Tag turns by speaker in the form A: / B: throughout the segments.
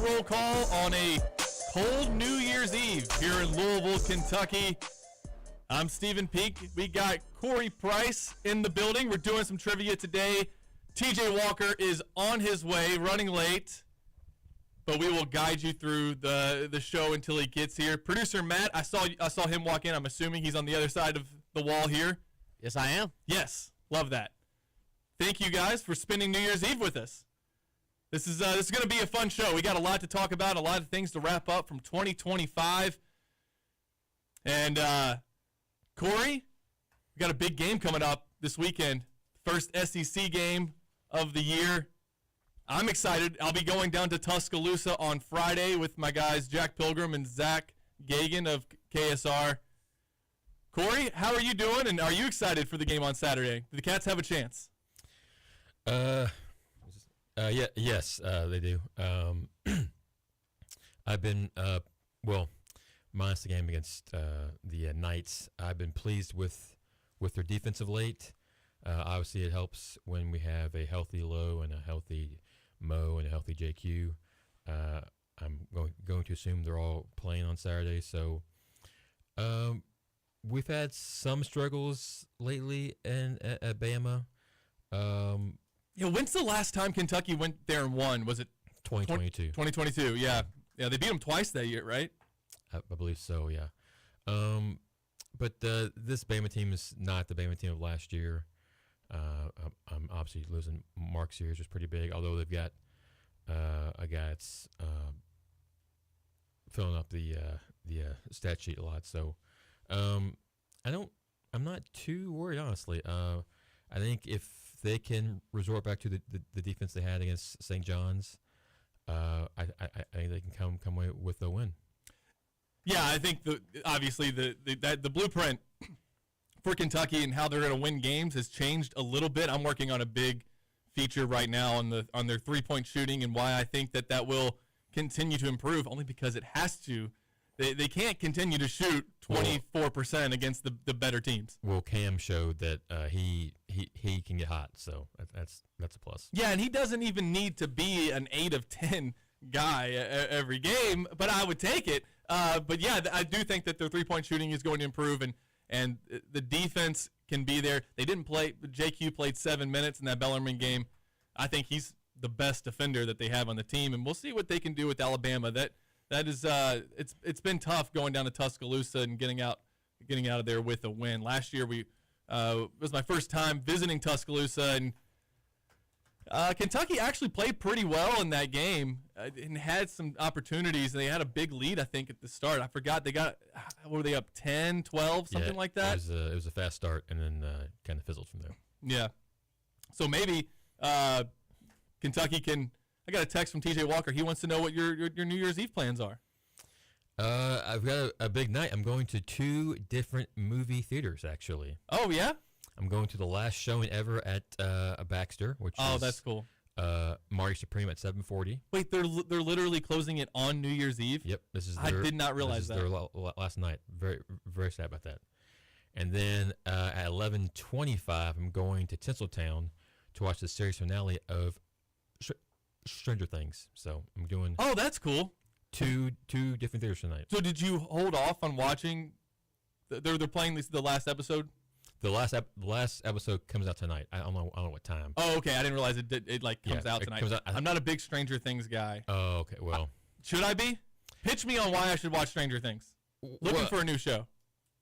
A: roll call on a cold New Year's Eve here in Louisville, Kentucky. I'm Stephen Peak. We got Corey Price in the building. We're doing some trivia today. TJ Walker is on his way, running late, but we will guide you through the show until he gets here. Producer Matt, I saw him walk in. I'm assuming he's on the other side of the wall here.
B: Yes, I am.
A: Yes, love that. Thank you guys for spending New Year's Eve with us. This is going to be a fun show. We got a lot to talk about, a lot of things to wrap up from 2025. And Corey, we got a big game coming up this weekend. First SEC game of the year. I'm excited. I'll be going down to Tuscaloosa on Friday with my guys Jack Pilgrim and Zach Gagan of KSR. Corey, how are you doing, and are you excited for the game on Saturday? Do the Cats have a chance?
C: Yes, they do. I've been, minus the game against the Knights, I've been pleased with their defense of late. Obviously, it helps when we have a healthy Lowe and a healthy Mo and a healthy JQ. I'm going to assume they're all playing on Saturday. So we've had some struggles lately at Bama.
A: When's the last time Kentucky went there and won? Was it
C: 2022?
A: 2022, yeah. Yeah, they beat them twice that year, right?
C: I believe so, yeah. But this Bama team is not the Bama team of last year. I'm obviously losing Mark Sears was pretty big, although they've got a guy that's filling up the stat sheet a lot. So I'm not too worried, honestly. I think if they can resort back to the defense they had against St. John's, I think they can come away with a win.
A: Yeah, I think obviously the blueprint for Kentucky and how they're going to win games has changed a little bit. I'm working on a big feature right now on their 3-point shooting and why I think that will continue to improve. Only because it has to. They can't continue to shoot 24% against the better teams.
C: Well, Cam showed that he can get hot, so that's a plus.
A: Yeah, and he doesn't even need to be an 8 of 10 guy every game, but I would take it. But yeah, I do think that their 3-point shooting is going to improve, and the defense can be there. They didn't play. JQ played 7 minutes in that Bellarmine game. I think he's the best defender that they have on the team, and we'll see what they can do with Alabama. That is it's been tough going down to Tuscaloosa and getting out of there with a win. Last year it was my first time visiting Tuscaloosa, and Kentucky actually played pretty well in that game and had some opportunities. They had a big lead, I think, at the start. I forgot what were they up 10, 12, something like that?
C: It was a fast start and then kind of fizzled from there.
A: Yeah. So maybe Kentucky can. I got a text from TJ Walker. He wants to know what your New Year's Eve plans are.
C: I've got a big night. I'm going to 2 different movie theaters, actually.
A: Oh, yeah?
C: I'm going to the last showing ever at Baxter, which is
A: that's cool.
C: Marty Supreme at 7:40.
A: Wait, they're literally closing it on New Year's Eve?
C: Yep,
A: I did not realize that.
C: Their last night. Very very sad about that. And then at 11:25, I'm going to Tinseltown to watch the series finale of Stranger Things. So I'm doing.
A: Oh, that's cool.
C: Two different theaters tonight.
A: So did you hold off on watching? They're playing the last episode.
C: The last episode comes out tonight. I don't know what time.
A: Oh, okay. I didn't realize it comes out tonight. I'm not a big Stranger Things guy.
C: Oh, okay. Well,
A: should I be? Pitch me on why I should watch Stranger Things. Looking for a new show.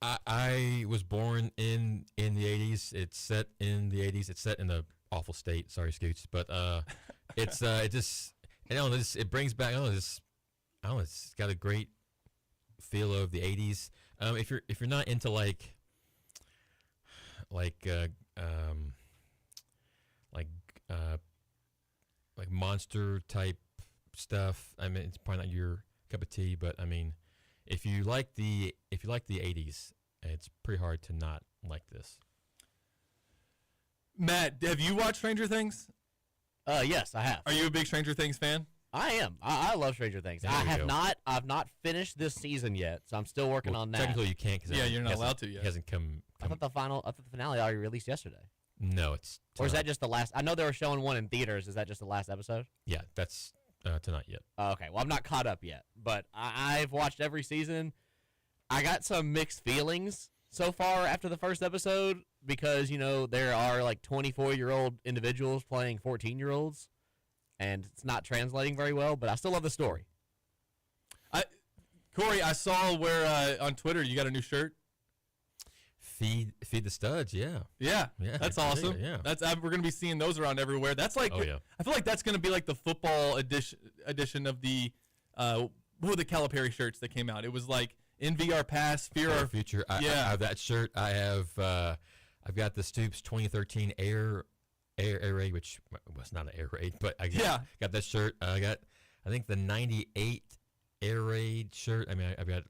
C: I was born in the 80s. It's set in the 80s. It's set in a awful state. Sorry, Scoots, but it brings back. It's got a great feel of the 80s. If you're not into like monster type stuff, I mean, it's probably not your cup of tea. But I mean, if you like the 80s, it's pretty hard to not like this.
A: Matt, have you watched Stranger Things?
B: Yes, I have.
A: Are you a big Stranger Things fan?
B: I am. I love Stranger Things. I've not finished this season yet, so I'm still working on that.
C: Technically, you can't. Cause
A: you're not allowed to yet.
C: It hasn't come.
B: I thought the finale already released yesterday.
C: No, it's.
B: Or is that just the last? I know they were showing one in theaters. Is that just the last episode?
C: Yeah, that's tonight yet.
B: Okay, well, I'm not caught up yet, but I've watched every season. I got some mixed feelings so far after the first episode because, there are like 24-year-old individuals playing 14-year-olds, and it's not translating very well, but I still love the story.
A: Corey, I saw where on Twitter you got a new shirt.
C: Feed the studs, yeah.
A: Yeah, that's awesome.
C: Yeah.
A: We're gonna be seeing those around everywhere. That's like,
C: oh, yeah.
A: I feel like that's gonna be like the football edition of the what were the Calipari shirts that came out? It was like in VR Pass, Fear Our
C: Future. I have that shirt. I have I've got the Stoops 2013 Air Raid, which was not an Air Raid, but I got that shirt. I think the 98 Air Raid shirt. I mean, I've got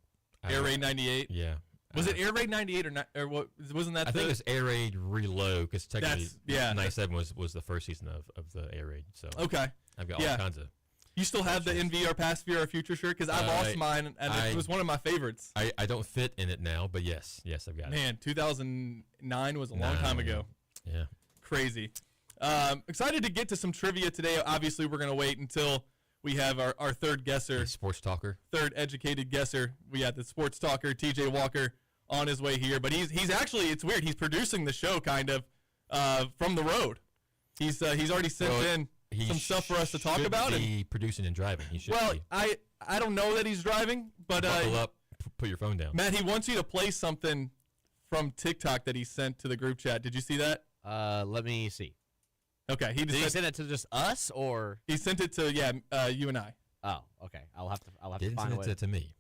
A: Air Raid 98.
C: Yeah.
A: Was it Air Raid 98 or not? Or what? Wasn't that?
C: I think it was Air Raid Reload because technically, 97 was the first season of the Air Raid. So
A: okay,
C: I've got all kinds of.
A: You still have the in VR Pass Fear Our Future shirt? Because I lost mine, and it was one of my favorites.
C: I don't fit in it now, but yes, I've got it.
A: Man, 2009 was a long time ago.
C: Yeah.
A: Crazy. Excited to get to some trivia today. Obviously, we're going to wait until we have our third guesser.
C: The sports talker.
A: Third educated guesser. We got the sports talker, TJ Walker, on his way here. But he's actually, it's weird, he's producing the show kind of from the road. He's already sent in some stuff for us to talk about.
C: He producing and driving. He should be.
A: I don't know that he's driving, but
C: buckle up, put your phone down.
A: Matt, he wants you to play something from TikTok that he sent to the group chat. Did you see that?
B: Let me see.
A: Okay,
B: Did he send it to just us or?
A: He sent it to you and I.
B: Oh, okay. I'll have to
C: Didn't
B: find
C: send it to me.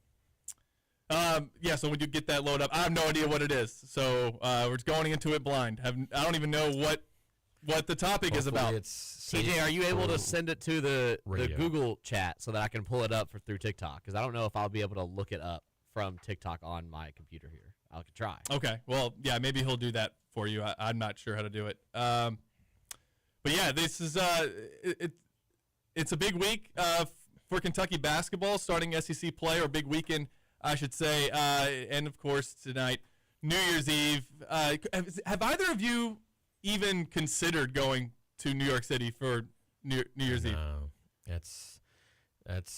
A: So when you get that load up, I have no idea what it is. So we're just going into it blind. I don't even know what the topic is about.
B: TJ, are you able to send it to the Google chat so that I can pull it up through TikTok? Because I don't know if I'll be able to look it up from TikTok on my computer here. I could try.
A: Okay. Well, yeah, maybe he'll do that for you. I'm not sure how to do it. But yeah, this is it's a big week for Kentucky basketball, starting SEC play, or big weekend, I should say. And of course tonight, New Year's Eve. Have either of you even considered going to New York City for New Year's Eve?
C: No, that's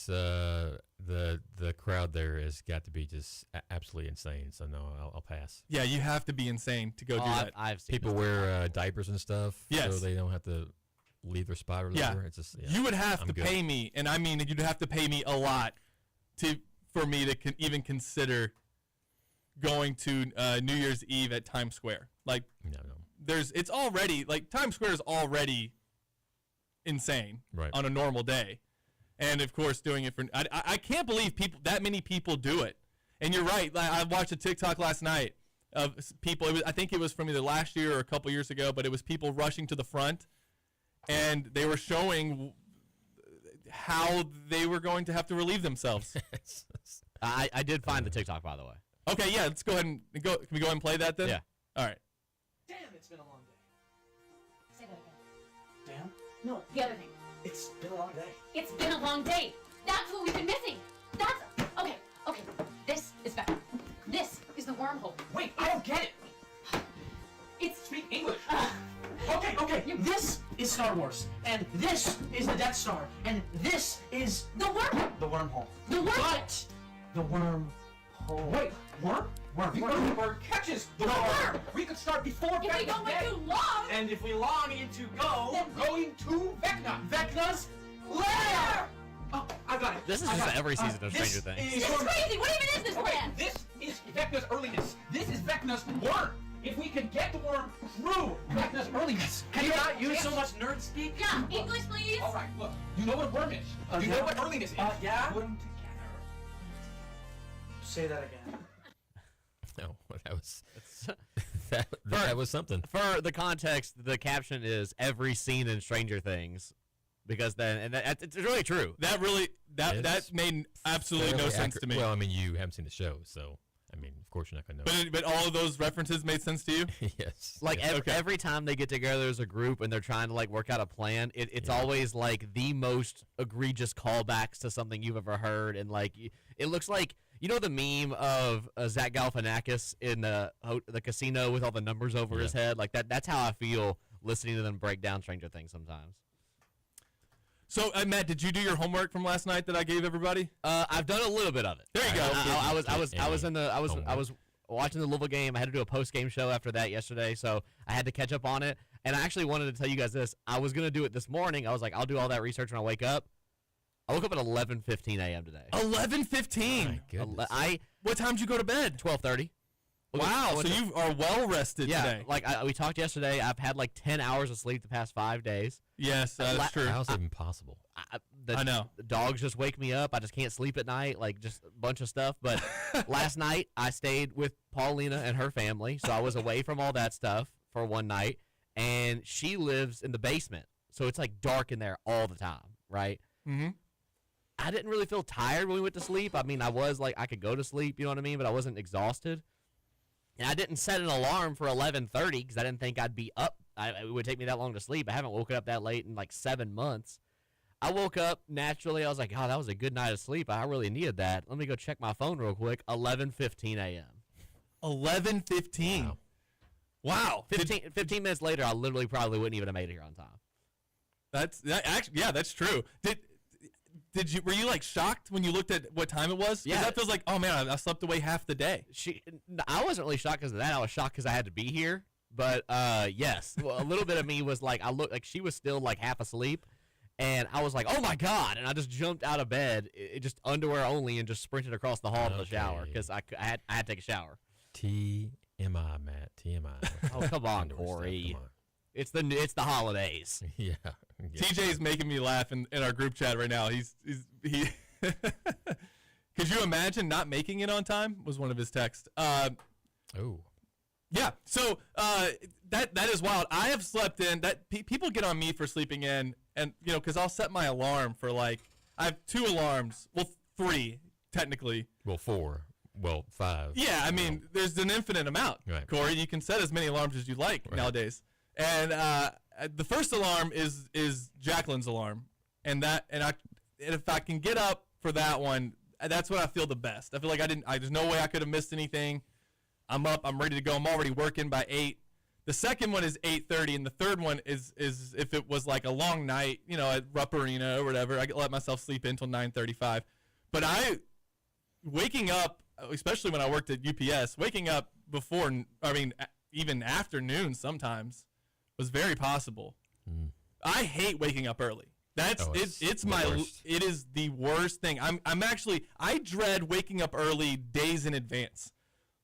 C: the crowd there has got to be just absolutely insane. So no, I'll pass.
A: Yeah, you have to be insane to go do that.
B: I've seen
C: people wear diapers and stuff,
A: yes,
C: so they don't have to leave their spot or whatever. It's just
A: you would have to pay me, and I mean you'd have to pay me a lot for me to even consider going to New Year's Eve at Times Square. Like
C: no.
A: It's already like Times Square is already insane on a normal day, and of course doing it for I can't believe that many people do it. And you're right. Like, I watched a TikTok last night of people. I think it was from either last year or a couple years ago, but it was people rushing to the front, and they were showing how they were going to have to relieve themselves.
B: I did find the TikTok, by the way.
A: Okay, yeah, let's go ahead and go. Can we go ahead and play that then?
B: Yeah.
A: All right.
D: Damn, it's been a long day.
E: Say that again.
D: Damn?
E: No, the other thing.
D: It's been a long day.
E: It's been a long day. That's what we've been missing. That's okay. This is better. This is the wormhole.
D: Wait, I don't get it.
E: It's
D: Speak English. Okay. This is Star Wars, and this is the Death Star, and this is
E: the wormhole.
D: the wormhole.
E: The wormhole.
D: But the wormhole. Wait, worm? Worm catches the worm. We could start before
E: If we go way too long.
D: and if we long into
E: Then-
D: going to Vecna's lair. Oh, I got it.
B: This is
D: I
B: just
D: got it.
B: every season of Stranger
D: This
B: Things.
D: is
E: This is crazy. What even is this
D: Okay,
E: plan?
D: this is Vecna's earliness. This is Vecna's worm. If we can get the worm through Vecna's earliness.
F: Can you not use so much nerd speak?
E: Yeah, English, please.
D: All right, look. You know what a worm is. You know what earliness is.
F: Yeah.
D: Put them together.
F: Say that again.
C: No, that was that was something.
B: For the context, the caption is every scene in Stranger Things, because it's really true.
A: That made absolutely no sense to me.
C: Well, I mean, you haven't seen the show, so I mean, of course you're not going to know.
A: But all of those references made sense to you?
C: Yes.
B: Like
C: yes.
B: every time they get together as a group and they're trying to like work out a plan, it's always like the most egregious callbacks to something you've ever heard, and like it looks like the meme of Zach Galifianakis in the casino with all the numbers over his head. Like that's how I feel listening to them break down Stranger Things sometimes.
A: So, Matt, did you do your homework from last night that I gave everybody?
B: I've done a little bit of it.
A: There you go.
B: I was watching the Louisville game. I had to do a post game show after that yesterday, so I had to catch up on it. And I actually wanted to tell you guys this. I was gonna do it this morning. I was like, I'll do all that research when I wake up. I woke up at 11:15 a.m. today.
A: 11:15.
C: My goodness.
A: What time did you go to bed?
B: 12:30.
A: Wow, so you are well rested today.
B: Like we talked yesterday. I've had like 10 hours of sleep the past 5 days.
A: Yes, that's true.
C: How's that even possible?
A: I know.
B: The dogs just wake me up. I just can't sleep at night, like just a bunch of stuff. But last night I stayed with Paulina and her family, so I was away from all that stuff for one night. And she lives in the basement, so it's like dark in there all the time, right?
A: Mm-hmm.
B: I didn't really feel tired when we went to sleep. I mean, I was like, I could go to sleep, you know what I mean? But I wasn't exhausted. And I didn't set an alarm for 11:30 because I didn't think I'd be up. It would take me that long to sleep. I haven't woken up that late in like 7 months. I woke up naturally. I was like, oh, that was a good night of sleep. I really needed that. Let me go check my phone real quick. 11:15 a.m.
A: 11:15. Wow.
B: 15 minutes later, I literally probably wouldn't even have made it here on time.
A: That's true. Were you like shocked when you looked at what time it was? 'Cause
B: Yeah.
A: that feels like, oh man, I slept away half the day.
B: I wasn't really shocked because of that. I was shocked because I had to be here. But yes, well, a little bit of me was like, I looked like she was still like half asleep, and I was like, oh my god! And I just jumped out of bed, just underwear only, and just sprinted across the hall to the shower because I had to take a shower.
C: TMI, Matt. TMI.
B: Oh come on,
C: Underwear stuff,
B: Corey.
C: come on.
B: It's the holidays.
C: Yeah.
A: TJ's making me laugh in our group chat right now. He. Could you imagine not making it on time? Was one of his texts.
C: Oh.
A: Yeah. So that is wild. I have slept in. People get on me for sleeping in, and because I'll set my alarm for I have 2 alarms. Well, 3 technically.
C: Well, 4. Well, 5.
A: Yeah. I mean, there's an infinite amount.
C: Right.
A: Corey, you can set as many alarms as you like nowadays. And the first alarm is Jacqueline's alarm, and if I can get up for that one, that's when I feel the best. I feel like there's no way I could have missed anything. I'm up. I'm ready to go. I'm already working by 8. The second one is 8:30, and the third one is if it was like a long night, at Rupp Arena or whatever, I could let myself sleep in until 9:35. But waking up, especially when I worked at UPS, waking up even afternoon sometimes was very possible. I hate waking up early. It is the worst thing. I dread waking up early days in advance.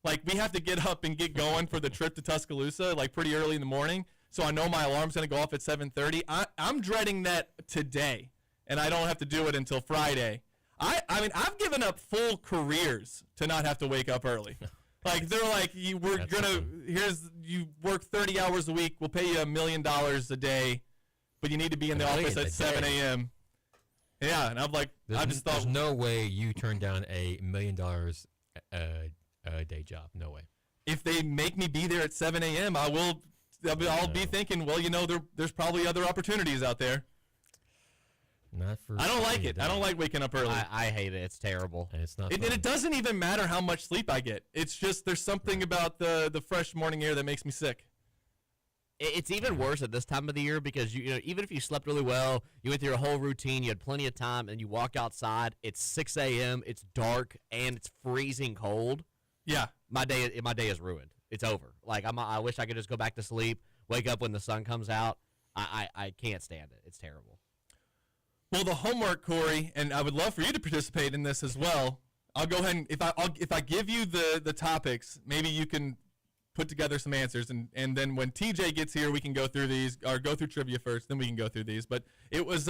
A: Like, we have to get up and get going for the trip to Tuscaloosa, like, pretty early in the morning. So I know my alarm's going to go off at 7:30. I'm dreading that today, and I don't have to do it until Friday. I've given up full careers to not have to wake up early. Like, they're like, you work 30 hours a week. We'll pay you $1 million a day, but you need to be in the office at 7 a.m. Yeah, and I'm like,
C: There's no way you turn down $1 million a day job. No way.
A: If they make me be there at 7 a.m., I'll be thinking, well, there's probably other opportunities out there.
C: Not for.
A: I don't like it. I don't like waking up early.
B: I hate it. It's terrible.
C: And it's not.
A: And it doesn't even matter how much sleep I get. It's just there's something about the fresh morning air that makes me sick.
B: It's even worse at this time of the year because even if you slept really well, you went through your whole routine, you had plenty of time, and you walk outside. It's 6 a.m. It's dark and it's freezing cold.
A: Yeah,
B: my day is ruined. It's over. Like I wish I could just go back to sleep, wake up when the sun comes out. I can't stand it. It's terrible.
A: Well, the homework, Corey, and I would love for you to participate in this as well. I'll go ahead and if I give you the topics, maybe you can put together some answers, and then when TJ gets here, we can go through these, or go through trivia first, then we can go through these. But it was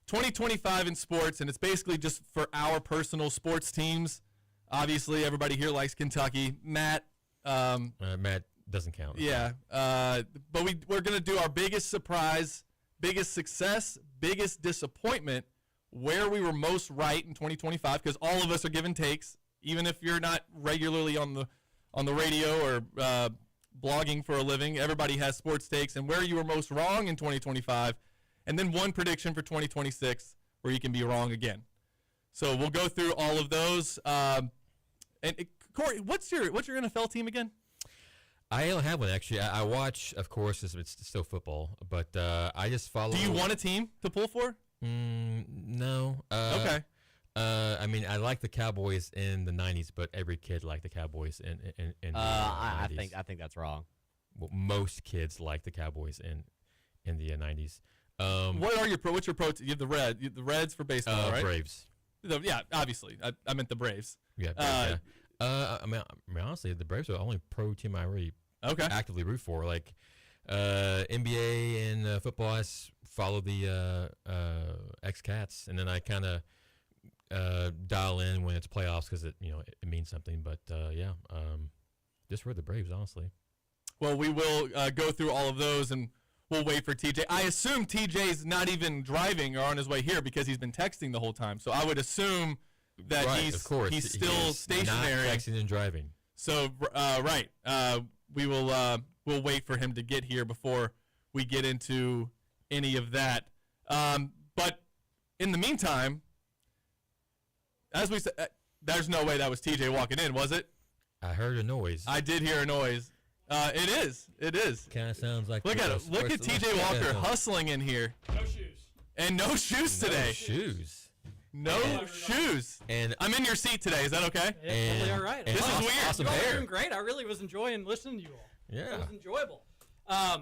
A: 2025 in sports, and it's basically just for our personal sports teams. Obviously, everybody here likes Kentucky. Matt
C: doesn't count.
A: Yeah, but we're going to do our biggest surprise, biggest success, biggest disappointment, where we were most right in 2025, because all of us are giving takes, even if you're not regularly on the radio or blogging for a living. Everybody has sports takes, and where you were most wrong in 2025, and then one prediction for 2026 where you can be wrong again. So we'll go through all of those. Corey, what's your NFL team again?
C: I don't have one, actually. I watch, of course, it's still football, but I just follow.
A: Do you want a team to pull for?
C: No.
A: Okay.
C: I mean, I like the Cowboys in the '90s, but every kid liked the Cowboys in the
B: I
C: 90s.
B: think that's wrong.
C: Well, most kids like the Cowboys in the '90s.
A: What's your pro? You have the Reds for baseball, right?
C: Braves.
A: Yeah, obviously. I meant the Braves.
C: Yeah. I mean, honestly, the Braves are the only pro team I really actively root for. Like NBA and football, I follow the X-Cats, and then I kind of dial in when it's playoffs because it means something. But just for the Braves, honestly.
A: Well, we will go through all of those, and we'll wait for TJ. I assume TJ's not even driving or on his way here because he's been texting the whole time. So I would assume that he's still stationary.
C: Not texting and driving.
A: So right, we'll wait for him to get here before we get into any of that. But in the meantime, as we said, there's no way that was TJ walking in, was it?
C: I heard a noise.
A: I did hear a noise. It is. It is.
C: Kind of sounds like.
A: Look at it. Look at TJ Walker hustling in here.
F: No shoes.
A: And no shoes today.
C: No shoes.
A: No shoes.
C: And
A: I'm in your seat today. Is that okay?
F: Yeah, totally all right.
A: This is weird.
C: Awesome
F: You all are
C: hair.
F: doing great. I really was enjoying listening to you all.
C: Yeah.
F: It was enjoyable. I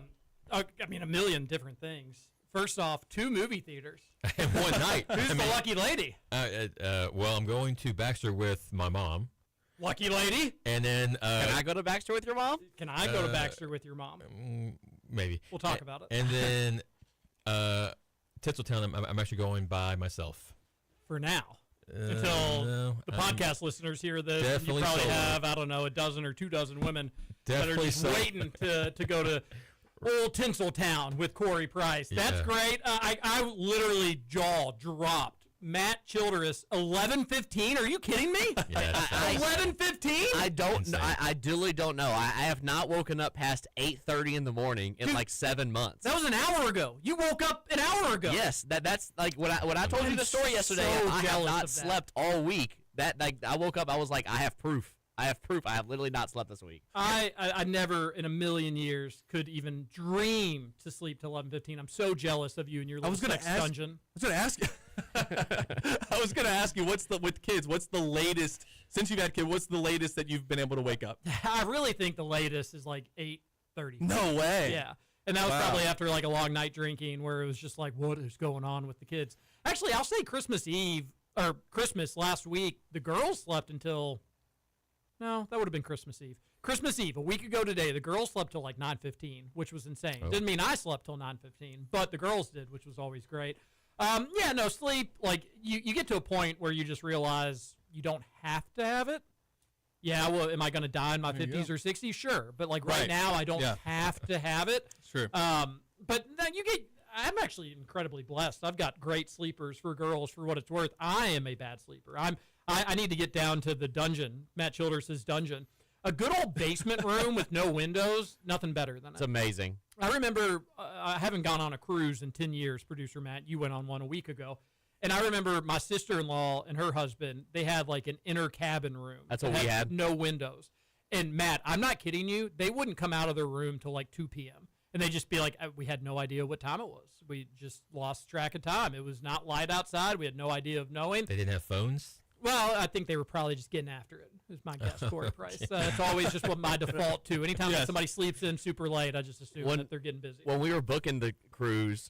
F: mean, a million different things. First off, 2 movie theaters.
C: One night.
F: Who's the lucky lady?
C: Well, I'm going to Baxter with my mom,
F: Lucky lady?
C: and then
B: Can I go to Baxter with your mom?
F: Can I go to Baxter with your mom?
C: maybe
F: We'll talk about it.
C: And then Tinseltown, I'm actually going by myself.
F: For now. Until
C: No,
F: the
C: I'm
F: podcast listeners hear this, and you
C: definitely
F: probably
C: solo.
F: have, I don't know, a dozen or 2 dozen women that are
C: Definitely
F: just
C: solo.
F: waiting to go to Old Tinseltown with Corey Price. That's
C: Yeah.
F: great. I literally jaw dropped. Matt Childress, 11:15. Are you kidding me?
C: Yes,
B: I-
F: 11:15.
B: I don't.
C: Insane.
B: I really don't know. I have not woken up past 8:30 in the morning in
F: Dude,
B: like 7 months.
F: That was an hour ago. You woke up an hour ago.
B: Yes, that's like when I told you the story yesterday.
F: so
B: I have
F: jealous
B: not
F: of that.
B: slept all week. That like I woke up, I was like, I have proof. I have proof. I have literally not slept this week.
F: I never in a million years could even dream to sleep till 11:15. I'm so jealous of you and your little sex dungeon.
A: I was gonna ask you. I was gonna ask you with kids. What's the latest since you've had kids? What's the latest that you've been able to wake up?
F: I really think the latest is like 8:30.
A: No way.
F: Yeah. And that was
A: Wow.
F: probably after like a long night drinking where it was just like, what is going on with the kids? Actually, I'll say Christmas Eve or Christmas last week, the girls slept until, no, that would have been Christmas Eve. Christmas Eve, a week ago today, the girls slept till like 9:15, which was insane.
C: Oh.
F: Didn't mean I slept till 9:15, but the girls did, which was always great. Yeah, no, sleep, like you get to a point where you just realize you don't have to have it. Yeah, well, am I going to die in my
A: There you
F: 50s
A: go.
F: or 60s? Sure. But like right
A: Right.
F: now, I don't
A: Yeah.
F: have to have it.
A: Sure.
F: But no, I'm actually incredibly blessed. I've got great sleepers for girls for what it's worth. I am a bad sleeper. I need to get down to the dungeon, Matt Childress' dungeon. A good old basement room with no windows, nothing better than
B: It's
F: it.
B: amazing.
F: I remember I haven't gone on a cruise in 10 years, producer Matt. You went on one a week ago. And I remember my sister-in-law and her husband, they had like an inner cabin room.
B: That's
F: that
B: what we had.
F: No windows. And Matt, I'm not kidding you, they wouldn't come out of their room till like 2 p.m. And they'd just be like, we had no idea what time it was. We just lost track of time. It was not light outside. We had no idea of knowing.
C: They didn't have phones.
F: Well, I think they were probably just getting after it, is my guess, Corey Price. That's always just what my default to. Anytime
A: Yes.
F: somebody sleeps in super late, I just assume that they're getting busy.
B: When we were booking the cruise,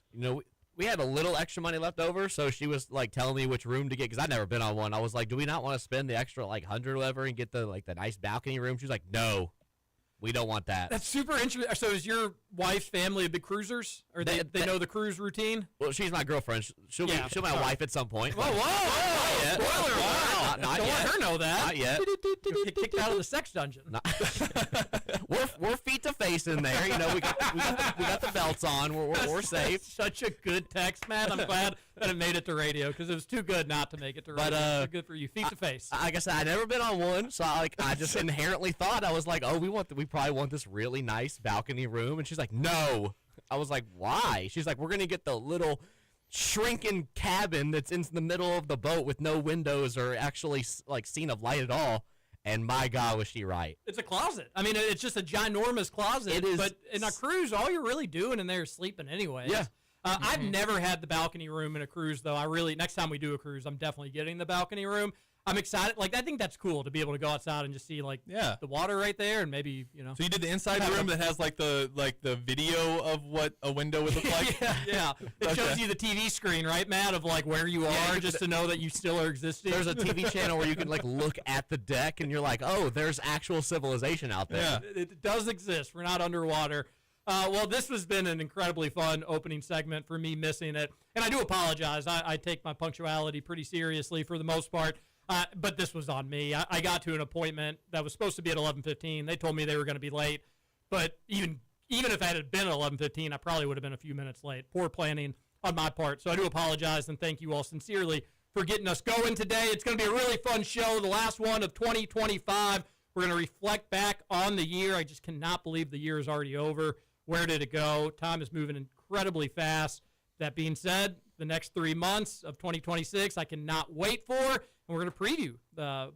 B: we had a little extra money left over, so she was like telling me which room to get because I'd never been on one. I was like, "Do we not want to spend the extra like 100 or whatever and get the nice balcony room?" She was like, "No, we don't want that."
F: That's super interesting. So is your wife's family big cruisers? Or they know the cruise routine?
B: Well, she's my girlfriend. She'll
F: Yeah,
B: be my
F: sorry.
B: wife at some point.
F: Whoa, whoa!
B: yet.
F: Spoiler alert!
B: Not
F: Don't
B: yet.
F: let her know that.
B: Not yet.
F: You'll get kicked out of the sex dungeon.
B: We're feet to face in there. We got the belts on. We're safe.
F: Such a good text, man. I'm glad that it made it to radio because it was too good not to make it to radio.
B: But,
F: So good for you. Feet to face.
B: Like I said, I'd never been on one, so I just inherently thought I was like, oh, we probably want this really nice balcony room, and she's like, no. I was like, why? She's like, we're gonna get the little shrinking cabin that's in the middle of the boat with no windows or actually like scene of light at all. And my God, was she right?
F: It's a closet. I mean, it's just a ginormous closet.
B: It is.
F: But in a cruise, all you're really doing in there is sleeping anyway.
B: Yeah.
F: I've never had the balcony room in a cruise, though. Next time we do a cruise, I'm definitely getting the balcony room. I'm excited. Like, I think that's cool to be able to go outside and just see, like, the water right there, and maybe,
A: So you did the inside room that has like the video of what a window would look like.
F: yeah. It shows you the TV screen, right, Matt, of like where you are, just to know that you still are existing.
B: There's a TV channel where you can like look at the deck, and you're like, oh, there's actual civilization out there.
A: Yeah.
F: It does exist. We're not underwater. Well, this has been an incredibly fun opening segment for me missing it. And I do apologize. I take my punctuality pretty seriously for the most part. But this was on me. I got to an appointment that was supposed to be at 11:15. They told me they were going to be late. But even if I had been at 11:15, I probably would have been a few minutes late. Poor planning on my part. So I do apologize, and thank you all sincerely for getting us going today. It's going to be a really fun show, the last one of 2025. We're going to reflect back on the year. I just cannot believe the year is already over. Where did it go? Time is moving incredibly fast. That being said, the next 3 months of 2026, I cannot wait for, and we're going to preview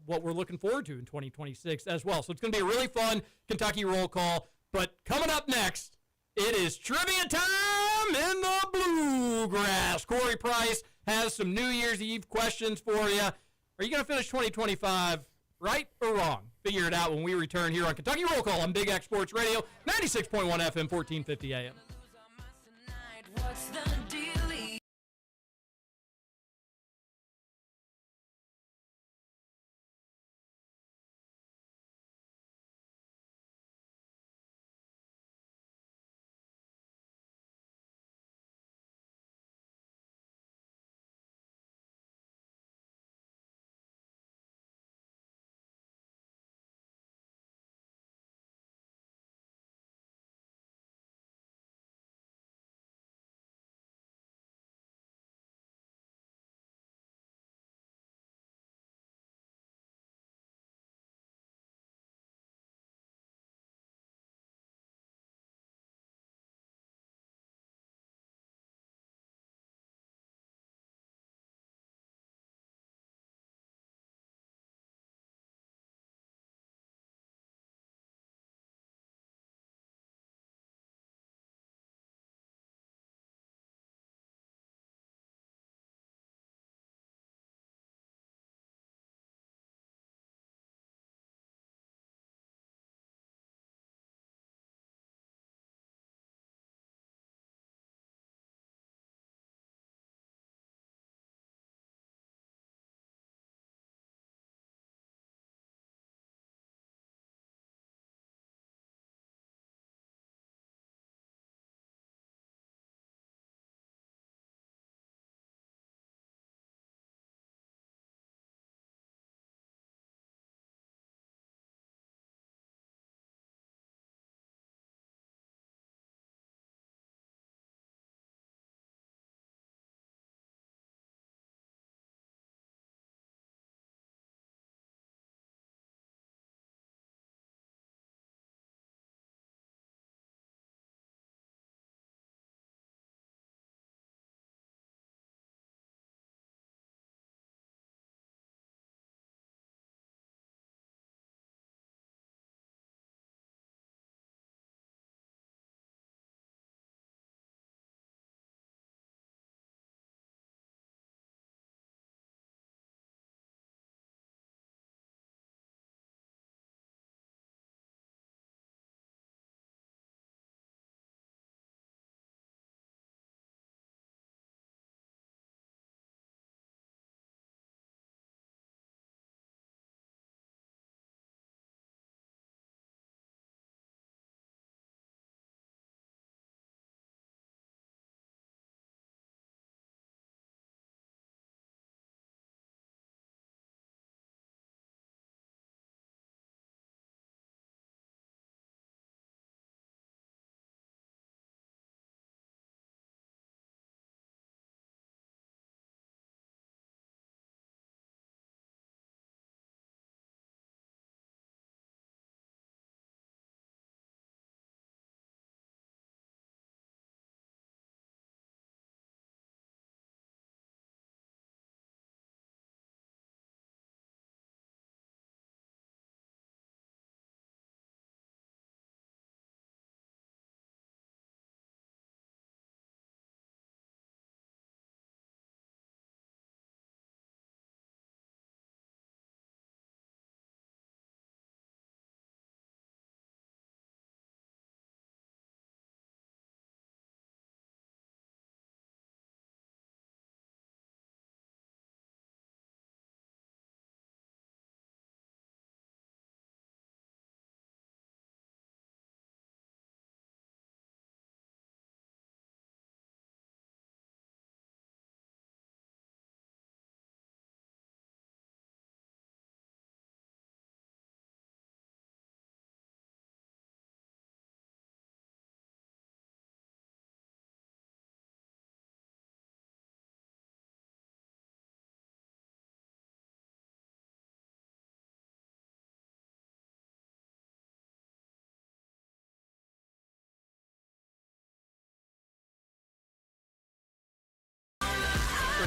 F: what we're looking forward to in 2026 as well. So it's going to be a really fun Kentucky roll call. But coming up next, it is trivia time in the Bluegrass. Corey Price has some New Year's Eve questions for you. Are you going to finish 2025 right or wrong? Figure it out when we return here on Kentucky Roll Call on Big X Sports Radio, 96.1 FM, 1450 AM.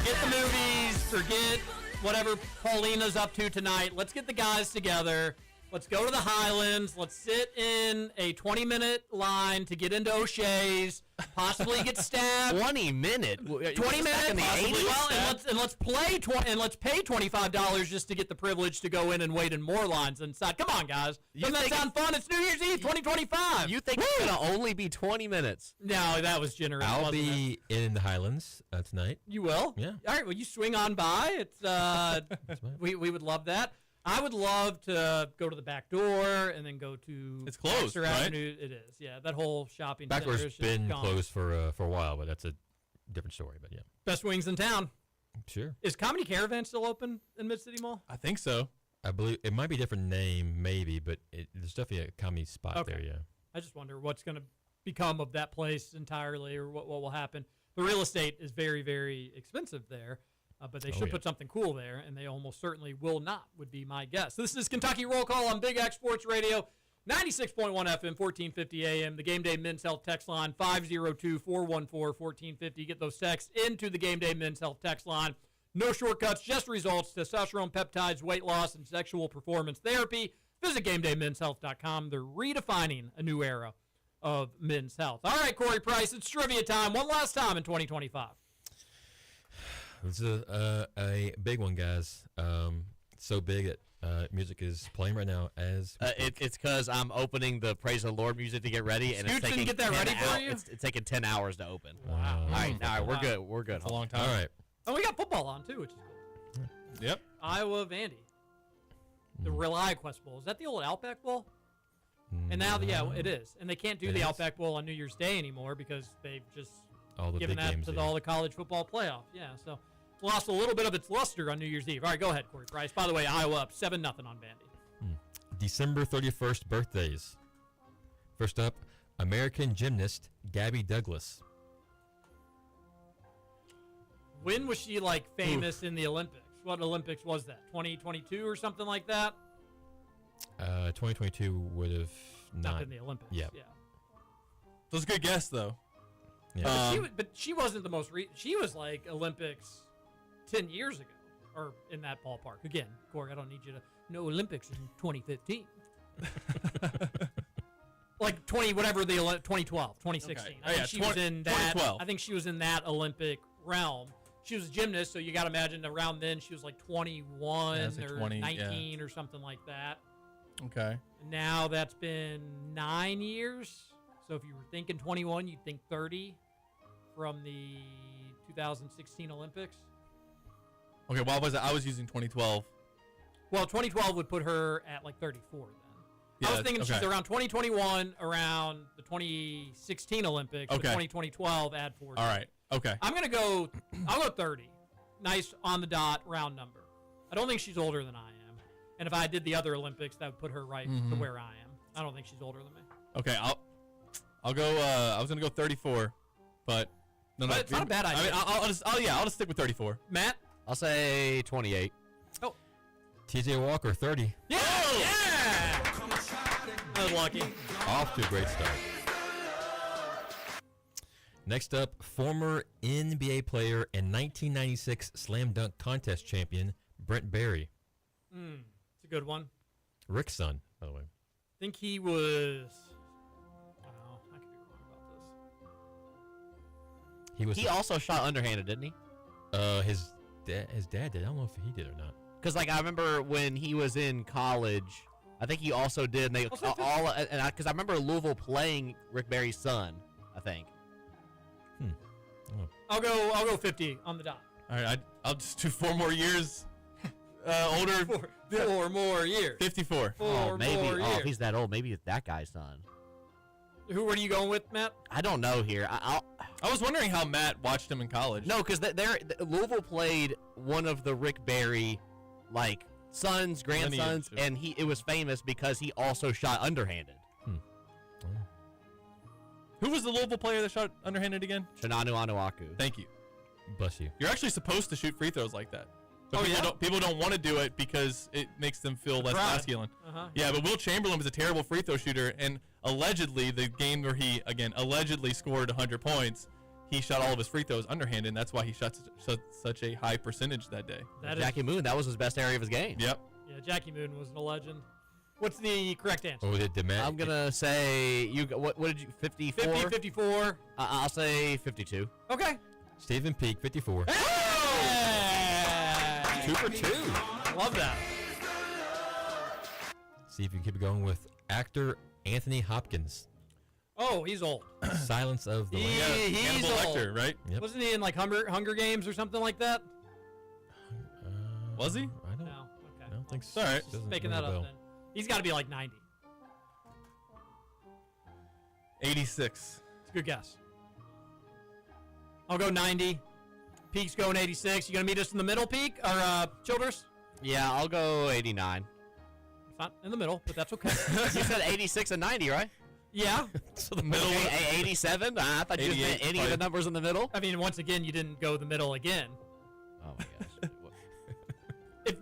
F: Forget the movies. Forget whatever Paulina's up to tonight. Let's get the guys together. Let's go to the Highlands. Let's sit in a 20-minute line to get into O'Shea's. Possibly get stabbed.
B: 20 minutes.
F: 20 minutes.
B: In the
F: Possibly.
B: 80s?
F: Well, and let's pay $25 just to get the privilege to go in and wait in more lines inside. Come on, guys. Doesn't that sound fun? It's New Year's Eve, 2025.
B: You think it's gonna only be 20 minutes?
F: No, that was generous.
C: I'll
F: wasn't it?
C: be in the Highlands tonight.
F: You will?
C: Yeah.
F: All right. Well, you swing on by. It's we would love that. I would love to go to the back door and then go to.
A: It's closed,
F: Baxter
A: right?
F: Avenue. It is. Yeah, that whole shopping
C: Back
F: center
C: door's
F: is just
C: been
F: gone.
C: closed for a while, but that's a different story. But yeah,
F: Best wings in town.
C: sure.
F: Is Comedy Caravan still open in Mid City Mall?
A: I think so.
C: I believe it might be a different name, maybe, but there's definitely a comedy spot
F: Okay.
C: there. Yeah.
F: I just wonder what's going to become of that place entirely, or what will happen. The real estate is very, very expensive there. But they should
C: yeah.
F: put something cool there, and they almost certainly will not, would be my guess. This is Kentucky Roll Call on Big X Sports Radio, 96.1 FM, 1450 AM. The Game Day Men's Health text line, 502-414-1450. Get those texts into the Game Day Men's Health text line. No shortcuts, just results, testosterone, peptides, weight loss, and sexual performance therapy. Visit GameDayMen'sHealth.com. They're redefining a new era of men's health. All right, Corey Price, it's trivia time. One last time in 2025.
C: This is a big one, guys. So big that music is playing right now as we speak.
B: It's because I'm opening the Praise the Lord music to get ready, and
F: Scoots
B: it's taking
F: didn't get that
B: 10
F: ready for you?
B: It's taking 10 hours to open.
F: Wow.
B: All right, we're
F: Wow.
B: good. We're good.
A: It's a long time.
C: All right.
F: Oh, we got football on, too, which is cool.
A: Yep.
F: Iowa Vandy. The Rely Quest Bowl. Is that the old Outback Bowl? And now, yeah, it is. And they can't do
C: It
F: the
C: is?
F: Outback Bowl on New Year's Day anymore because they've just
C: All the
F: given
C: big
F: that
C: games.
F: to
C: yeah.
F: all the college football playoff. Yeah, so it's lost a little bit of its luster on New Year's Eve. All right, go ahead, Corey Price. By the way, Iowa up 7-0 on Vandy.
C: December 31st birthdays. First up, American gymnast Gabby Douglas.
F: When was she, like, famous in the Olympics? What Olympics was that? 2022 or something like that?
C: 2022 would have
F: Not
C: not.
F: in the Olympics.
C: yeah.
A: That's a good guess, though.
C: Yeah.
F: But she wasn't the most. She was like Olympics 10 years ago, or in that ballpark. Again, Corey, I don't need you to know Olympics in 2015. Like 2012, 2016.
A: Okay.
F: I
A: Oh,
F: think
A: yeah,
F: she was in that.
A: 2012.
F: I think she was in that Olympic realm. She was a gymnast, so you got to imagine around then she was like 21
A: Yeah, it's like
F: or
A: 20,
F: 19 or something like that.
A: Okay.
F: Now that's been 9 years. So if you were thinking 21, you'd think 30 from the 2016 Olympics.
A: Okay, well, I was using 2012.
F: Well, 2012 would put her at like 34 then. I was
A: Yeah,
F: thinking she's
A: okay.
F: around 2021, around the 2016 Olympics, but
A: Okay.
F: 2012 add 4.
A: All right. Okay.
F: I'll go 30. Nice on the dot round number. I don't think she's older than I am. And if I did the other Olympics, that would put her right to where I am. I don't think she's older than me.
A: Okay, I'll go. I was gonna go 34, but no,
F: But it's not a bad
A: I mean,
F: idea.
A: I'll just stick with 34.
F: Matt?
B: I'll say 28.
F: Oh.
C: TJ Walker 30.
F: Yeah! Yeah! I was lucky.
C: Off to a great start. Next up, former NBA player and 1996 Slam Dunk Contest champion Brent Barry.
F: It's a good one.
C: Rick's son, by the way.
F: I think he was. Oh, I could be wrong about this.
C: He was
B: He also shot underhanded, didn't he?
C: his dad did. I don't know if he did or not.
B: Because like I remember when he was in college, I think he also did. And they
F: Also did.
B: all and because I remember Louisville playing Rick Barry's son. I think.
F: I'll go 50 on the dot.
A: All right, I'll just do 4 more years older.
F: 4 more years.
A: 54.
F: 4
B: maybe.
F: more
B: Oh,
F: years.
B: if he's that old, maybe it's that guy's son.
F: Who are you going with, Matt?
B: I don't know here.
A: I was wondering how Matt watched him in college.
B: No, because Louisville played one of the Rick Barry, like sons, grandsons,
A: Lineage.
B: and it was famous because he also shot underhanded.
A: Who was the Louisville player that shot underhanded again?
B: Shinanu Anuaku.
A: Thank you.
C: Bless you.
A: You're actually supposed to shoot free throws like that. But
F: Oh,
A: people,
F: yeah?
A: people don't want to do it because it makes them feel less
F: Pride.
A: masculine.
F: Uh-huh.
A: Yeah, but Will Chamberlain was a terrible free throw shooter, and allegedly, the game where he, again, allegedly scored 100 points, he shot all of his free throws underhanded, and that's why he shot such a high percentage that day.
B: Jackie Moon, that was his best area of his game.
A: Yep.
F: Yeah, Jackie Moon was a legend. What's the correct answer?
C: Oh, the demand.
B: I'm gonna say what did you 54?
F: 50, 54.
B: I'll say 52.
F: Okay.
C: Stephen Peak, 54.
F: Hey!
C: 2 for 2.
F: Love that.
C: See if you can keep it going with actor Anthony Hopkins.
F: Oh, he's old.
C: Silence of the Lambs.
A: Yeah,
F: He's
A: Hannibal
F: old.
A: Lecter, right?
C: Yep.
F: Wasn't he in like Hunger Games or something like that?
A: Was he?
C: I don't.
F: No. Okay.
C: I don't think so.
A: All right.
F: Just
C: Doesn't
F: making
C: ring
F: that
C: a
F: up
C: bell.
F: then. He's got to be like 90.
A: 86.
F: It's a good guess. I'll go 90. Peak's going 86. You gonna meet us in the middle, Peak or Childers?
B: Yeah, I'll go 89.
F: It's not in the middle, but that's okay.
B: You said 86 and 90, right?
F: Yeah.
A: So the middle.
B: 87? I thought you just
A: 88,
B: meant any of
A: probably.
B: the numbers in the middle.
F: I mean, once again, you didn't go the middle again.
B: Oh my gosh.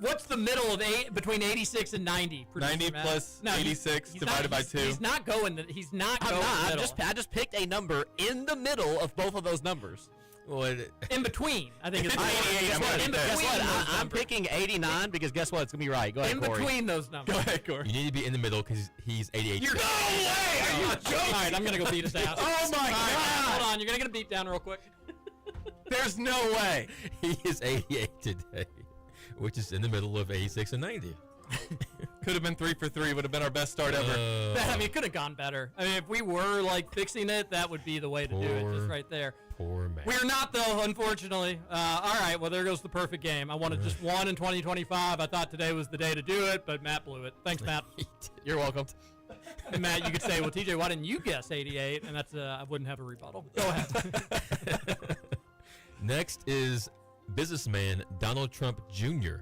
F: What's the middle of between 86 and 90?
A: 90
F: Matt?
A: plus
F: No,
A: 86
F: he's
A: divided by 2.
F: He's not going. He's not
B: I'm
F: going.
B: not.
F: Middle.
B: I just picked a number in the middle of both of those numbers.
F: In between. I think it's
A: If it's 88, I'm gonna
F: in
A: guess.
F: between
B: Guess what?
F: those
B: I'm
F: numbers.
B: picking 89 because guess what? It's gonna be right. Go ahead,
F: In
B: Corey.
F: between those numbers.
A: Go ahead, Corey.
C: You need to be in the middle because he's 88.
F: You're
A: No way! Are you joking?
F: All right, I'm gonna go beat his ass.
A: Oh my
F: All right,
A: God!
F: hold on, you're gonna get a beat down real quick.
A: There's no way.
C: He is 88 today, which is in the middle of 86 and 90.
A: Could have been 3 for 3. Would have been our best start ever.
F: I mean, it could have gone better. I mean, if we were like fixing it, that would be the way to do it, just right there.
C: Poor man.
F: We're not, though, unfortunately. All right, well, there goes the perfect game. I wanted just one in 2025. I thought today was the day to do it, but Matt blew it. Thanks, Matt.
B: You're welcome.
F: And Matt, you could say, well, TJ, why didn't you guess 88? And that's I wouldn't have a rebuttal. Go ahead.
C: Next is businessman Donald Trump Jr.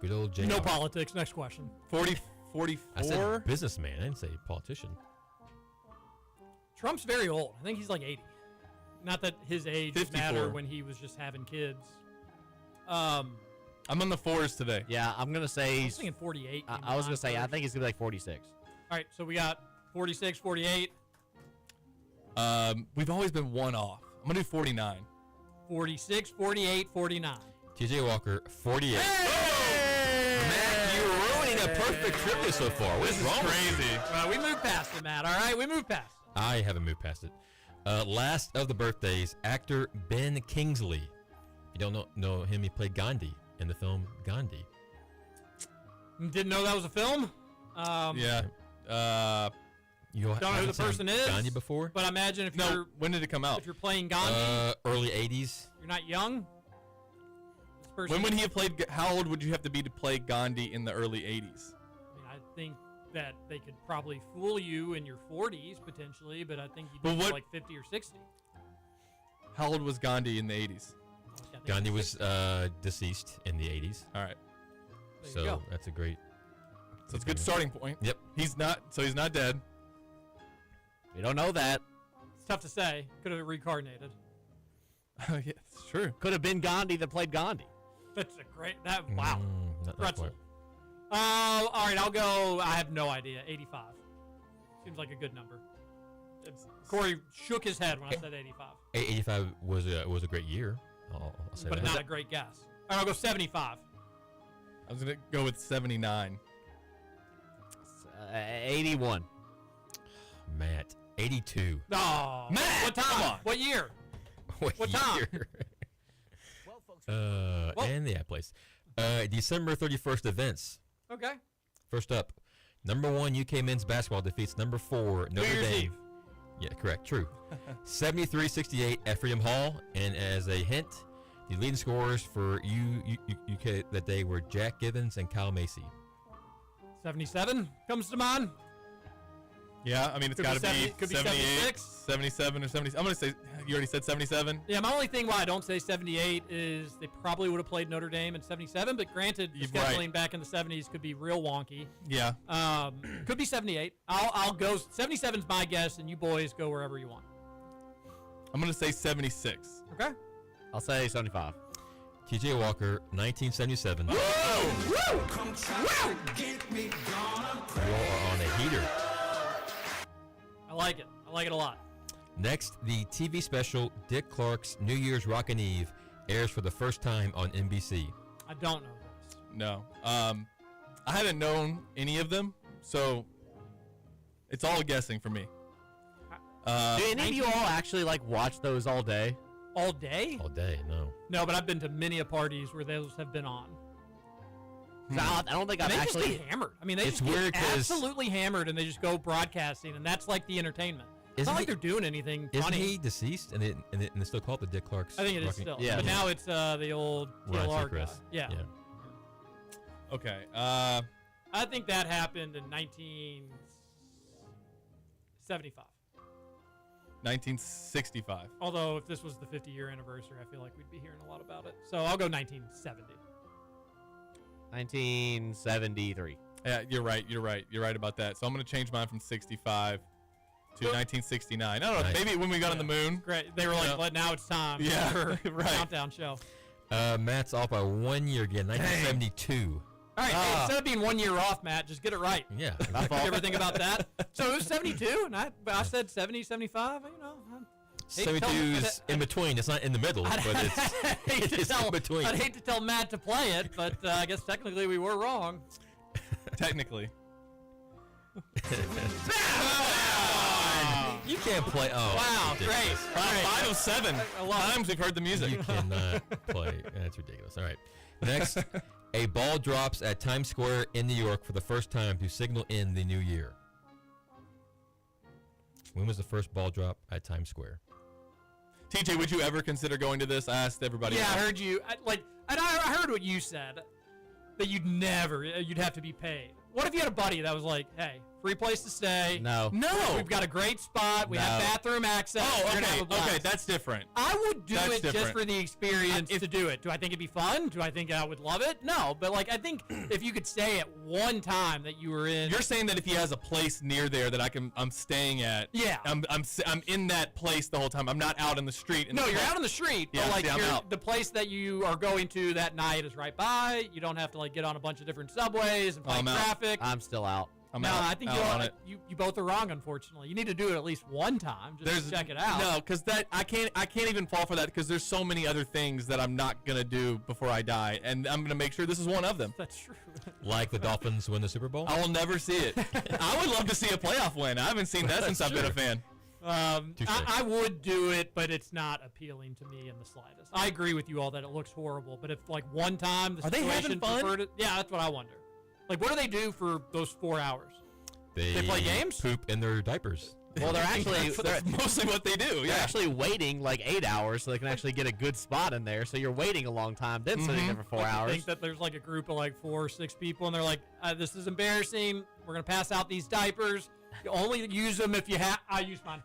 C: Good old J.
F: No politics. Next question.
A: 40,
C: I said
A: 44.
C: businessman. I didn't say politician.
F: Trump's very old. I think he's like 80. Not that his age
A: 54.
F: mattered when he was just having kids.
A: I'm on the 4s today.
B: Yeah, I'm gonna
F: I
B: say.
F: was thinking 48.
B: I was gonna say. I think he's gonna be like 46.
F: All right, so we got 46, 48,
A: We've always been one off. I'm going to do 49.
F: 46, 48, 49.
C: TJ Walker, 48. Matt, you're ruining a perfect trivia so far. What's wrong with you?
F: Well, we moved past it, Matt. All right, we moved past it.
C: I haven't moved past it. Last of the birthdays, actor Ben Kingsley. If you don't know him, he played Gandhi in the film Gandhi.
F: Didn't know that was a film.
A: Yeah.
C: You
F: Don't know who
C: haven't
F: the
C: seen
F: person is.
C: Gandhi before?
F: But I imagine if
A: No, when did it come out?
F: you're playing Gandhi,
C: Early 80s.
F: you're not young. This person,
A: When would he have played? How old would you have to be to play Gandhi in the early 80s?
F: I mean, I think that they could probably fool you in your 40s potentially, but I think you'd
A: But
F: be
A: what-
F: like 50 or 60.
A: How old was Gandhi in the 80s?
F: I think
C: Gandhi
F: it's
C: was deceased in the 80s.
A: All right.
F: There you
C: So
F: go.
C: that's a great.
A: So it's a good starting point.
C: Yep.
A: He's not dead.
B: We don't know that.
F: It's tough to say. Could have reincarnated.
A: Oh, yeah, it's true.
B: Could have been Gandhi that played Gandhi.
F: That's a great. Wow.
C: Not
F: Pretzel.
C: quite.
F: All right, I'll go. I have no idea. 85. Seems like a good number. Corey shook his head when I said 85,
C: 85 was a great year. I'll say
F: but
C: that.
F: not a great guess. All right, I'll go 75.
A: I was gonna go with 79.
B: 81.
C: Matt, 82.
F: Oh,
A: Matt,
F: what time?
A: come on.
F: What year? What
C: year?
F: time?
C: And the place. December 31st events.
F: Okay.
C: First up, number 1 UK men's basketball defeats number 4 Notre
F: Year's
C: Dame.
F: Eve.
C: Yeah, correct. True. 73-68 at Freedom Hall. And as a hint, the leading scorers for UK that day were Jack Gibbons and Kyle Macy.
F: 77 comes to mind.
A: Yeah, I mean, it's
F: Could
A: got
F: be
A: to
F: 70
A: be
F: could be
A: 78,
F: 76.
A: 77 or 70. I'm going to say, you already said 77?
F: Yeah, my only thing why I don't say 78 is they probably would have played Notre Dame in 77, but granted, the
A: You're
F: scheduling
A: right.
F: back in the 70s could be real wonky.
A: Yeah.
F: Could be 78. I'll go 77's my guess, and you boys go wherever you want.
A: I'm going to say 76.
F: Okay.
B: I'll say 75.
C: TJ Walker, 1977. You all are on a heater.
F: I like it. I like it a lot.
C: Next, the TV special Dick Clark's New Year's Rockin' Eve airs for the first time on NBC.
F: I don't know this.
A: No. I haven't known any of them, so it's all guessing for me.
B: Do any of you all actually like watch those all day?
F: All day?
C: All day, no.
F: No, but I've been to many a parties where those have been on.
B: 'Cause I don't think I've
F: They
B: actually.
F: just get hammered. I mean, they
C: It's
F: just
C: weird
F: get
C: 'cause-
F: absolutely hammered, and they just go broadcasting, and that's like the entertainment. It's
C: Isn't
F: not like
C: he-
F: they're doing anything
C: Isn't
F: funny.
C: he deceased? And they still call it the Dick Clark's.
F: I think it is
C: Rockin'-
F: still.
B: Yeah.
F: But now it's the old
C: Ryan
F: TLR guy.
C: Seacrest.
F: Yeah.
A: Okay.
F: I think that happened in 1975.
A: 1965.
F: Although if this was the 50-year anniversary, I feel like we'd be hearing a lot about it. So I'll go 1970.
B: 1973.
A: Yeah, you're right. You're right about that. So I'm going to change mine from 65 to 1969. I don't know.
C: Nice.
A: Maybe when we got on the moon.
F: Great. They were like,
A: Yeah.
F: "Well, now it's time
A: Yeah,
F: for
A: right.
F: countdown show."
C: Matt's off by 1 year again, 1972.
F: All right, hey, instead of being 1 year off, Matt, just get it right.
C: Yeah.
B: My fault.
F: You ever think about that? So it was 72, and I said 70, 75. You know,
C: 72's in between. It's not in the middle, but it's in between.
F: I'd hate to tell Matt to play it, but I guess technically we were wrong.
A: Technically.
C: You can't play. Oh,
F: Wow,
C: ridiculous.
F: great.
A: 507 times we've heard the music.
C: You cannot play. That's ridiculous. All right. Next, a ball drops at Times Square in New York for the first time to signal in the new year. When was the first ball drop at Times Square?
A: TJ, would you ever consider going to this? I asked everybody.
F: Yeah, I
A: else.
F: heard you. I heard what you said, that you'd have to be paid. What if you had a buddy that was like, "Hey, free place to stay.
B: No.
A: No.
F: We've got a great spot. We have
B: No.
F: bathroom access.
A: Oh,
F: You're gonna have
A: okay.
F: a blast."
A: Okay, that's different.
F: I would do
A: That's
F: it just
A: different.
F: for the experience to do it. Do I think it'd be fun? Do I think I would love it? No, but like I think if you could stay at one time that you were in.
A: You're saying that if he has a place near there that I'm staying at.
F: Yeah.
A: I'm in that place the whole time. I'm not out in the street.
F: No, you're out on the street,
A: Yeah,
F: but like
A: see, I'm out.
F: the place that you are going to that night is right by. You don't have to like get on a bunch of different subways and fight
A: I'm out.
F: traffic.
B: I'm still out.
A: I'm
F: no,
A: out.
F: I think
A: out on it.
F: you both are wrong. Unfortunately, you need to do it at least one time just to check it out.
A: No, because that I can't even fall for that because there's so many other things that I'm not gonna do before I die, and I'm gonna make sure this is one of them.
F: That's true.
C: Like the Dolphins win the Super Bowl?
A: I will never see it. I would love to see a playoff win. I haven't seen that since I've been a fan.
C: Touche.
F: I would do it, but it's not appealing to me in the slightest. I agree with you all that it looks horrible, but if like one time the
A: Are they
F: situation
A: having fun?
F: preferred it, yeah, that's what I wonder. Like, what do they do for those 4 hours?
C: They
F: play games?
C: Poop in their diapers.
B: Well, they're actually
A: That's mostly what they do.
B: they're
A: Yeah.
B: actually waiting like 8 hours so they can actually get a good spot in there. So you're waiting a long time, then sitting there for 4
F: Like, you
B: hours.
F: think that there's like a group of like 4 or 6 people, and they're like, "This is embarrassing. We're gonna pass out these diapers. You only use them if you have." I use mine.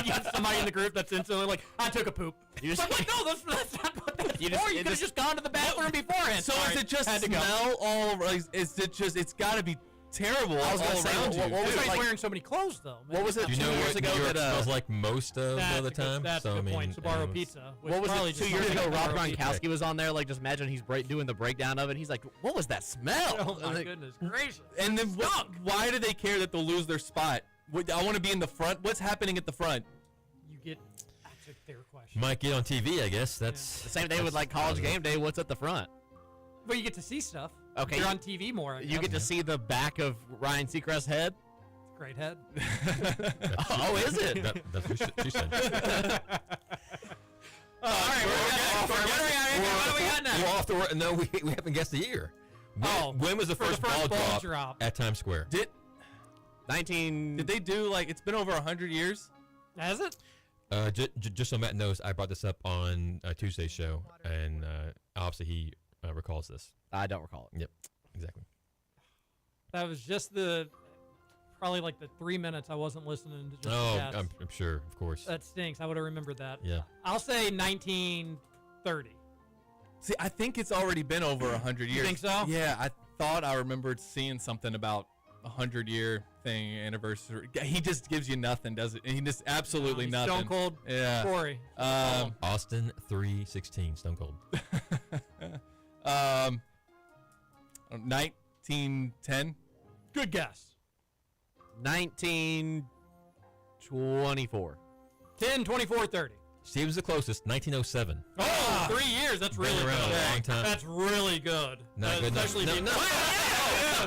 F: You have somebody in the group that's instantly like, "I took a poop."
B: You just-
F: I'm like, "No, that's not what that's
B: You
F: for.
B: just-
F: You
B: it
F: could have
B: just-
F: just gone to the bathroom beforehand."
A: So
F: Sorry,
A: is it just
F: had to go.
A: smell all? Is it just? It's got to be terrible
B: I was gonna
A: all
B: say,
A: around you.
B: what was
F: Everybody's
B: it like-
F: wearing so many clothes though.
B: What was it
C: Do you
B: 2
C: know
B: years
C: what
B: ago
C: New York
B: that
C: smells like most of
F: That's
C: the
F: a good-
C: time?
F: That's
C: so,
F: a
C: I
F: good
C: mean,
F: point. Sbarro
C: it's-
F: Pizza. which
B: What was
F: probably
B: it 2
F: just
B: years
F: smells
B: ago?
F: like
B: Rob
F: Sbarro Pizza.
B: Gronkowski was on there. Like, just imagine he's doing the breakdown of it. He's like, "What was that smell?"
F: Oh my
B: Like,
F: goodness gracious!
A: And then why do they care that they'll lose their spot? I want to be in the front. What's happening at the front?
F: You get. That's a fair question.
C: Might get on TV, I guess. That's
B: The same day with like college game day. What's at the front?
F: But you get to see stuff.
B: Okay,
F: You're on TV more. I
B: You
F: guess.
B: get to see the back of Ryan Seacrest's head.
F: Great head.
B: Oh, is it?
C: That's what she said.
F: All right, what do we got next?
C: We're off the no, we haven't guessed the year. When was the
F: for the
C: first,
F: first
C: ball,
F: ball
C: drop,
F: drop.
C: at Times Square?
A: Did
B: 19.
A: they do like it's been over 100 years?
F: Has it?
C: Just so Matt knows, I brought this up on Tuesday's show, and obviously he recalls this.
B: I don't recall it.
C: Yep, exactly.
F: That was just probably like the 3 minutes I wasn't listening to just the
C: Oh,
F: cats.
C: I'm sure, of course.
F: That stinks. I would have remembered that.
C: Yeah.
F: I'll say 1930.
A: See, I think it's already been over 100 years.
F: think so?
A: Yeah, I thought I remembered seeing something about 100-year thing anniversary. He just gives you nothing, does it? He just absolutely
F: He's
A: nothing.
F: Stone Cold
A: Yeah.
F: Corey.
C: Austin 3:16, Stone Cold.
A: 1910.
F: Good guess.
B: 19. 24.
F: 10, 24, 30.
C: Steve was the closest, 1907.
F: Oh, 3 years. That's really
C: Been around
F: good.
C: a long time.
F: That's really good.
C: Not good enough.
F: Especially
C: No,
F: being-
C: no.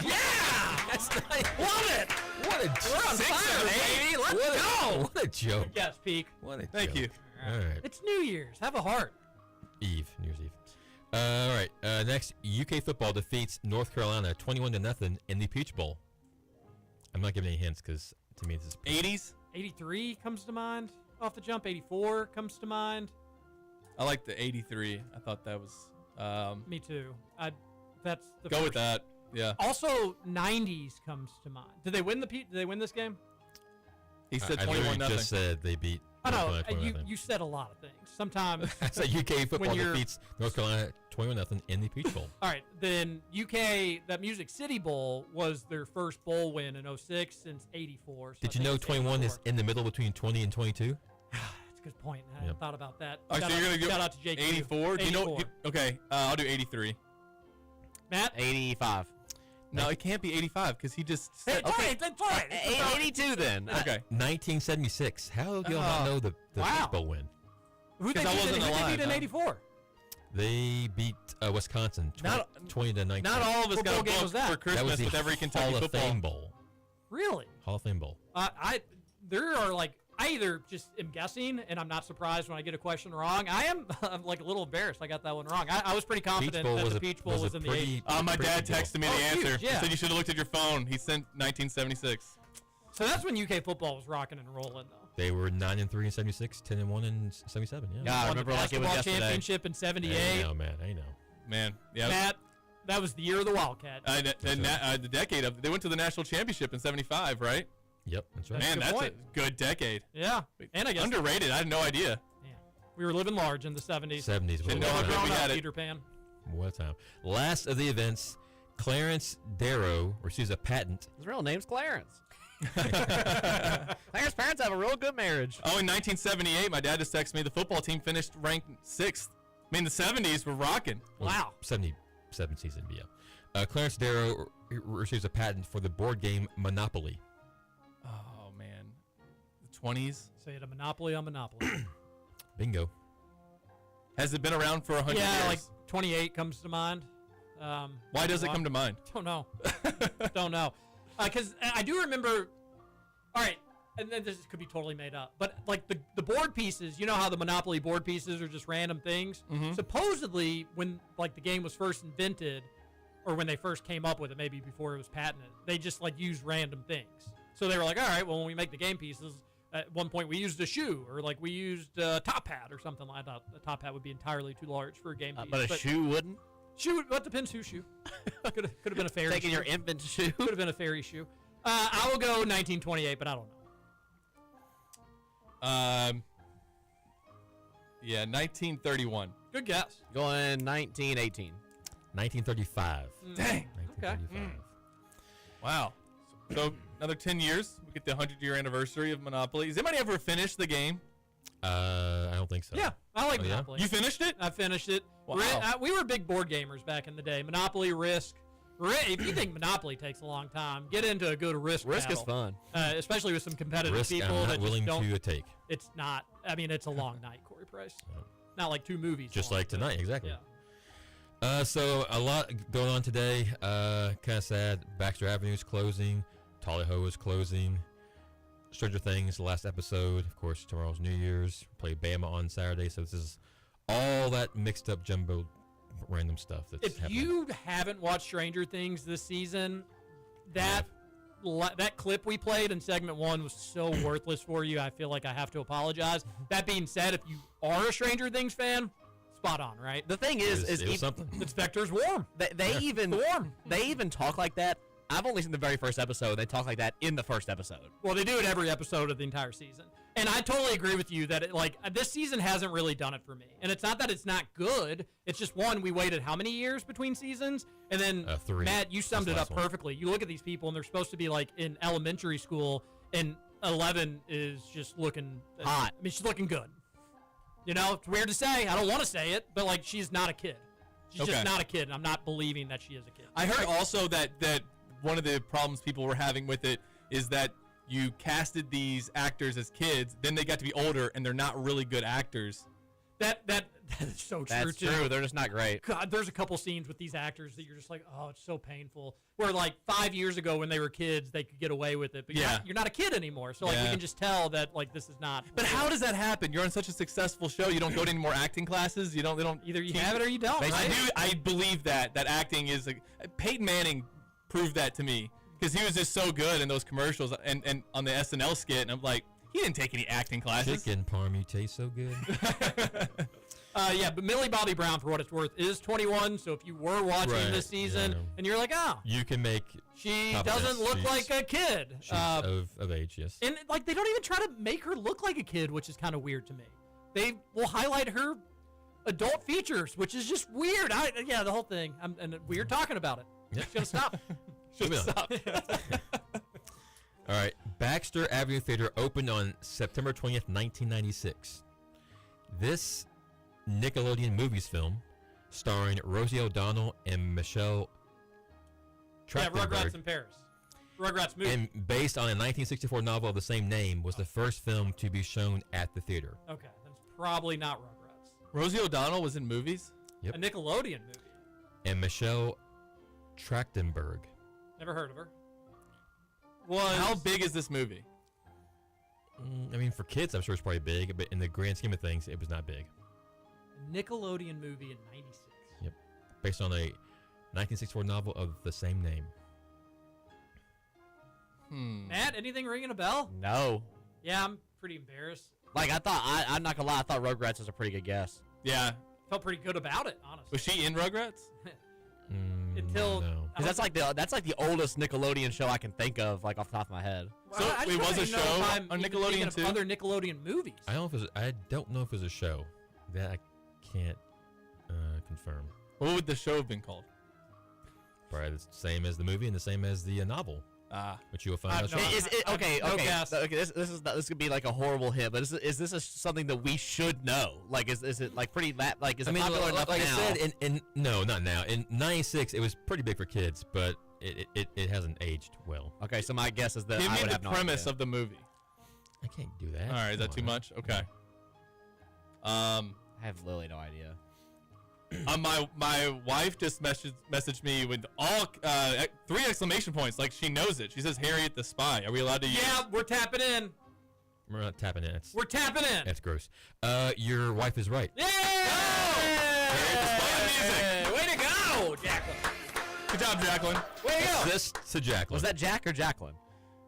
F: Yeah!
C: That's nice.
F: Love it!
C: What a
F: We're on fire, baby. Let's go!
C: What a joke.
F: Yes, Peak.
C: What a
A: Thank
C: joke.
A: you.
C: All right.
F: It's New Year's. Have a heart.
C: New Year's Eve. All right. Next, UK football defeats North Carolina 21-0 in the Peach Bowl. I'm not giving any hints because to me this is
A: 80s.
F: 83 comes to mind off the jump. 84 comes to mind.
A: I like the 83. I thought that was.
F: Me too. That's the
A: Go
F: first.
A: with that. Yeah.
F: Also, 90s comes to mind. Did they win Did they win this game?
A: He said
C: I literally
A: 21-0.
C: just said they beat.
F: I know.
C: North Carolina 21-0.
F: You said a lot of things. Sometimes.
C: I said UK football
F: you're-
C: defeats North Carolina 21-0 in the Peach Bowl.
F: All right, then UK, that Music City Bowl was their first bowl win in 06 since 84. So
C: Did
F: I
C: you
F: think
C: know
F: it's
C: 21 is
F: 84.
C: in the middle between 20 and 22?
F: That's a good point. I hadn't
C: Yep.
F: thought about that.
A: Oh, so you're gonna go
F: shout out to JQ.
A: 84. Do you know?
F: 84.
A: Okay, I'll do 83.
F: Matt?
B: 85.
A: No, it can't be 85 because he just
F: Hey,
A: said.
F: it's all right, that's all right. It's all right.
B: 82 then.
A: Okay.
C: 1976. How do y'all not know the
F: Wow.
C: Peach Bowl win?
F: Who they
A: 'Cause I
F: beat in-
A: wasn't
F: who they
A: alive,
F: beat in
A: huh?
F: 84?
C: They beat Wisconsin 20 to 19.
A: Not all of us
F: What
A: got
F: bowl
A: a
F: game
A: book
F: was that?
A: for
C: That
A: Christmas
C: was the
A: with every Kentucky
C: Hall of
A: football.
C: Fame Bowl.
F: Really?
C: Hall of Fame Bowl.
F: There are like, I either just am guessing and I'm not surprised when I get a question wrong. I'm like a little embarrassed I got that one wrong. I was pretty confident
C: Bowl
F: that
C: was
F: the
C: a-
F: Peach Bowl
C: was a
F: was in the
C: pretty-
F: 80s.
A: My
C: Pretty
A: dad
C: good
A: texted me
F: Oh,
A: the
F: huge,
A: answer.
F: yeah.
A: He said you should have looked at your phone. He sent 1976.
F: So that's when UK football was rocking and rolling, though.
C: They were 9-3 in 76, 10-1 in 77. Yeah.
B: God, I
F: Won the
B: remember like it was
F: basketball
B: yesterday.
F: championship in
C: I
F: '78.
C: know, man. I know.
A: Man, yeah.
F: Matt, that was the year of the Wildcat.
A: The decade of they went to the national championship in '75, right?
C: Yep, that's right.
A: Man,
F: good
A: that's
F: point.
A: a good decade.
F: Yeah, and I guess
A: Underrated. I had no idea.
F: yeah, we were living large in the '70s.
C: 70s.
A: Didn't know how good
F: Growing
A: we
F: up,
A: had it.
F: Peter Pan.
C: What a time. Last of the events, Clarence Darrow receives a patent.
B: His real name's Clarence. Clarence's parents have a real good marriage.
A: Oh, in 1978, my dad just texted me the football team finished ranked 6th. I mean, the 70s were rocking.
F: Wow.
C: 77 season, yeah. Clarence Darrow receives a patent for the board game Monopoly.
A: Oh, man. The 20s.
F: Say it, a monopoly on Monopoly.
C: Bingo.
A: Has it been around for 100
F: yeah,
A: years?
F: like 28 comes to mind.
A: Why does it come to mind?
F: Don't know. Don't know. Because I do remember. All right, and then this could be totally made up, but like the board pieces, you know how the Monopoly board pieces are just random things.
A: Mhm.
F: Supposedly, when like the game was first invented, or when they first came up with it, maybe before it was patented, they just like used random things. So they were like, all right, well, when we make the game pieces, at one point we used a shoe, or like we used a top hat or something like that. The top hat would be entirely too large for a game piece.
B: But a shoe wouldn't.
F: Shoe, well, it depends whose shoe. Could have been a fairy
B: Taking
F: shoe.
B: your infant shoe.
F: Could have been a fairy shoe. I will go 1928, but I don't know.
A: Yeah, 1931.
F: Good guess.
B: Going 1918.
C: 1935.
A: Dang.
C: 1935.
A: Wow. So another 10 years, we get the 100-year anniversary of Monopoly. Has anybody ever finished the game?
C: I don't think so.
F: Yeah, I like
C: Oh, yeah?
F: Monopoly.
A: You finished it?
F: I finished it.
A: Wow.
F: We were big board gamers back in the day. Monopoly, Risk. If you think Monopoly takes a long time, get into a good Risk
B: Risk is
F: battle.
B: fun.
F: Especially with some competitive
C: Risk,
F: people
C: I'm
F: that
C: not willing
F: just don't.
C: to take.
F: It's not. I mean, it's a long night, Corey Price. Not like 2 movies.
C: Just
F: long,
C: like
F: but-
C: tonight, exactly.
F: Yeah.
C: So a lot going on today. Kind of sad. Baxter Avenue's closing. Tally-Ho is closing. Stranger Things, the last episode. Of course, tomorrow's New Year's. Play Bama on Saturday. So this is all that mixed up jumbo random stuff that's
F: If
C: happening.
F: you haven't watched Stranger Things this season, that clip we played in segment 1 was so worthless for you. I feel like I have to apologize. That being said, if you are a Stranger Things fan, spot on, right?
B: The thing
C: It
B: is
C: was something.
F: It's Vector's warm.
B: they even talk like that. I've only seen the very first episode. They talk like that in the first episode.
F: Well, they do it every episode of the entire season. And I totally agree with you that this season hasn't really done it for me. And it's not that it's not good. It's just one, we waited how many years between seasons? And then
C: 3.
F: Matt, you summed
C: That's
F: it
C: the
F: up
C: last one.
F: perfectly. You look at these people and they're supposed to be like in elementary school, and 11 is just looking
B: Hot.
F: I mean, she's looking good. You know, it's weird to say. I don't want to say it, but like she's not a kid. She's
A: Okay.
F: just not a kid. And I'm not believing that she is a kid.
A: I heard also that one of the problems people were having with it is that you casted these actors as kids, then they got to be older and they're not really good actors.
F: That is so true,
B: That's
F: too.
B: true. They're just not great.
F: God, there's a couple scenes with these actors that you're just like, oh, it's so painful. Where like 5 years ago when they were kids, they could get away with it, but you're not a kid anymore. So like we
A: Yeah.
F: can just tell that like this is not.
A: But how does that happen? You're on such a successful show. You don't go to any more acting classes. They don't
F: Either you
A: teach-
F: have it or you don't.
B: They
F: Right?
A: I believe that acting is Peyton Manning proved that to me because he was just so good in those commercials and on the SNL skit, and I'm like, he didn't take any acting classes.
C: Chicken parm, you taste so good.
F: Yeah, but Millie Bobby Brown, for what it's worth, is 21. So if you were watching
C: Right,
F: this season
C: yeah, I know.
F: and you're like, oh,
C: You can make
F: she
C: Top of
F: doesn't
C: this.
F: look
C: She's-
F: like a kid.
C: she's of age, yes.
F: And like they don't even try to make her look like a kid, which is kind of weird to me. They will highlight her adult features, which is just weird. The whole thing. And we're talking about it.
C: Yep.
F: It's gonna stop.
C: Moving on.
A: Stop.
C: All right. Baxter Avenue Theater opened on September 20th, 1996. This Nickelodeon movies film, starring Rosie O'Donnell and Michelle
F: Yeah, Rugrats
C: Trachtenberg,
F: in Paris. Rugrats movie.
C: and based on a 1964 novel of the same name, was the first film to be shown at the theater.
F: Okay, that's probably not Rugrats.
A: Rosie O'Donnell was in movies.
C: Yep.
F: A Nickelodeon movie.
C: And Michelle Trachtenberg.
F: Never heard of her.
A: How big is this movie?
C: I mean, for kids, I'm sure it's probably big, but in the grand scheme of things, it was not big.
F: A Nickelodeon movie in '96.
C: Yep. Based on a 1964 novel of the same name.
F: Matt, anything ringing a bell?
B: No.
F: Yeah, I'm pretty embarrassed.
B: Like, I'm not going to lie. I thought Rugrats was a pretty good guess.
A: Yeah.
F: Felt pretty good about it, honestly.
A: Was she in Rugrats?
F: Until
C: No.
B: Because that's like the oldest Nickelodeon show I can think of, like, off the top of my head.
A: So,
F: I
A: it
F: just
A: was a
F: don't even know
A: show
F: if I'm
A: on
F: even
A: Nickelodeon
F: thinking of
A: too?
F: Other Nickelodeon movies.
C: I don't know if it was a show. That I can't confirm.
A: What would the show have been called?
C: Probably the same as the movie and the same as the novel, which you'll find out
F: no,
C: shortly.
B: Okay.
F: no guess.
B: Okay, this could be like a horrible hit, but is this something that we should know? Like, is it like pretty like is it popular enough
C: like
B: now?
C: I said, no, not now. In '96, it was pretty big for kids, but it hasn't aged well.
B: Okay, so my guess is that
A: Give
B: I
A: me
B: would
A: the
B: have no
A: premise
B: idea.
A: of the movie.
C: I can't do that.
A: All right, is that
C: Come
A: too
C: on.
A: much? Okay.
B: I have literally no idea.
A: My wife just messaged me with all 3 exclamation points, like she knows it. She says Harriet the Spy. Are we allowed to use?
F: Yeah, we're tapping in.
C: We're not tapping in.
F: We're tapping in.
C: That's gross. Your wife is right.
F: Yeah!
A: Hey,
F: Way to go, Jacqueline.
A: Good job, Jacqueline.
F: Way to go.
C: Assist to Jacqueline.
B: Was that Jack or Jacqueline?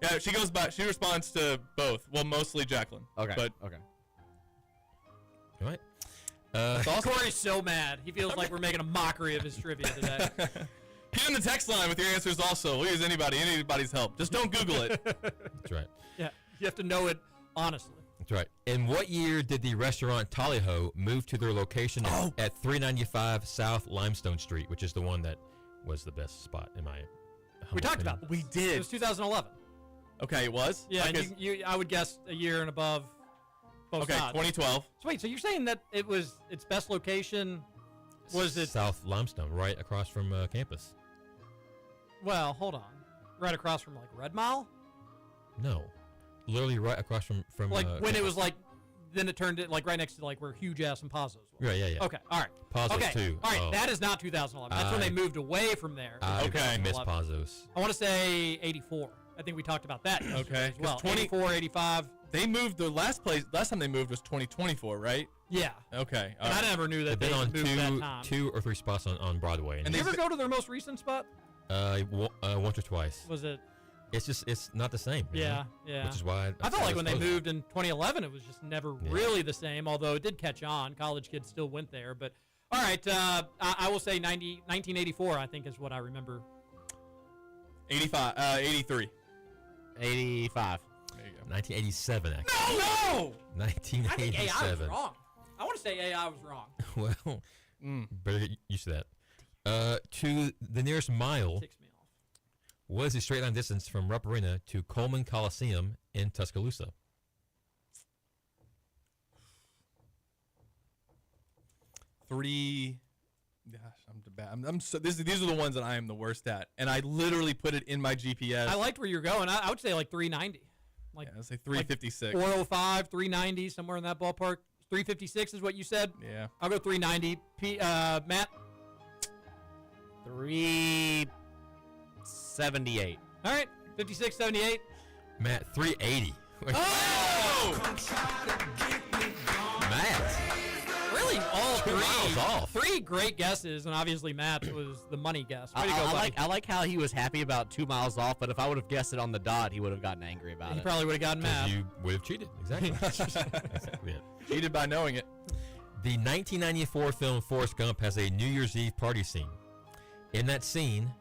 A: Yeah, she goes back. She responds to both. Well, mostly Jacqueline.
B: Okay.
A: But
B: okay.
C: All right.
A: that's awesome.
F: Corey's so mad. He feels like we're making a mockery of his trivia today.
A: Hit in the text line with your answers also. We'll use anybody's help. Just don't Google it.
C: That's right.
F: Yeah, you have to know it honestly.
C: That's right. In what year did the restaurant Tallyho move to their location at 395 South Limestone Street, which is the one that was the best spot in my
F: We talked
C: opinion.
F: about this.
A: We
F: It
A: did.
F: was 2011.
A: Okay, it was?
F: Yeah,
A: Like,
F: and I would guess a year and above. Both
A: okay,
F: sides.
A: 2012.
F: So wait, so you're saying that it was its best location? Was it?
C: South Limestone, right across from campus?
F: Well, hold on. Right across from like Red Mile.
C: No, literally right across from
F: Like when it
C: campus.
F: was like, then it turned it like right next to like where Huge Ass and Pazos was.
C: Right, yeah.
F: Okay, all right.
C: Pazos
F: Okay,
C: too.
F: all right.
C: Oh.
F: That is not 2011. That's when they moved away from there.
C: I
A: Okay.
C: miss
F: 2011.
C: Pazos.
F: I want to say 84. I think we talked about that yesterday
A: Okay,
F: as well.
A: 'cause 20
F: 84, 85.
A: They moved the last time they moved was 2024, right?
F: Yeah.
A: Okay. all
F: And I
A: right.
F: never knew that
C: They've
F: they
C: been on
F: moved that time.
C: two or three spots on Broadway,
A: And
F: Did
A: they-
F: you ever go to their most recent spot?
C: once or twice.
F: Was it?
C: It's not the same. you
F: Yeah,
C: know?
F: yeah.
C: Which is why
F: I felt like when they
C: closed.
F: moved in 2011, it was just never
C: Yeah.
F: really the same, although it did catch on. College kids still went there. But, all right, I will say 1984, I think, is what I remember.
A: 85, 83.
B: 85.
A: There you go.
C: 1987, actually.
A: No!
F: I think AI was
C: 1987.
F: wrong. I want to say AI was wrong.
C: Well, better get used to that. To the nearest mile,
F: Ticks me off.
C: what is the straight line distance from Rupp Arena to Coleman Coliseum in Tuscaloosa?
A: Three. Gosh, I'm bad. I'm so. These are the ones that I am the worst at, and I literally put it in my GPS.
F: I liked where you're going. I would say like 390. Like
A: Yeah, I'd say 356.
F: 405, 390, somewhere in that ballpark. 356 is what you said?
A: Yeah.
F: I'll go 390. Matt?
B: 378.
F: All right, 56, 78.
C: Matt, 380.
F: Oh!
C: Matt,
F: Really, all
C: 2 miles off.
F: three great guesses, and obviously Matt's was the money guess. Way to go,
B: I
F: buddy.
B: like how he was happy about 2 miles off, but if I would have guessed it on the dot, he would have gotten angry about
F: He
B: it.
F: probably would have gotten
C: 'Cause
F: mad.
C: you would have cheated. Exactly. Exactly it.
A: Cheated by knowing it.
C: The 1994 film Forrest Gump has a New Year's Eve party scene. In that scene,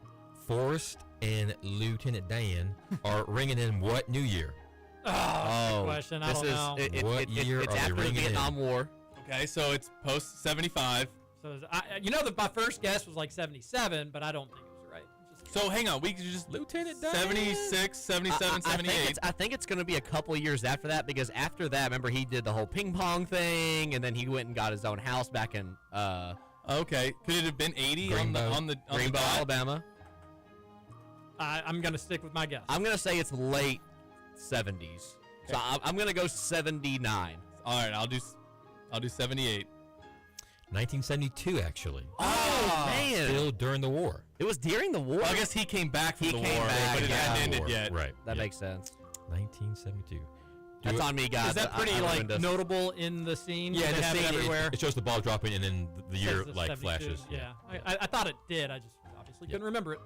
C: Forrest and Lieutenant Dan are ringing in what New Year?
F: Good question. I don't know.
C: What year
B: it's
C: are they
B: after the
C: ringing in?
B: Vietnam War.
A: Okay, so it's post 75.
F: So my first guess was like 77, but I don't think it was right. Just,
A: So hang on, we could just
C: Lieutenant Dan.
A: 76, 77, 78.
B: I think it's going to be a couple years after that, because after that, remember, he did the whole ping pong thing, and then he went and got his own house back in
A: Okay, could it have been 80
C: Greenbow.
A: on the
B: Greenbow,
A: dot?
B: Alabama.
F: I'm going to stick with my guess.
B: I'm going to say it's late 70s. So I'm going to go 79.
A: All right, I'll do 78.
C: 1972, actually.
B: Oh, man.
C: Still during the war.
B: It was during the war.
A: Well, I guess he came back from
B: He
A: the
B: came
A: war,
B: back,
A: but it
B: yeah.
A: hadn't ended
C: War,
A: yet.
C: Right.
B: That
C: yeah.
B: makes sense.
C: 1972.
B: That's on me, guys.
F: Is that pretty
B: I
F: like
B: ruined us.
F: notable in the scene?
C: Yeah,
F: They
C: the
F: have it
C: scene,
F: everywhere.
C: it shows the ball dropping and then the year
F: Says the
C: like
F: 72.
C: flashes.
F: Yeah, I thought it did. I just obviously couldn't remember it.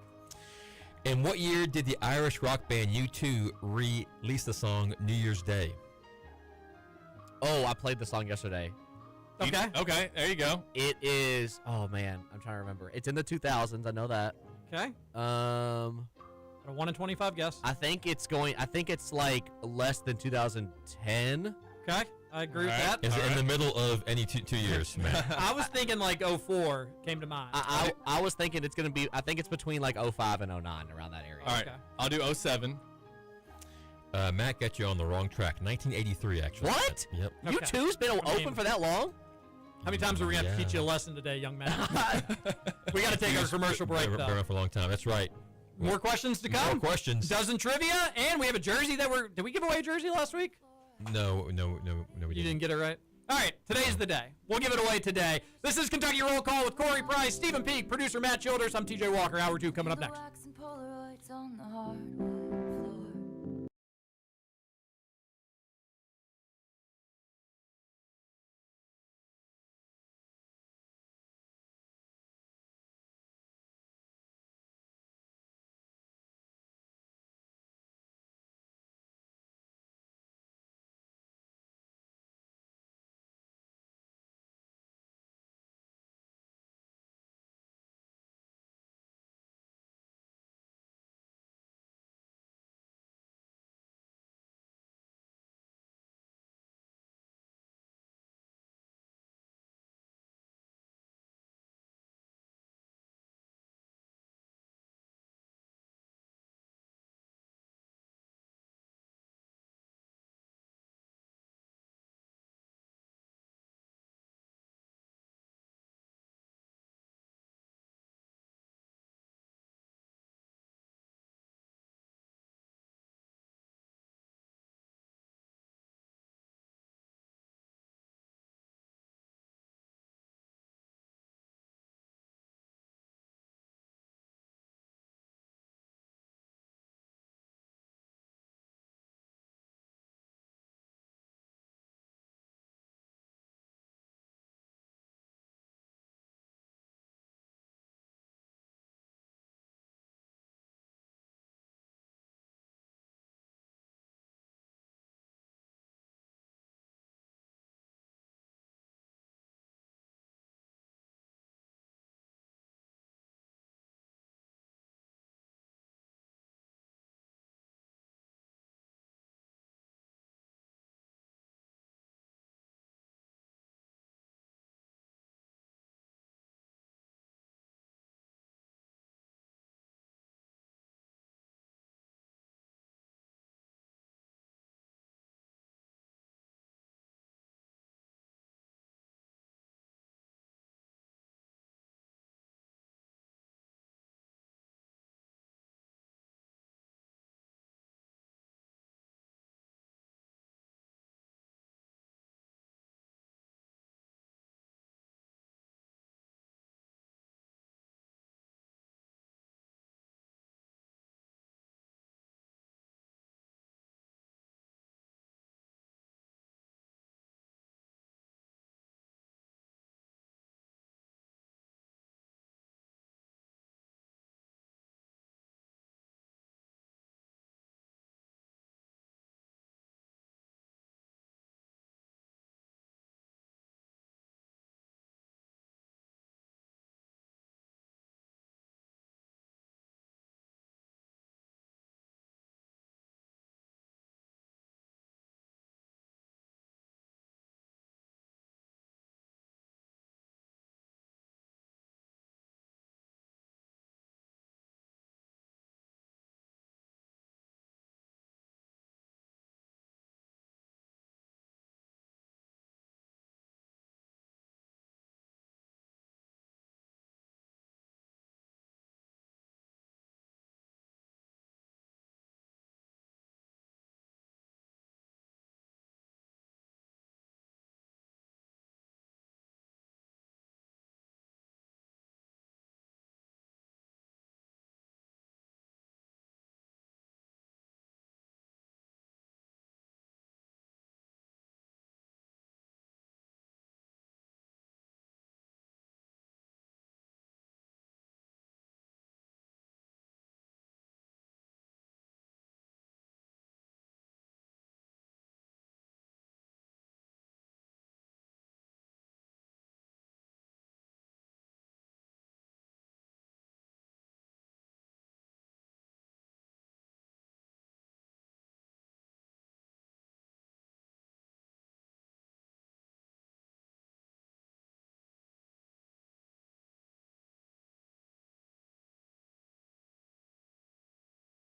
C: In what year did the Irish rock band U2 release the song New Year's Day?
B: Oh, I played the song yesterday.
F: Okay.
A: Okay, there you go.
B: It is. Oh man, I'm trying to remember. It's in the 2000s. I know that.
F: Okay.
B: Um,
F: A 1 in 25 guess.
B: I think it's like less than 2010.
F: Okay. I agree with
A: All
F: that.
A: right.
C: Is it in
A: right.
C: the middle of any two years, Matt?
F: I was thinking like 04 came to mind.
B: I was thinking it's gonna be. I think it's between like 05 and 09, around that area.
A: All right,
F: Okay.
A: I'll do 07.
C: Matt got you on the wrong track. 1983, actually.
B: What?
C: Yep.
B: You
F: Okay.
B: two's been
F: I
B: open
F: mean-
B: for that long?
F: How many times are we going to have to teach you a lesson today, young man? We got to take our commercial break,
C: Been
F: though.
C: around for a long time. That's right.
F: More questions to come.
C: More questions.
F: Dozen trivia, and we have a jersey that did we give away a jersey last week?
C: No, we
F: You
C: didn't.
F: didn't get it right? All right, today's the day. We'll give it away today. This is Kentucky Roll Call with Corey Price, Stephen Peak, producer Matt Childers. I'm TJ Walker. Hour 2 coming up next.
G: Wax and Polaroids on the hardwood.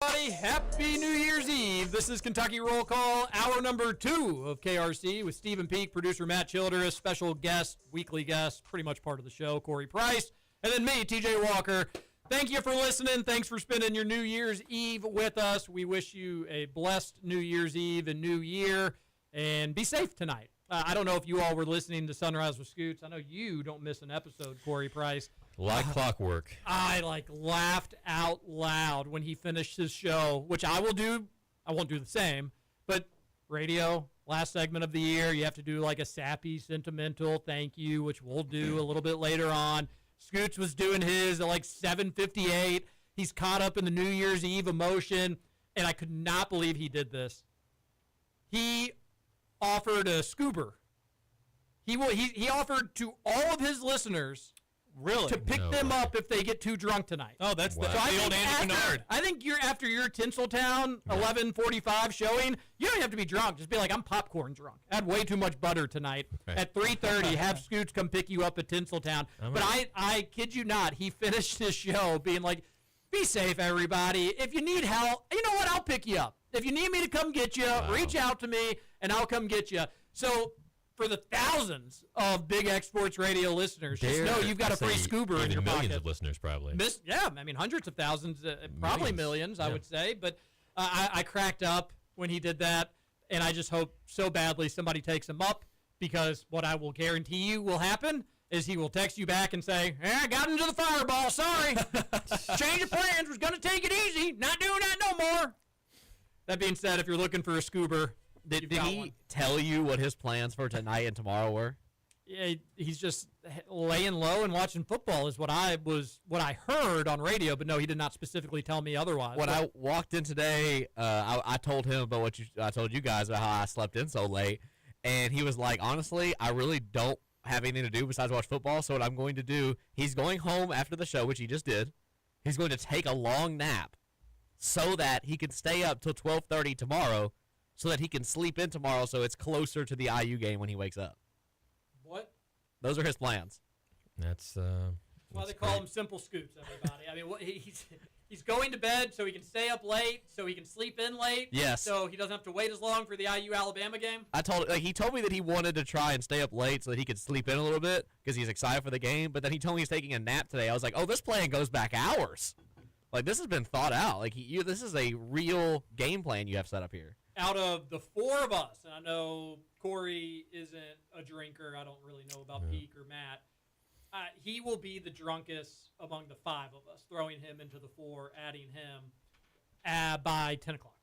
F: Everybody, happy New Year's Eve. This is Kentucky Roll Call, hour number 2 of KRC with Stephen Peak, producer Matt Childress, special guest, weekly guest, pretty much part of the show, Corey Price, and then me, TJ Walker. Thank you for listening. Thanks for spending your New Year's Eve with us. We wish you a blessed New Year's Eve and New Year, and be safe tonight. I don't know if you all were listening to Sunrise with Scoots. I know you don't miss an episode, Corey Price.
C: Like clockwork.
F: I laughed out loud when he finished his show, which I will do. I won't do the same, but radio, last segment of the year, you have to do like a sappy, sentimental thank you, which we'll do a little bit later on. Scoots was doing his at like 7:58. He's caught up in the New Year's Eve emotion, and I could not believe he did this. He offered a scuba. He offered to all of his listeners to pick them up if they get too drunk tonight.
A: Oh, that's
C: Wow.
A: the old Andy Bernard.
F: I think you're after your Tinseltown 11:45 showing, you don't have to be drunk. Just be like, I'm popcorn drunk. I had way too much butter tonight.
C: Right.
F: At 3:30, have Scoots come pick you up at Tinseltown. But I kid you not, he finished his show being like, be safe, everybody. If you need help, you know what? I'll pick you up. If you need me to come get you, reach out to me, and I'll come get you. So for the thousands of Big X Sports Radio listeners, just know you've got a free scuba in your
C: millions
F: pocket.
C: of listeners, probably.
F: Hundreds of thousands, probably millions, I would say. But I cracked up when he did that, and I just hope so badly somebody takes him up, because what I will guarantee you will happen is he will text you back and say, I got into the fireball, sorry. Change of plans, was going to take it easy. Not doing that no more. That being said, if you're looking for a scuba,
B: Did he tell you what his plans for tonight and tomorrow were?
F: Yeah, he's just laying low and watching football is what I heard on radio, but no, he did not specifically tell me otherwise.
B: When I walked in today, I told him about I told you guys about how I slept in so late, and he was like, honestly, I really don't have anything to do besides watch football, so what I'm going to do, he's going home after the show, which he just did. He's going to take a long nap so that he can stay up till 12:30 tomorrow, so that he can sleep in tomorrow so it's closer to the IU game when he wakes up.
F: What?
B: Those are his plans.
C: That's
F: Well, they call him Simple Scoots, everybody. I mean, he's going to bed so he can stay up late, so he can sleep in late.
B: Yes.
F: So he doesn't have to wait as long for the IU Alabama game.
B: He told me that he wanted to try and stay up late so that he could sleep in a little bit because he's excited for the game. But then he told me he's taking a nap today. I was like, oh, this plan goes back hours. Like, this has been thought out. Like, this is a real game plan you have set up here.
F: Out of the 4 of us, and I know Corey isn't a drinker. I don't really know about Peak or Matt. He will be the drunkest among the 5 of us, throwing him into the 4, adding him by 10 o'clock.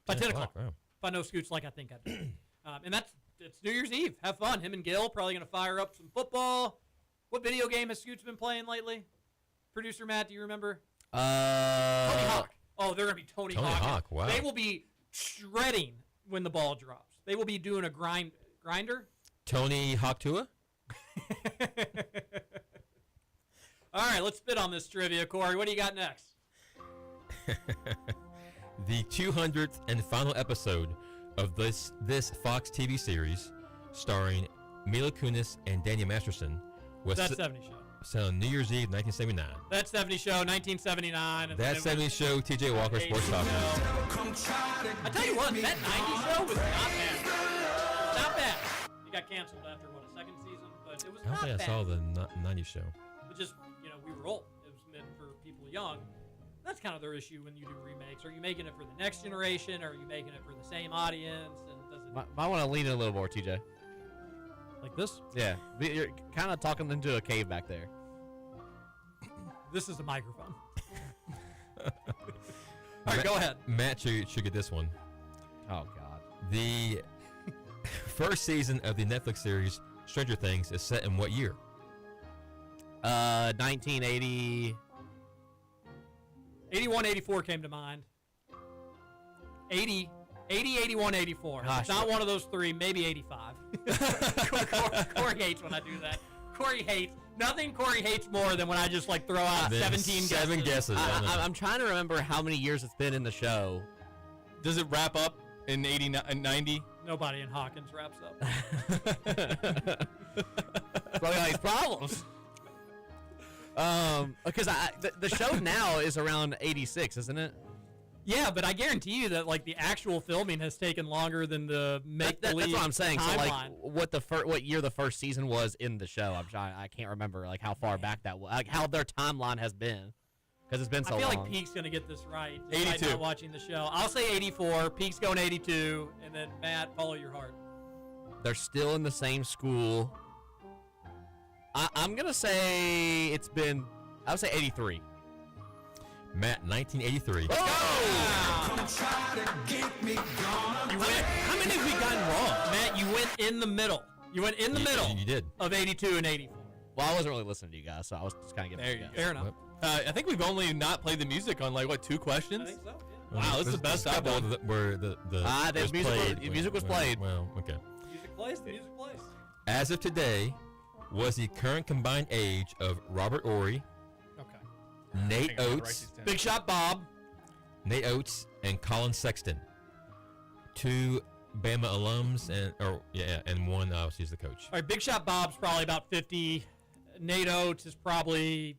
F: By 10 o'clock.
C: Wow.
F: If I know Scoots like I think I do. And it's New Year's Eve. Have fun. Him and Gil probably going to fire up some football. What video game has Scoots been playing lately? Producer Matt, do you remember? Tony Hawk. Oh, they're going to be Tony Hawk.
C: Wow.
F: They will be shredding when the ball drops. They will be doing a grinder.
C: Tony Hawk Tua?
F: All right, let's spit on this trivia, Corey. What do you got next?
C: The 200th and final episode of this Fox TV series, starring Mila Kunis and Daniel Masterson, was
F: That 70 Show.
C: set on New Year's Eve, 1979.
F: That 70 Show, 1979. And
C: That 70 show, TJ Walker, Sports Talk.
F: I tell you what, that 90 show was not bad. Not bad. It got canceled after, what, a second season? But it was
C: I don't
F: not
C: think
F: bad.
C: I saw the 90 show.
F: It just, we were old. It was meant for people young. That's kind of their issue when you do remakes. Are you making it for the next generation? Or are you making it for the same audience? And does it
B: Might want to lean in a little more, TJ.
F: like this?
B: Yeah. You're kind of talking into a cave back there.
F: This is a microphone. All right, go ahead.
C: Matt should get this one.
B: Oh, God.
C: The first season of the Netflix series Stranger Things is set in what year?
B: 1980.
F: 81, 84 came to mind. 80, 81, 84.
B: Gosh.
F: It's not one of those 3, maybe 85. Corey hates when I do that. Corey hates. Nothing Corey hates more than when I just throw out
C: Then
F: 17
C: seven guesses. I know.
B: I'm trying to remember how many years it's been in the show.
A: Does it wrap up in 89 and 90?
F: Nobody in Hawkins wraps up.
B: Probably all these problems. Because the show now is around 86, isn't it?
F: Yeah, but I guarantee you that like the actual filming has taken longer than the make
B: That's
F: believe
B: what I'm saying. So like,
F: timeline.
B: what year the first season was in the show? I can't remember like how far back that was, like how their timeline has been, because it's been so
F: I feel
B: long.
F: like Peak's gonna get this right. despite
A: 82.
F: Not watching the show, I'll say 84. Peak's going 82, and then Matt, follow your heart.
B: They're still in the same school. I'm gonna say it's been. I would say 83.
C: Matt, 1983.
A: You went. How many have we gotten wrong?
F: Matt, you went in the middle. You went in the middle
C: You did.
F: of 82 and 84.
B: Well, I wasn't really listening to you guys, so I was just kind of
A: There
B: giving
A: you
B: a
A: go.
B: guess.
F: Fair enough.
A: I think we've only not played the music on like what 2 questions.
F: I think so.
A: Wow, this is the best I've done.
C: Where the
B: The music was played.
C: Well, okay.
F: Music plays. The music plays.
C: As of today, was the current combined age of Robert Ory,
F: Okay.
C: Nate Oates,
F: Big Shot Bob.
C: and Colin Sexton. 2 Bama alums and one obviously is the coach.
F: All right, Big Shot Bob's probably about 50. Nate Oates is probably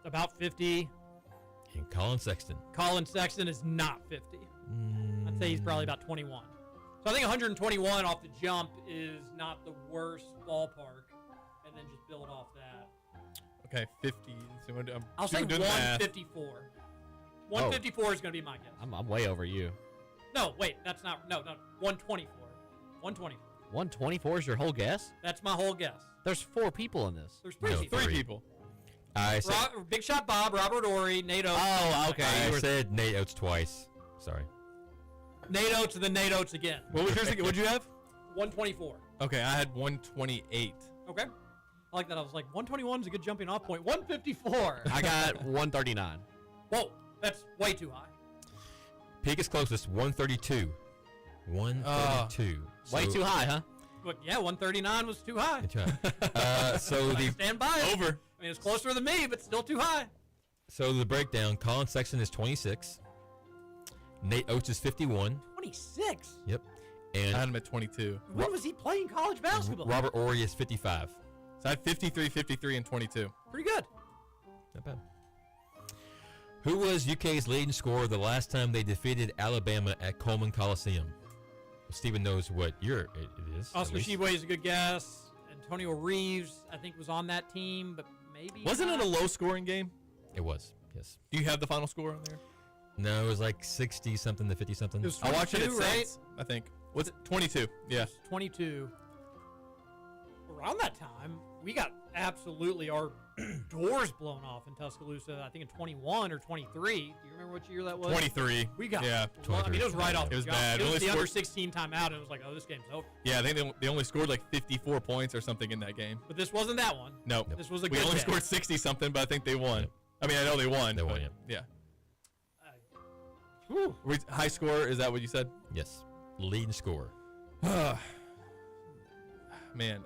F: about 50.
C: And Colin Sexton.
F: Colin Sexton is not 50. I'd say he's probably about 21. So I think 121 off the jump is not the worst ballpark, and then just build off that.
A: Okay, 50. So
F: I'll say
A: doing math.
F: 154. 154 is going to be my guess.
B: I'm way over you.
F: No, wait, that's not. No, 124. 124.
B: 124 is your whole guess?
F: That's my whole guess.
B: There's 4 people in this.
F: There's 3
C: No,
F: people.
A: 3 people.
C: I said,
F: Big Shot Bob, Robert Ory, Nate Oates.
B: Oh, okay.
C: I said Nate Oates twice. Sorry.
F: Nate Oates and then Nate Oates again.
A: What was yours? What'd you have?
F: 124.
A: Okay, I had 128.
F: Okay. I like that. I was like, 121 is a good jumping off point. 154.
B: I got 139.
F: Whoa, that's way too high.
C: Peak is closest, 132. 132.
B: Way too high, huh?
F: But yeah, 139 was too high.
C: Good job. So
F: Stand by it.
A: Over.
F: I mean, it's closer than me, but still too high.
C: the breakdown: Colin Sexton is 26. Nate Oates is 51.
F: 26.
C: Yep.
A: I had
C: And
A: him at 22.
F: When was he playing college basketball?
C: Robert Ory is 55.
A: So I had 53, 53, and 22.
F: Pretty good.
C: Not bad. Who was UK's leading scorer the last time they defeated Alabama at Coleman Coliseum? Steven knows what year it is. at
F: Oscar
C: least.
F: Sheboy is a good guess. Antonio Reeves, I think, was on that team, but maybe
A: Wasn't it
F: not.
A: a low-scoring game?
C: It was, yes.
A: Do you have the final score on there?
C: No, it was like 60 something to 50 something.
F: It was
A: I watched it at
F: 22, right?
A: Saints, I think. What's it? 22. Yeah.
F: 22. Around that time, we got absolutely our doors blown off in Tuscaloosa. I think in 21 or 23. Do you remember which year that was?
A: 23.
F: We got.
A: Yeah.
F: Well, I mean, it was right off.
A: It was
F: the jump.
A: bad.
F: It
A: We
F: was
A: only
F: the under
A: scored-
F: 16 timeout, and it was like, oh, this game's over.
A: Yeah, I think they only scored like 54 points or something in that game.
F: But this wasn't that one.
A: No.
F: This was a
A: We
F: good
A: only
F: day.
A: scored 60 something, but I think they won. I mean, I know they won.
C: They won,
A: but
C: yeah.
A: Whew. High score, is that what you said?
C: Yes. Leading scorer.
A: Man.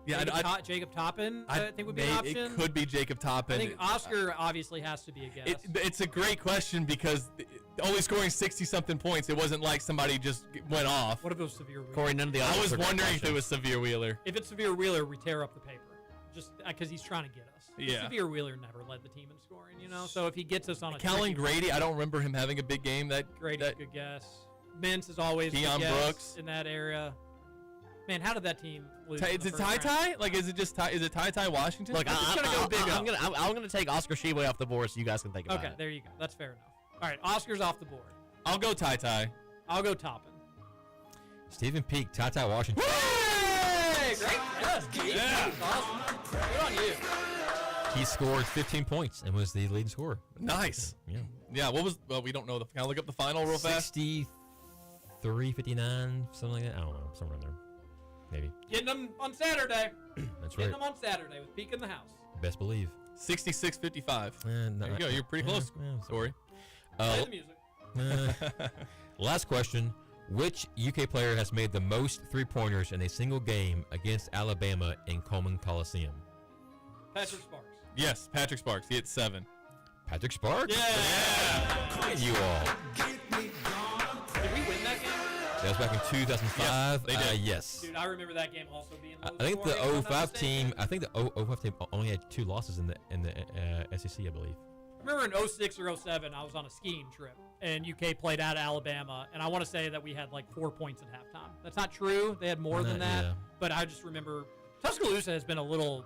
A: Yeah,
F: Jacob Toppin, I think would be an option.
A: It could be Jacob Toppin.
F: I think Oscar obviously has to be a guess.
A: It's a great question because only scoring 60-something points, it wasn't like somebody just went off.
F: What if it was Severe Wheeler?
B: Corey, none of the
A: I
B: others
A: was
B: are good
A: wondering if it
B: questions.
A: was Severe Wheeler.
F: If it's Severe Wheeler, we tear up the paper. Just because he's trying to get us.
A: Yeah.
F: Severe Wheeler never led the team in scoring, you know? So if he gets us on a
A: Kellen
F: tricky-
A: Grady, I don't remember him having a big game.
F: Grady's a good guess. Mintz is always a
A: Deion
F: good guess
A: Brooks.
F: in that area. Man, how did that team lose?
A: Is it Ty? Like, is it just Ty? Is it Ty Washington?
B: Look,
F: I'm just gonna go big up.
B: I'm gonna take Oscar Sheboy off the board so you guys can think about
F: Okay,
B: it.
F: there you go. That's fair enough. All right, Oscar's off the board.
A: I'll go Ty.
F: I'll go Toppin.
C: Stephen Peak, Tata Washington.
F: Hey, great guess, Pete.
A: Yeah.
F: Awesome. Good on you.
C: He scored 15 points and was the leading scorer.
A: Nice.
C: Yeah.
A: Yeah. What was? Well, we don't know. Can I look up the final real fast?
C: 63, 59, something like that. I don't know. Somewhere in there. Maybe.
F: Getting them on Saturday.
C: That's
F: Getting
C: right.
F: them on Saturday with Peak in the house.
C: Best believe.
A: 66-55.
C: No,
A: There you go. You're pretty close. Sorry.
F: Play the music.
C: Last question. Which UK player has made the most three-pointers in a single game against Alabama in Coleman Coliseum?
F: Patrick Sparks.
A: Yes, Patrick Sparks. He hit 7.
C: Patrick Sparks?
A: Yeah.
C: Look at you all.
F: Did we win that game?
C: That was back in 2005.
A: Yes, they did.
C: Yes.
F: Dude, I remember that game also being low
C: I think the
F: scoring, if I'm not
C: 05
F: mistaken.
C: team. I think the 05 team only had 2 losses in the SEC, I believe.
F: remember in 06 or 07, I was on a skiing trip, and UK played out of Alabama, and I want to say that we had like 4 points at halftime. That's not true. They had more than that.
C: Yeah.
F: But I just remember Tuscaloosa has been a little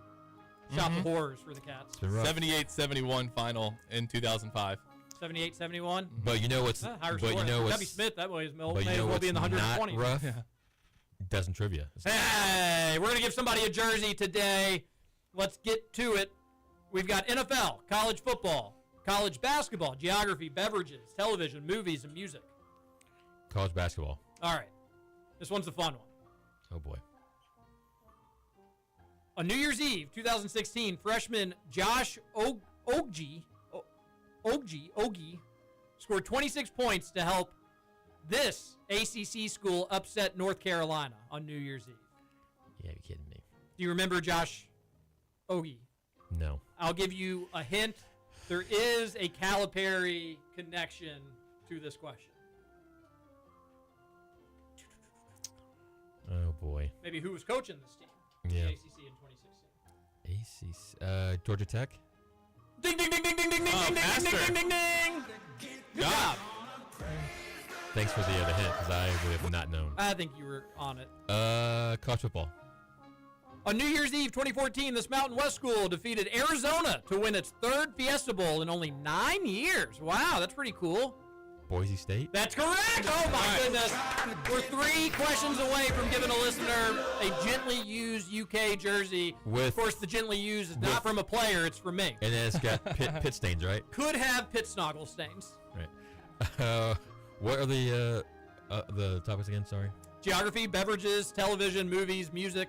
F: shot of horrors for the Cats.
C: It's been rough.
A: 78-71 final in 2005.
F: 78-71.
C: But you know what's
F: Higher
C: but
F: score.
C: you know what's
F: Debbie Smith, that way
C: but
F: may
C: you
F: as
C: know
F: well be in the
C: what's
F: 120.
C: not rough? Doesn't trivia.
F: Hey, we're going to give somebody a jersey today. Let's get to it. We've got NFL, college football, college basketball, geography, beverages, television, movies, and music.
C: College basketball.
F: All right. This one's a fun one.
C: Oh boy.
F: On New Year's Eve, 2016, freshman Josh Ogie scored 26 points to help this ACC school upset North Carolina on New Year's Eve.
C: Yeah, you're kidding me.
F: Do you remember Josh Ogie?
C: No.
F: I'll give you a hint. There is a Calipari connection to this question.
C: Oh boy.
F: Maybe who was coaching this team in
C: Yeah.
F: the ACC in 2016?
C: ACC. Georgia Tech.
F: Ding, ding, ding, ding, ding, ding, ding,
A: Oh,
F: ding, ding,
A: faster.
F: ding, ding, ding. Good job.
C: Thanks for the hint, because I would have not known.
F: I think you were on it.
C: College football.
F: On New Year's Eve 2014, this Mountain West school defeated Arizona to win its third Fiesta Bowl in only 9 years. Wow, that's pretty cool.
C: Boise State.
F: That's correct. Oh, my goodness. We're 3 questions away from giving a listener a gently used UK jersey.
C: With-
F: of course, the gently used is not from a player. It's from me.
C: And then it's got pit stains, right?
F: Could have pit snoggle stains.
C: Right. What are the topics again? Sorry.
F: Geography, beverages, television, movies, music,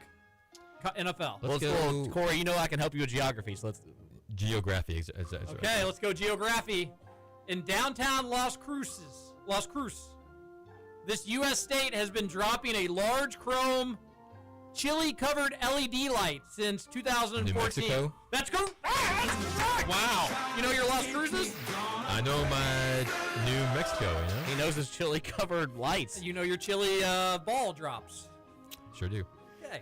F: NFL.
C: Let's
B: Let's
C: go-
B: go. Corey, you know I can help you with geography, so let's.
C: Geography.
F: Okay, let's go geography. In downtown Las Cruces, this U.S. state has been dropping a large chrome chili-covered LED light since 2014.
C: New Mexico?
F: That's correct. Wow. You know your Las Cruces?
C: I know my New Mexico, you know?
B: He knows his chili-covered lights.
F: You know your chili ball drops.
C: Sure do.
F: Okay.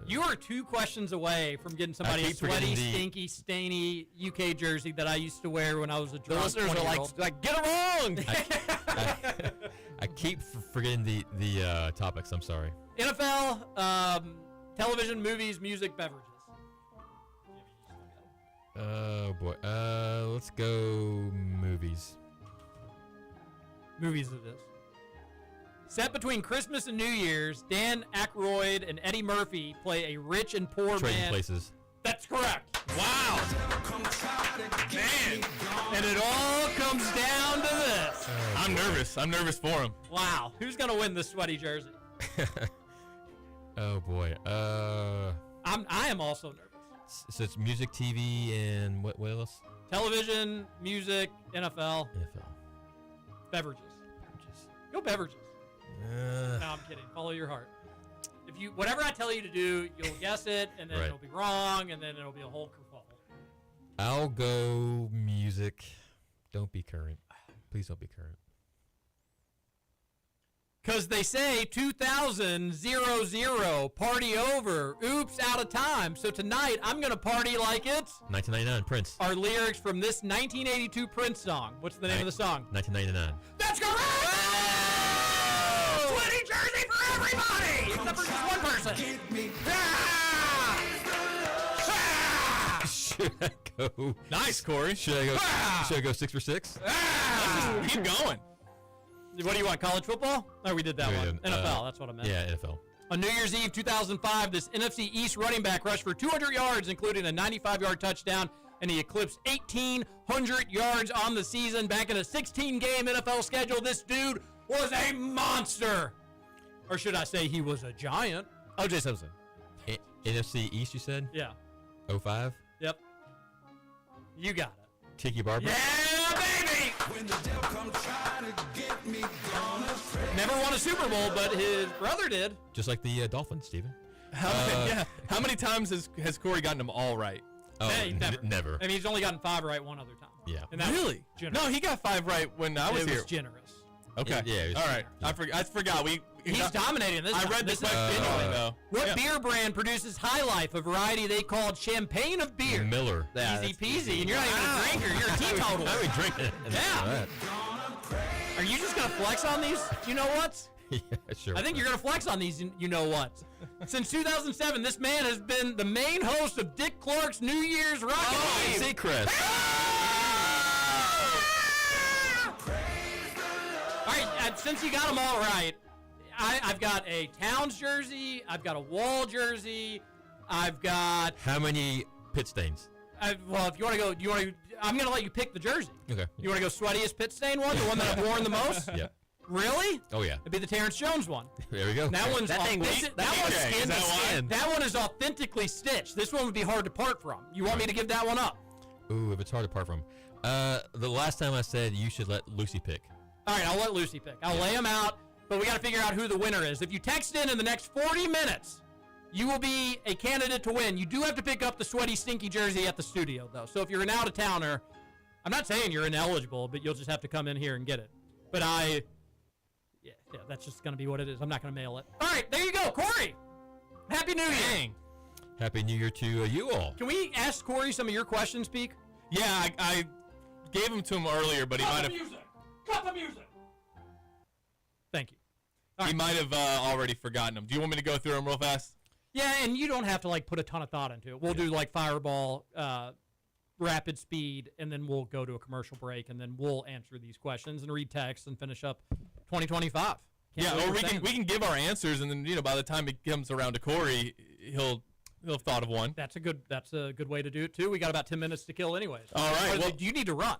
C: You
F: You are 2 questions away from getting somebody a
C: keep
F: sweaty,
C: forgetting the-
F: stinky, stainy UK jersey that I used to wear when I was a
B: The
F: drunk
B: listeners are
F: 20-year-old.
B: like, get it wrong.
C: I keep forgetting the topics. I'm sorry.
F: NFL, television, movies, music, beverages.
C: Oh boy. Let's go movies.
F: Movies it is. Set between Christmas and New Year's, Dan Aykroyd and Eddie Murphy play a rich and poor
C: Trading
F: man.
C: places.
F: That's correct. Wow. Man. And it all comes down to this.
A: I'm nervous. I'm nervous for him.
F: Wow. Who's going to win this sweaty jersey?
C: Oh boy.
F: I am also nervous.
C: So it's music, TV, and what else?
F: Television, music, NFL,
C: NFL.
F: beverages.
C: Just,
F: Go beverages. No, I'm kidding. Follow your heart. If you whatever I tell you to do, you'll guess it, and then
C: Right.
F: it'll be wrong, and then it'll be a whole kerfuffle.
C: I'll go music. Don't be current. Please don't be current.
F: Because they say 2000, 0-0, party over, oops, out of time. So tonight, I'm going to party like it's
C: 1999, Prince.
F: our lyrics from this 1982 Prince song. What's the name of the song?
C: 1999.
F: That's correct! Sweaty jersey for everybody! Except for just one person.
C: Should I go?
A: Nice, Corey.
C: Should I go? Should I go 6 for 6?
A: Keep going.
F: What do you want, college football? Oh, we did that
C: Yeah,
F: one. NFL, that's what I meant.
C: Yeah, NFL.
F: On New Year's Eve 2005, this NFC East running back rushed for 200 yards, including a 95-yard touchdown, and he eclipsed 1,800 yards on the season. Back in a 16-game NFL schedule, this dude was a monster. Or should I say he was a giant?
B: O.J. Simpson.
C: NFC East, you said?
F: Yeah.
C: 05?
F: Yep. You got it.
C: Tiki Barber?
F: Yeah, baby! Never won a Super Bowl, but his brother did.
C: Just like the Dolphins, Steven.
A: How many times has Corey gotten them all right?
C: Oh,
F: Hey, never.
C: never.
F: I mean, he's only gotten 5 right one other time.
C: Yeah.
F: And that was
A: Really?
F: generous.
A: No, he got 5 right when I was
F: it
A: here.
F: was generous.
A: Okay.
C: Yeah.
A: All right. I forgot.
F: He's dominating this.
A: I
F: time.
A: read the
F: This is
A: question
F: genuine.
A: though.
F: What
A: Yeah.
F: beer brand produces High Life, a variety they called champagne of beer?
C: Miller.
B: Yeah,
F: Easy
B: that's
F: peasy, and you're not even a drinker. You're a teetotaler.
C: I would drink it.
F: Yeah. Are you just gonna flex on these? You know what?
C: Yeah, sure.
F: I think you're gonna flex on these. You know what? Since 2007, this man has been the main host of Dick Clark's New Year's Rocket Eve.
C: See, Chris.
F: All right, since you got them all right, I've got a Towns jersey. I've got a Wall jersey. I've got.
C: How many pit stains?
F: Well, if you want to go, I'm gonna let you pick the jersey.
C: Okay.
F: You want to go sweatiest pit stain one, the one that I've worn the most?
C: Yeah.
F: Really?
C: Oh yeah.
F: It'd be the Terrence Jones one.
C: There we go.
F: That one's
B: That thing
F: authentic-
B: that
F: that one's
B: thing
F: skin to
B: is
F: skin. That one is authentically stitched. This one would be hard to part from. You want me to give that one up?
C: Ooh, if it's hard to part from. The last time I said you should let Lucy pick.
F: All right, I'll let Lucy pick. I'll lay them out, but we got to figure out who the winner is. If you text in the next 40 minutes, you will be a candidate to win. You do have to pick up the sweaty, stinky jersey at the studio, though. So if you're an out-of-towner, I'm not saying you're ineligible, but you'll just have to come in here and get it. But yeah, that's just going to be what it is. I'm not going to mail it. All right, there you go, Corey. Happy New Year.
A: Dang.
C: Happy New Year to you all.
F: Can we ask Corey some of your questions, Peak?
A: Yeah, I gave them to him earlier, but he might have
F: Cut the music. Thank you.
A: already forgotten them. Do you want me to go through them real fast?
F: Yeah, and you don't have to put a ton of thought into it. We'll do Fireball, rapid speed, and then we'll go to a commercial break, and then we'll answer these questions and read text and finish up 2025.
A: Yeah, or we can give our answers, and then by the time it comes around to Corey, he'll have thought of one.
F: That's a good way to do it too. We got about 10 minutes to kill, anyways.
A: All right.
F: Or
A: Well,
F: do you need to run?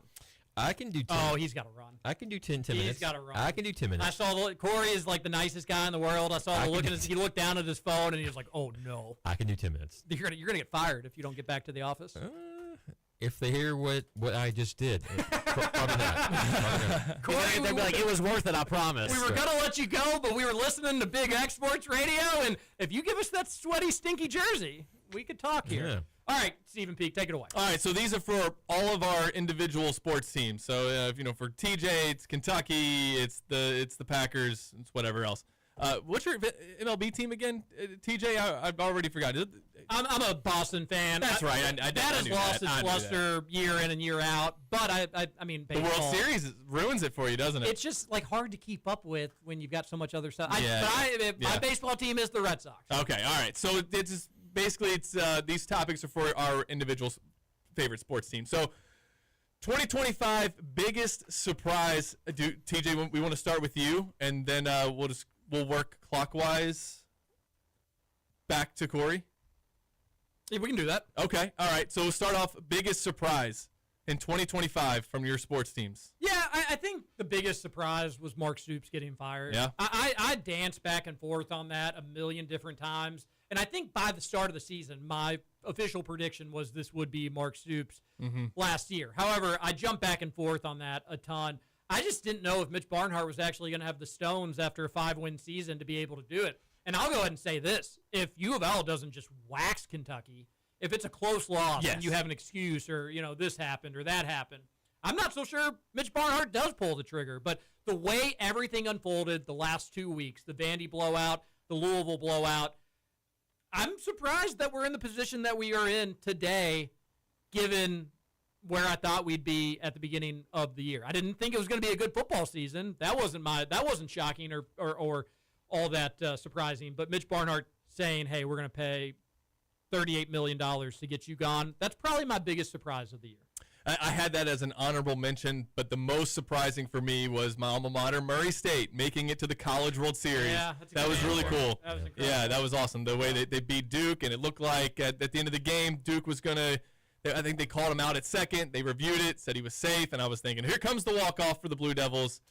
C: I can do 10.
F: Oh, he's got to run.
C: I can do 10 minutes.
F: He's gotta run.
C: I can do 10 minutes.
F: I saw Corey is the nicest guy in the world. I saw
C: I
F: the look
C: can-
F: he looked down at his phone and he was like, "Oh no,
C: I can do 10 minutes.
F: you're gonna get fired if you don't get back to the office."
C: If they hear what I just did, probably not.
F: Corey,
B: They'd be like, it was worth it, I promise.
F: we were gonna let you go, but we were listening to Big Exports Radio, and if you give us that sweaty, stinky jersey, we could talk here.
C: Yeah.
F: All right, Stephen Peak, take it away.
A: All right, so these are for all of our individual sports teams. So for TJ, it's Kentucky, it's the Packers, it's whatever else. What's your MLB team again, TJ? I've already forgotten.
F: I'm a Boston fan.
A: That's right. I
F: that has
A: knew
F: lost
A: that. I
F: its
A: knew
F: luster year in and year out, but I mean,
A: The
F: baseball,
A: World Series ruins it for you, doesn't it?
F: it's just hard to keep up with when you've got so much other stuff.
A: Yeah.
F: My
A: Yeah.
F: baseball team is the Red Sox.
A: Okay, all right. So it's just, basically these topics are for our individual favorite sports team. So 2025 biggest surprise. TJ, we want to start with you, and then we'll work clockwise back to Corey.
F: Yeah, we can do that.
A: Okay, all right. So we'll start off biggest surprise in 2025 from your sports teams.
F: Yeah, I think the biggest surprise was Mark Stoops getting fired.
A: Yeah.
F: I danced back and forth on that a million different times. And I think by the start of the season, my official prediction was this would be Mark Stoops last year. However, I jumped back and forth on that a ton. I just didn't know if Mitch Barnhart was actually going to have the stones after a 5-win season to be able to do it. And I'll go ahead and say this. If U of L doesn't just wax Kentucky, if it's a close loss and you have an excuse or, this happened or that happened, I'm not so sure Mitch Barnhart does pull the trigger. But the way everything unfolded the last 2 weeks, the Vandy blowout, the Louisville blowout, I'm surprised that we're in the position that we are in today, given where I thought we'd be at the beginning of the year. I didn't think it was going to be a good football season. That wasn't shocking or all that surprising. But Mitch Barnhart saying, "Hey, we're going to pay $38 million to get you gone," that's probably my biggest surprise of the year.
A: I had that as an honorable mention, but the most surprising for me was my alma mater, Murray State, making it to the College World Series.
F: Yeah, that's a
A: that
F: good
A: was really
F: answer.
A: cool.
F: That was incredible.
A: Yeah, that was awesome. The way they beat Duke, and it looked like at the end of the game, Duke was going to – I think they called him out at second. They reviewed it, said he was safe, and I was thinking, here comes the walk-off for the Blue Devils.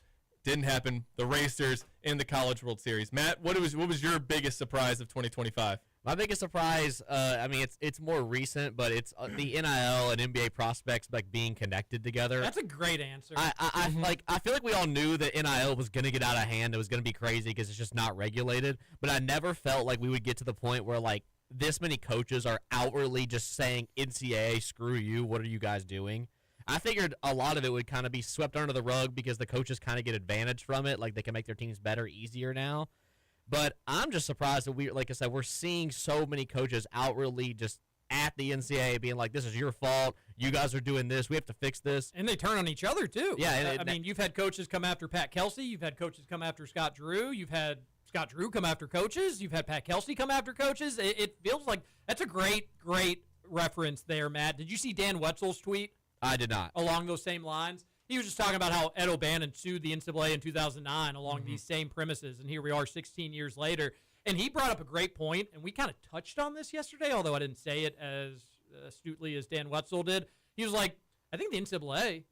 A: Didn't happen. The Racers in the College World Series. Matt, what was your biggest surprise of 2025?
B: My biggest surprise, it's more recent, but it's the NIL and NBA prospects being connected together.
F: That's a great answer.
B: I feel like we all knew that NIL was going to get out of hand. It was going to be crazy because it's just not regulated. But I never felt like we would get to the point where this many coaches are outwardly just saying NCAA, screw you. What are you guys doing? I figured a lot of it would kind of be swept under the rug because the coaches kind of get advantage from it. Like, they can make their teams better, easier now. But I'm just surprised that like I said, we're seeing so many coaches outwardly just at the NCAA being like, this is your fault. You guys are doing this. We have to fix this.
F: And they turn on each other, too.
B: Yeah.
F: I mean, you've had coaches come after Pat Kelsey. You've had coaches come after Scott Drew. You've had Scott Drew come after coaches. You've had Pat Kelsey come after coaches. It feels like that's a great reference there, Matt. Did you see Dan Wetzel's tweet?
B: I did not.
F: Along those same lines? He was just talking about how Ed O'Bannon sued the NCAA in 2009 along these same premises, and here we are 16 years later. And he brought up a great point, and we kind of touched on this yesterday, although I didn't say it as astutely as Dan Wetzel did. He was like, I think the NCAA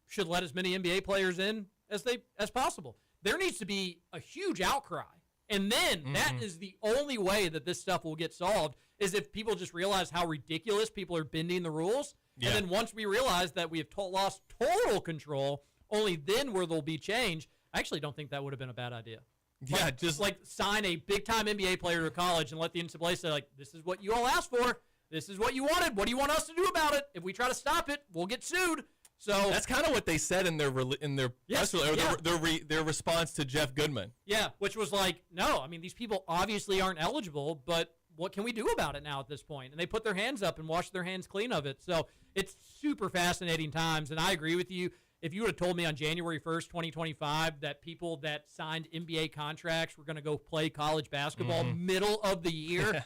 F: should let as many NBA players in as possible. There needs to be a huge outcry. And then that is the only way that this stuff will get solved, is if people just realize how ridiculous people are bending the rules. Yeah. And then once we realize that we have lost total control, only then will there be change. I actually don't think that would have been a bad idea.
A: Yeah, just
F: like sign a big-time NBA player to college and let the NCAA say, like, this is what you all asked for. This is what you wanted. What do you want us to do about it? If we try to stop it, we'll get sued. So
A: that's kind of what they said in their press release, or their response to Jeff Goodman.
F: Yeah, which was like, no, I mean, these people obviously aren't eligible, but what can we do about it now at this point? And they put their hands up and washed their hands clean of it. So it's super fascinating times, and I agree with you. If you would have told me on January 1st, 2025, that people that signed NBA contracts were going to go play college basketball middle of the year,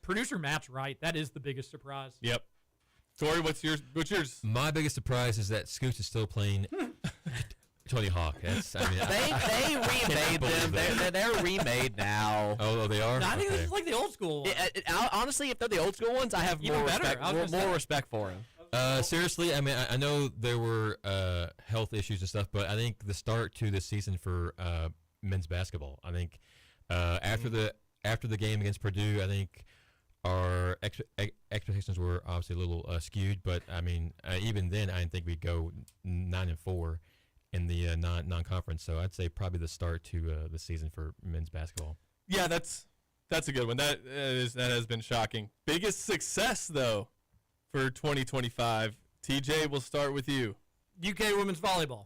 F: producer Matt's right. That is the biggest surprise.
A: Yep. Tori, what's yours?
C: My biggest surprise is that Scoots is still playing Tony Hawk.
B: They remade them. They're remade now.
C: Oh, they are?
F: No, I think this is like the old school ones.
B: Honestly, if they're the old school ones, I have more respect for them.
C: Seriously, I mean, I know there were health issues and stuff, but I think the start to this season for men's basketball, I think after the game against Purdue, I think our expectations were obviously a little skewed. But I mean, even then, I didn't think we'd go 9-4 in the non-conference. So I'd say probably the start to the season for men's basketball.
A: Yeah, that's a good one. That has been shocking. Biggest success though for 2025. TJ, we'll start with you.
F: UK women's volleyball.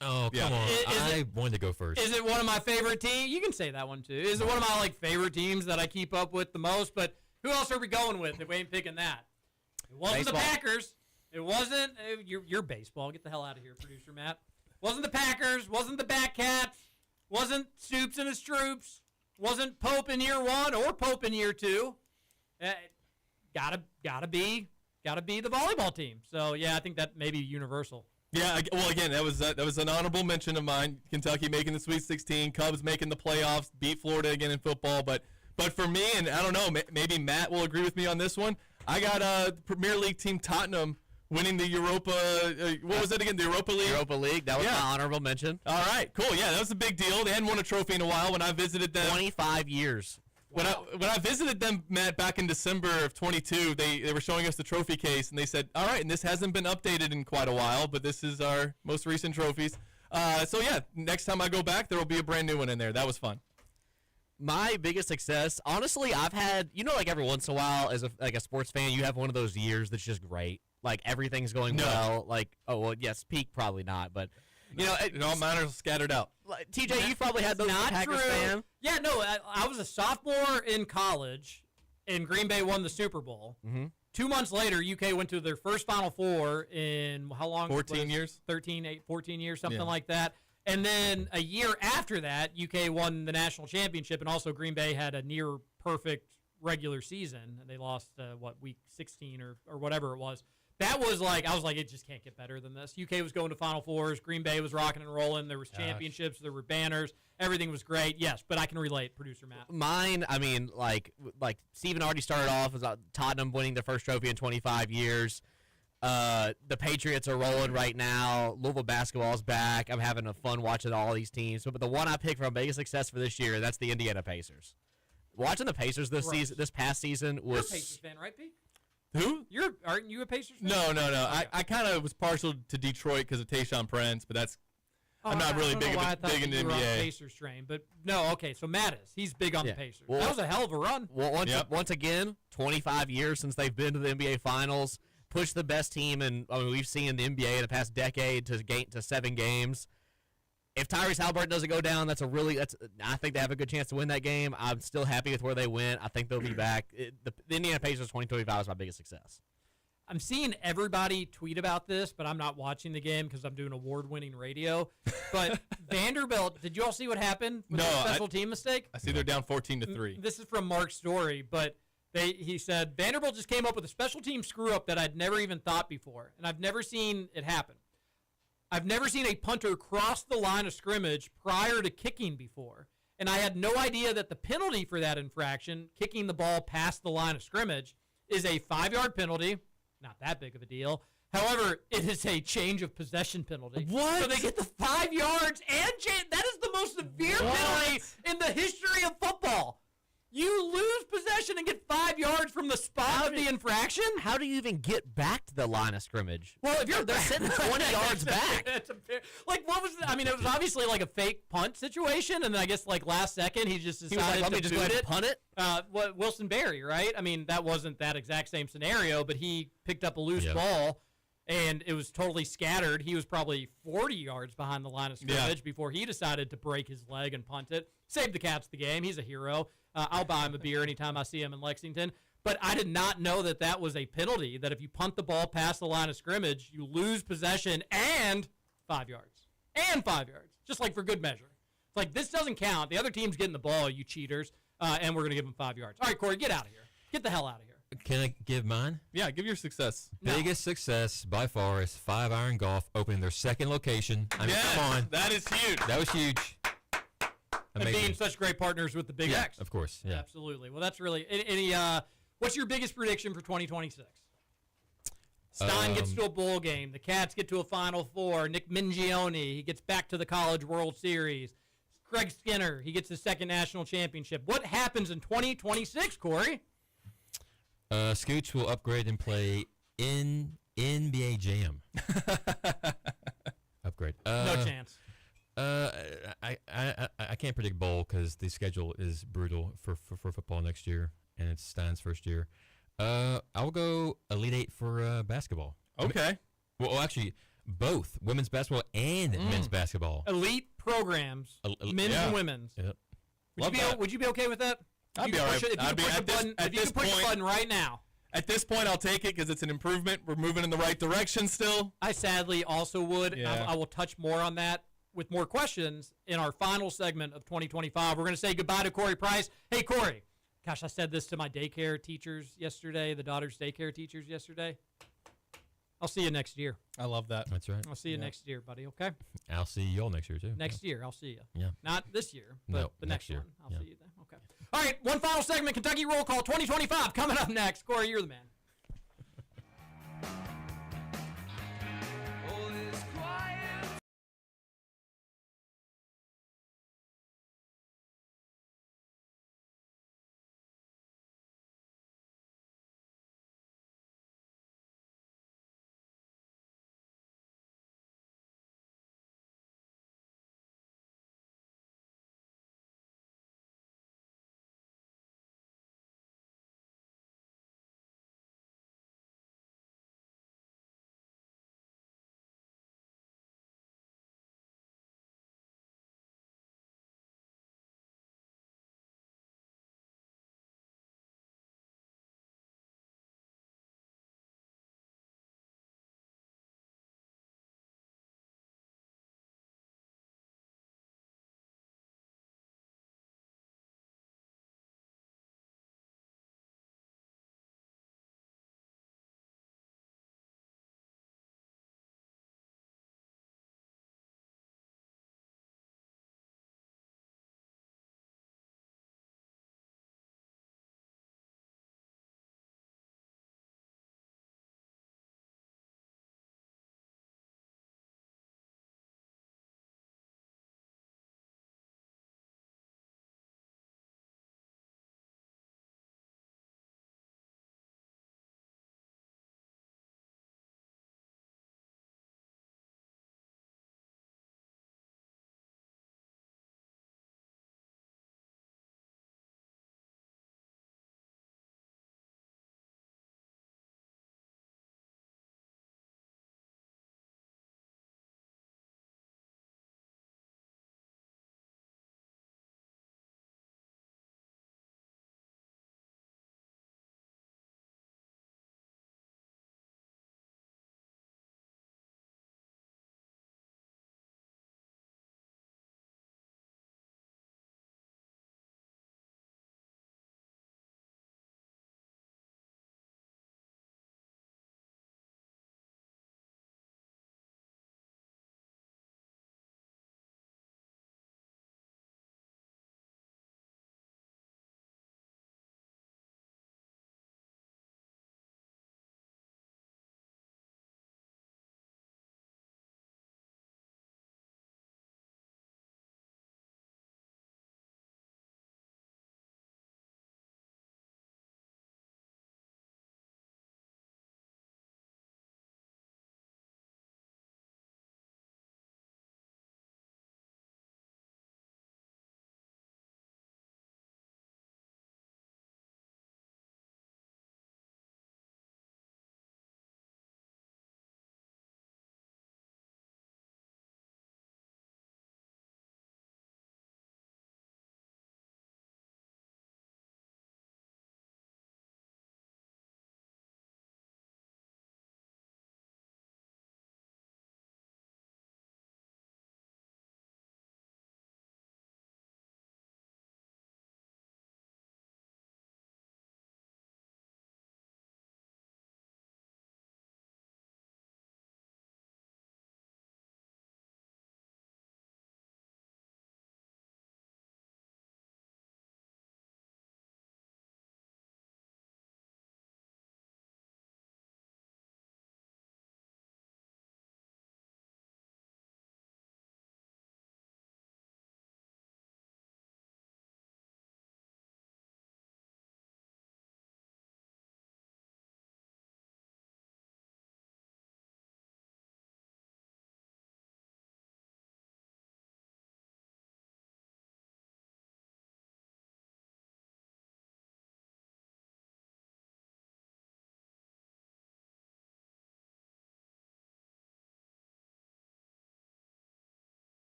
C: Oh, come on. I wanted to go first.
F: Is it one of my favorite teams? You can say that one, too. Is it one of my favorite teams that I keep up with the most? But who else are we going with if we ain't picking that? It wasn't
B: baseball.
F: The Packers. It wasn't your baseball. Get the hell out of here, producer Matt. Wasn't the Packers. Wasn't the Batcats. Wasn't Stoops and his troops. Wasn't Pope in year 1 or Pope in year 2. Gotta be the volleyball team. So yeah, I think that may be universal.
A: Yeah, well, again, that was an honorable mention of mine. Kentucky making the Sweet 16, Cubs making the playoffs, beat Florida again in football. But for me, and I don't know, maybe Matt will agree with me on this one. I got the Premier League team Tottenham winning the Europa. What was it again? The Europa League.
B: Europa League. That was my honorable mention.
A: All right, cool. Yeah, that was a big deal. They hadn't won a trophy in a while when I visited them.
B: 25 years.
A: When I visited them, Matt, back in December of 22, they were showing us the trophy case, and they said, all right, and this hasn't been updated in quite a while, but this is our most recent trophies. So, yeah, next time I go back, there will be a brand new one in there. That was fun.
B: My biggest success, honestly, I've had, every once in a while, as a sports fan, you have one of those years that's just great. Like, everything's going well. Like, yes, peak probably not, but...
A: it all matters scattered out.
B: TJ, you've probably had those Packers fan.
F: Yeah, no, I was a sophomore in college, and Green Bay won the Super Bowl. 2 months later, UK went to their first Final Four in how long?
A: 14 years?
F: 14 years, something like that. And then a year after that, UK won the national championship, and also Green Bay had a near-perfect regular season. They lost, week 16 or whatever it was. That was I was like, it just can't get better than this. UK was going to Final Fours. Green Bay was rocking and rolling. There was championships. There were banners. Everything was great. Yes, but I can relate, producer Matt.
B: Mine, I mean, like Steven already started off as Tottenham winning their first trophy in 25 years. The Patriots are rolling right now. Louisville basketball's back. I'm having a fun watching all these teams. But the one I picked for a biggest success for this year, that's the Indiana Pacers. Watching the Pacers this past season was...
F: You're a Pacers fan, right, Pete?
A: Who?
F: Aren't you a Pacers fan?
A: No. Okay. I kind of was partial to Detroit because of Tayshaun Prince, but that's I'm not really big in the NBA.
F: Pacers train, but no. Okay, so Matt is. He's big on the Pacers. Well, that was a hell of a run.
B: Well, once again, 25 years since they've been to the NBA Finals. push the best team, and we've seen in the NBA in the past decade to 7 games. If Tyrese Halliburton doesn't go down, I think they have a good chance to win that game. I'm still happy with where they went. I think they'll be back. The Indiana Pacers 2025 is my biggest success.
F: I'm seeing everybody tweet about this, but I'm not watching the game because I'm doing award-winning radio. But Vanderbilt, did you all see what happened with the special team mistake?
A: I see they're down 14-3.
F: This is from Mark's story, but he said Vanderbilt just came up with a special team screw-up that I'd never even thought before, and I've never seen it happen. I've never seen a punter cross the line of scrimmage prior to kicking before, and I had no idea that the penalty for that infraction, kicking the ball past the line of scrimmage, is a 5-yard penalty. Not that big of a deal. However, it is a change of possession penalty.
B: What?
F: So they get the 5 yards and that is the most severe penalty in the history of football. You lose possession and get 5 yards from the spot of the infraction?
B: How do you even get back to the line of scrimmage?
F: Well, if you're
B: they're sitting 20 yards back.
F: What was I mean, it was obviously like a fake punt situation, and then I guess like last second he just decided
B: let me
F: to
B: just go
F: boot
B: ahead
F: it.
B: and punt it.
F: Wilson Berry, right? I mean, that wasn't that exact same scenario, but he picked up a loose ball, and it was totally scattered. He was probably 40 yards behind the line of scrimmage before he decided to break his leg and punt it. Saved the Cats the game. He's a hero. I'll buy him a beer anytime I see him in Lexington. But I did not know that was a penalty, that if you punt the ball past the line of scrimmage, you lose possession and 5 yards. And 5 yards, just like for good measure. It's like, this doesn't count. The other team's getting the ball, you cheaters, and we're going to give them 5 yards. All right, Corey, get out of here. Get the hell out of here.
C: Can I give mine?
A: Yeah, give your success.
C: Biggest success by far is 5 Iron Golf opening their second location. I mean, come on.
A: That is huge.
C: That was huge.
F: And being such great partners with the Big X.
C: Of course. Yeah.
F: Absolutely. Well, that's really what's your biggest prediction for 2026? Stein gets to a bowl game. The Cats get to a Final Four. Nick Mingione, he gets back to the College World Series. Craig Skinner, he gets his second national championship. What happens in 2026, Corey?
C: Scooch will upgrade and play in NBA Jam. Upgrade.
F: No chance.
C: I can't predict bowl because the schedule is brutal for football next year, and it's Stein's first year. I'll go Elite Eight for basketball.
A: Okay.
C: Well, actually, both women's basketball and men's basketball.
F: Elite programs, men's and women's.
C: Yep.
F: Would you be okay with that?
A: I'd be all right.
F: If you could push the button right now.
A: At this point, I'll take it because it's an improvement. We're moving in the right direction still.
F: I sadly also would.
A: Yeah.
F: I will touch more on that with more questions in our final segment of 2025. We're going to say goodbye to Corey Price. Hey, Corey. Gosh, I said this to my daycare teachers yesterday, the daughter's daycare teachers yesterday. I'll see you next year.
A: I love that.
C: That's right.
F: I'll see you next year, buddy, okay?
C: I'll see y'all next year, too.
F: Next year, I'll see you.
C: Yeah.
F: Not this year, but
C: No,
F: the
C: next
F: next
C: year.
F: one. I'll
C: Yeah.
F: see you then. Okay. All right, one final segment, Kentucky Roll Call 2025 coming up next. Corey, you're the man.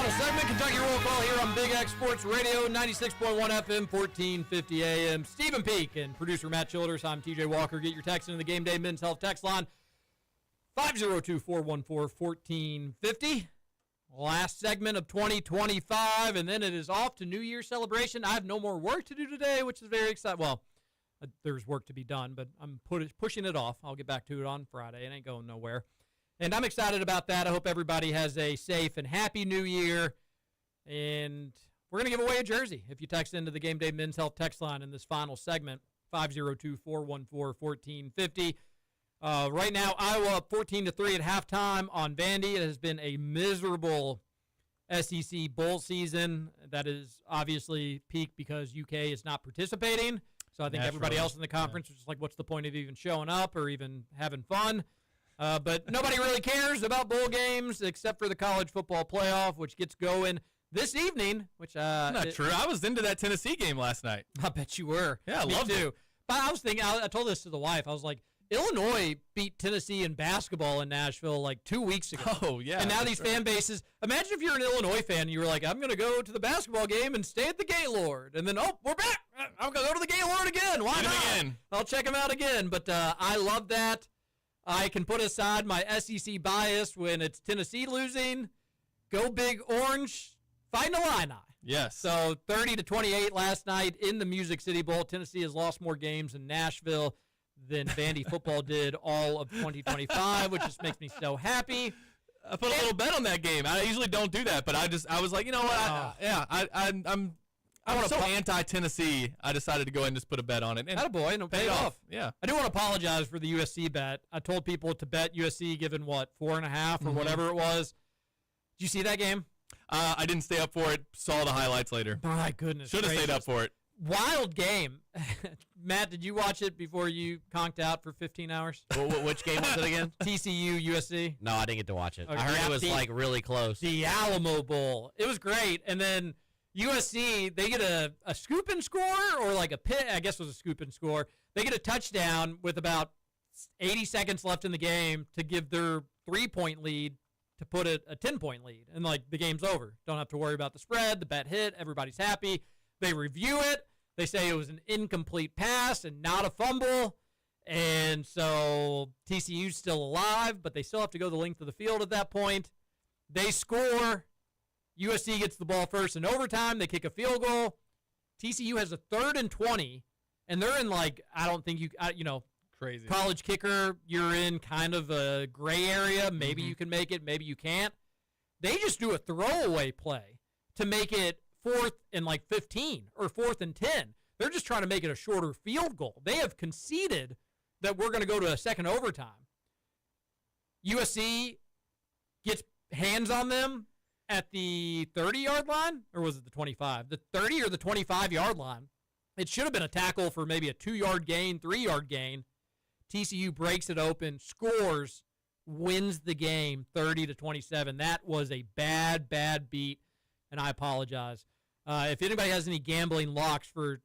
F: Final segment, Kentucky Roll Call here on Big X Sports Radio, 96.1 FM, 1450 AM. Stephen Peak and producer Matt Childers. I'm TJ Walker. Get your text into the Game Day Men's Health text line, 502-414-1450. Last segment of 2025, and then it is off to New Year's celebration. I have no more work to do today, which is very exciting. Well, there's work to be done, but I'm pushing it off. I'll get back to it on Friday. It ain't going nowhere. And I'm excited about that. I hope everybody has a safe and happy New Year. And we're going to give away a jersey if you text into the Game Day Men's Health text line in this final segment, 502-414-1450. Right now, Iowa up 14-3 at halftime on Vandy. It has been a miserable SEC bowl season. That is obviously peaked because UK is not participating. So I think everybody else in the conference was just like, what's the point of even showing up or even having fun? But nobody really cares about bowl games except for the college football playoff, which gets going this evening. Which
A: not true. I was into that Tennessee game last night.
F: I bet you were.
A: Yeah, I loved it.
F: But I was thinking, I told this to the wife. I was like, Illinois beat Tennessee in basketball in Nashville like 2 weeks ago.
A: Oh, yeah.
F: And now these fan bases, imagine if you're an Illinois fan and you were like, I'm going to go to the basketball game and stay at the Gaylord. And then, we're back. I'm going to go to the Gaylord again. Why not?
A: Again.
F: I'll check them out again. But I love that. I can put aside my SEC bias when it's Tennessee losing. Go Big Orange. Fighting Illini.
A: Yes.
F: So 30-28 last night in the Music City Bowl. Tennessee has lost more games in Nashville than Vandy football did all of 2025, which just makes me so happy.
A: I put a little bet on that game. I usually don't do that, but I was like, you know what? I'm so anti-Tennessee. I decided to go ahead and just put a bet on it. And
F: attaboy, and it paid off.
A: Yeah.
F: I do want to apologize for the USC bet. I told people to bet USC given, 4.5 or whatever it was. Did you see that game?
A: I didn't stay up for it. Saw the highlights later.
F: My goodness.
A: Should have stayed up for it.
F: Wild game. Matt, did you watch it before you conked out for 15 hours?
B: Which game was it again?
F: TCU, USC.
B: No, I didn't get to watch it.
F: Okay.
B: I heard it was really close.
F: The Alamo Bowl. It was great. And then USC, they get a scoop and score or like a pit. I guess it was a scoop and score. They get a touchdown with about 80 seconds left in the game to give their 3-point lead to put it a 10-point lead. And, the game's over. Don't have to worry about the spread. The bet hit. Everybody's happy. They review it. They say it was an incomplete pass and not a fumble. And so TCU's still alive, but they still have to go the length of the field at that point. They score. USC gets the ball first in overtime. They kick a field goal. TCU has a 3rd and 20, and they're in I don't think
A: crazy
F: college kicker. You're in kind of a gray area. Maybe you can make it. Maybe you can't. They just do a throwaway play to make it 4th and 15 or 4th and 10. They're just trying to make it a shorter field goal. They have conceded that we're going to go to a second overtime. USC gets hands on them at the 30-yard line, or was it the 25? The 30 or the 25-yard line. It should have been a tackle for maybe a 2-yard gain, 3-yard gain. TCU breaks it open, scores, wins the game 30-27. That was a bad, bad beat, and I apologize. If anybody has any gambling locks for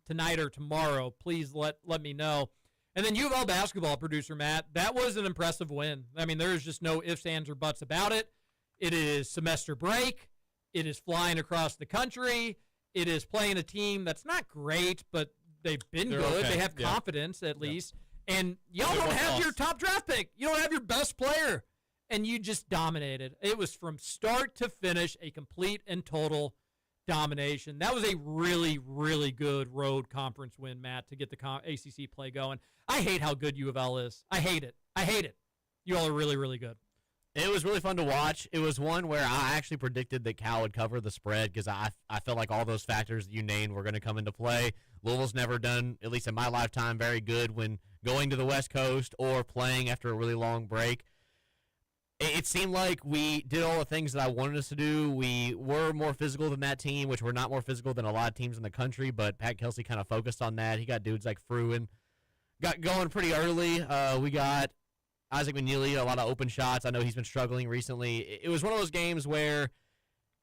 F: tonight or tomorrow, please let me know. And then U of L basketball producer, Matt, that was an impressive win. I mean, there's just no ifs, ands, or buts about it. It is semester break. It is flying across the country. It is playing a team that's not great, but they've been good.
A: Okay.
F: They have confidence at least. And y'all don't have your top draft pick. You don't have your best player. And you just dominated. It was from start to finish a complete and total domination. That was a really, really good road conference win, Matt, to get the ACC play going. I hate how good U of L is. I hate it. I hate it. You all are really, really good.
B: It was really fun to watch. It was one where I actually predicted that Cal would cover the spread because I felt like all those factors that you named were going to come into play. Louisville's never done, at least in my lifetime, very good when going to the West Coast or playing after a really long break. It seemed like we did all the things that I wanted us to do. We were more physical than that team, which we're not more physical than a lot of teams in the country, but Pat Kelsey kind of focused on that. He got dudes like Fruin. Got going pretty early. We got Isaac McNeely, a lot of open shots. I know he's been struggling recently. It was one of those games where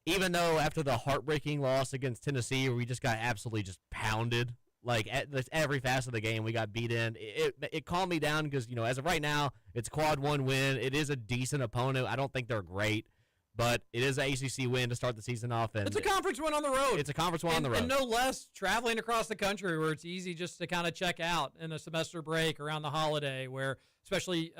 B: even though after the heartbreaking loss against Tennessee, where we just got absolutely just pounded, at every facet of the game, we got beat in. It calmed me down because, as of right now, it's quad 1 win. It is a decent opponent. I don't think they're great, but it is an ACC win to start the season off. And
F: It's a conference win on the road.
B: It's a conference win on the road.
F: And no less, traveling across the country where it's easy just to kind of check out in a semester break around the holiday, where especially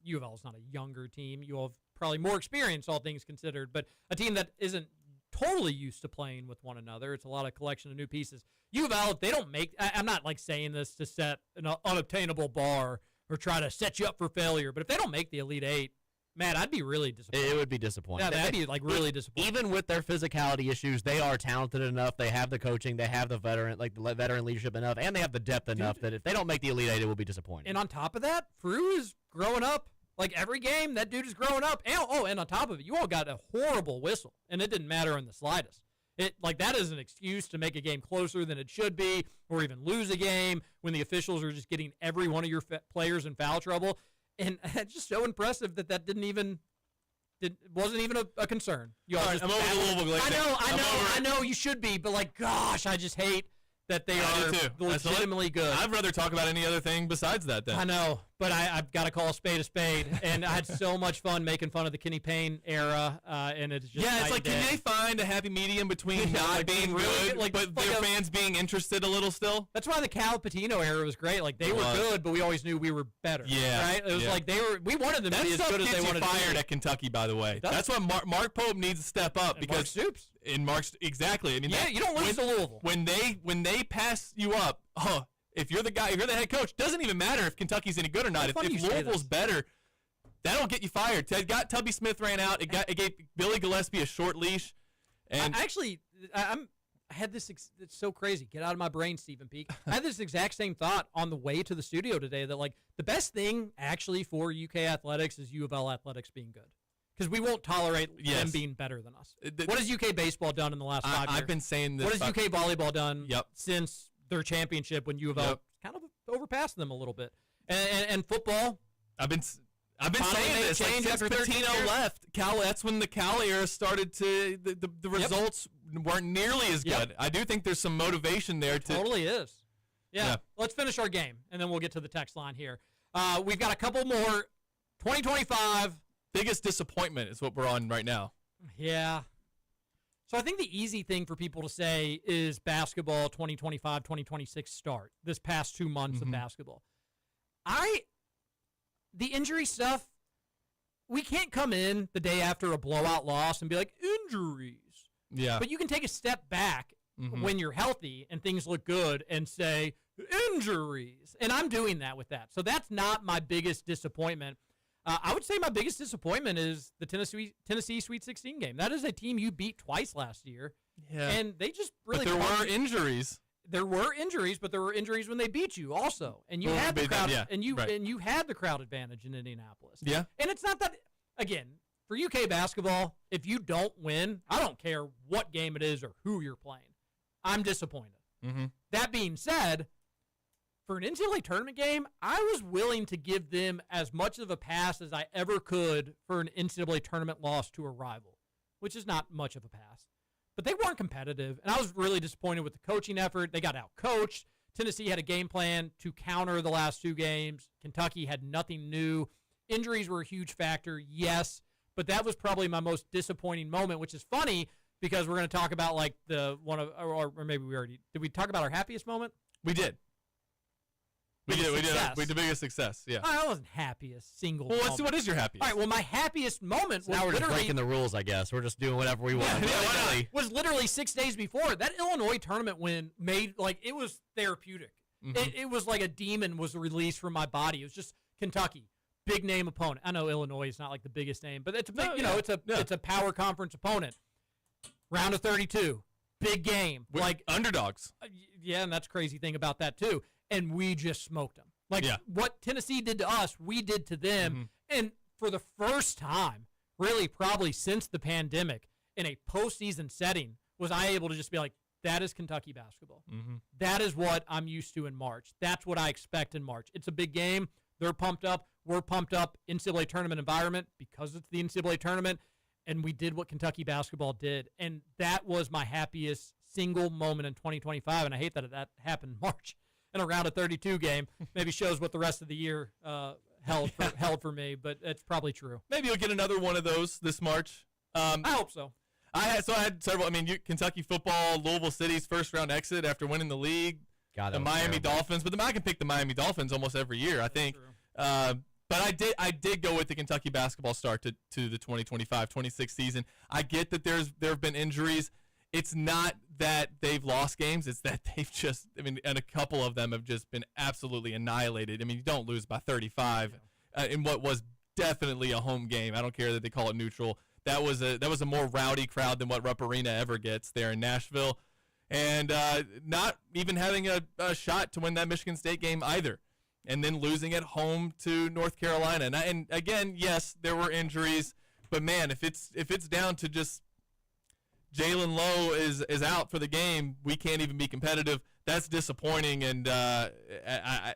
F: U of L is not a younger team. You have probably more experience, all things considered, but a team that isn't totally used to playing with one another. It's a lot of collection of new pieces. U of L, if they don't make, I'm not like saying this to set an unobtainable bar or try to set you up for failure, but if they don't make the Elite Eight, man, I'd be really disappointed.
B: It would be disappointing.
F: Yeah, that'd be like really disappointing.
B: Even with their physicality issues, they are talented enough. They have the coaching. They have the veteran leadership enough, and they have the depth enough that if they don't make the Elite Eight, it will be disappointing.
F: And on top of that, Frew is growing up. Like every game, that dude is growing up. And, and on top of it, you all got a horrible whistle, and it didn't matter in the slightest. That is an excuse to make a game closer than it should be, or even lose a game when the officials are just getting every one of your players in foul trouble. And it's just so impressive that wasn't even a concern.
A: All right, I'm over the Louisville Glade thing.
F: I know you should be, but like, gosh, I just hate that they are legitimately good.
A: I'd rather talk about any other thing besides that then.
F: I know, but I've got to call a spade, and I had so much fun making fun of the Kenny Payne era, and it's just
A: it's like, can they find a happy medium between not
F: like
A: being
F: really
A: good, but their fans being interested a little still?
F: That's why the Cal Patino era was great. Like they were good, but we always knew we were better.
A: Yeah,
F: right. It was like we wanted them to be as good as they wanted to be.
A: Fired at Kentucky, by the way. That's why Mark Pope needs to step up, because
F: Mark Stoops.
A: Exactly. I mean,
F: you don't lose to Louisville
A: when they pass you up. If you're the guy, if you're the head coach, doesn't even matter if Kentucky's any good or not. If Louisville's better, that'll get you fired. Tubby Smith ran out. It gave Billy Gillespie a short leash. And
F: I had this. It's so crazy. Get out of my brain, Stephen Peak. I had this exact same thought on the way to the studio today. That like the best thing actually for UK athletics is U of L athletics being good. Because we won't tolerate them being better than us. What has UK baseball done in the last 5 years?
A: I've been saying this.
F: What has UK volleyball done since their championship when U of L kind of overpassed them a little bit? And football.
A: I've been saying this. Like, since Patino left, that's when the Cal era started to the results weren't nearly as good. I do think there's some motivation there.
F: Totally is. Yeah. Let's finish our game, and then we'll get to the text line here. We've got a couple more. 2025.
A: Biggest disappointment is what we're on right now.
F: Yeah. So I think the easy thing for people to say is basketball 2025, 2026 start, this past 2 months of basketball. The injury stuff, we can't come in the day after a blowout loss and be like, injuries.
A: Yeah.
F: But you can take a step back when you're healthy and things look good and say, injuries. And I'm doing that with that. So that's not my biggest disappointment. I would say my biggest disappointment is the Tennessee Sweet 16 game. That is a team you beat twice last year.
A: Yeah.
F: And they just really
A: But there were injuries.
F: There were injuries, but there were injuries when they beat you also. And you had the crowd and you had the crowd advantage in Indianapolis.
A: Yeah.
F: And it's not that again, for UK basketball, if you don't win, I don't care what game it is or who you're playing. I'm disappointed. That being said, for an NCAA tournament game, I was willing to give them as much of a pass as I ever could for an NCAA tournament loss to a rival, which is not much of a pass. But they weren't competitive, and I was really disappointed with the coaching effort. They got out-coached. Tennessee had a game plan to counter the last 2 games. Kentucky had nothing new. Injuries were a huge factor, yes, but that was probably my most disappointing moment, which is funny because we're going to talk about like or maybe we already did. We talk about our happiest moment?
A: We did. We did the biggest success. Yeah.
F: I wasn't happiest single.
A: Well, what is your happiest?
F: All right. Well, my happiest moment was
B: now we're just breaking the rules. I guess we're just doing whatever we want.
F: Was literally 6 days before that Illinois tournament win made it was therapeutic. It was like a demon was released from my body. It was just Kentucky, big name opponent. I know Illinois is not like the biggest name, but it's a big, it's a power conference opponent. Round of 32, big game, like
A: underdogs.
F: Yeah, and that's the crazy thing about that too. And we just smoked them. What Tennessee did to us, we did to them. And for the first time, really probably since the pandemic, in a postseason setting, was I able to just be like, that is Kentucky basketball. That is what I'm used to in March. That's what I expect in March. It's a big game. They're pumped up. We're pumped up. NCAA tournament environment because it's the NCAA tournament. And we did what Kentucky basketball did. And that was my happiest single moment in 2025. And I hate that that happened in March. In a round of 32 game, maybe shows what the rest of the year held for me, but it's probably true.
A: Maybe you'll get another one of those this March.
F: I hope so.
A: I had several. I mean, Kentucky football, Louisville City's first round exit after winning the league.
B: God,
A: the Miami Dolphins, but I can pick the Miami Dolphins almost every year, I think. But I did go with the Kentucky basketball start to the 2025-26 season. I get that there have been injuries. It's not that they've lost games. It's that they've just, and a couple of them have just been absolutely annihilated. I mean, you don't lose by 35 in what was definitely a home game. I don't care that they call it neutral. That was a more rowdy crowd than what Rupp Arena ever gets there in Nashville. And not even having a shot to win that Michigan State game either. And then losing at home to North Carolina. And again, yes, there were injuries. But, man, if it's down to just Jalen Lowe is out for the game, we can't even be competitive. That's disappointing. And I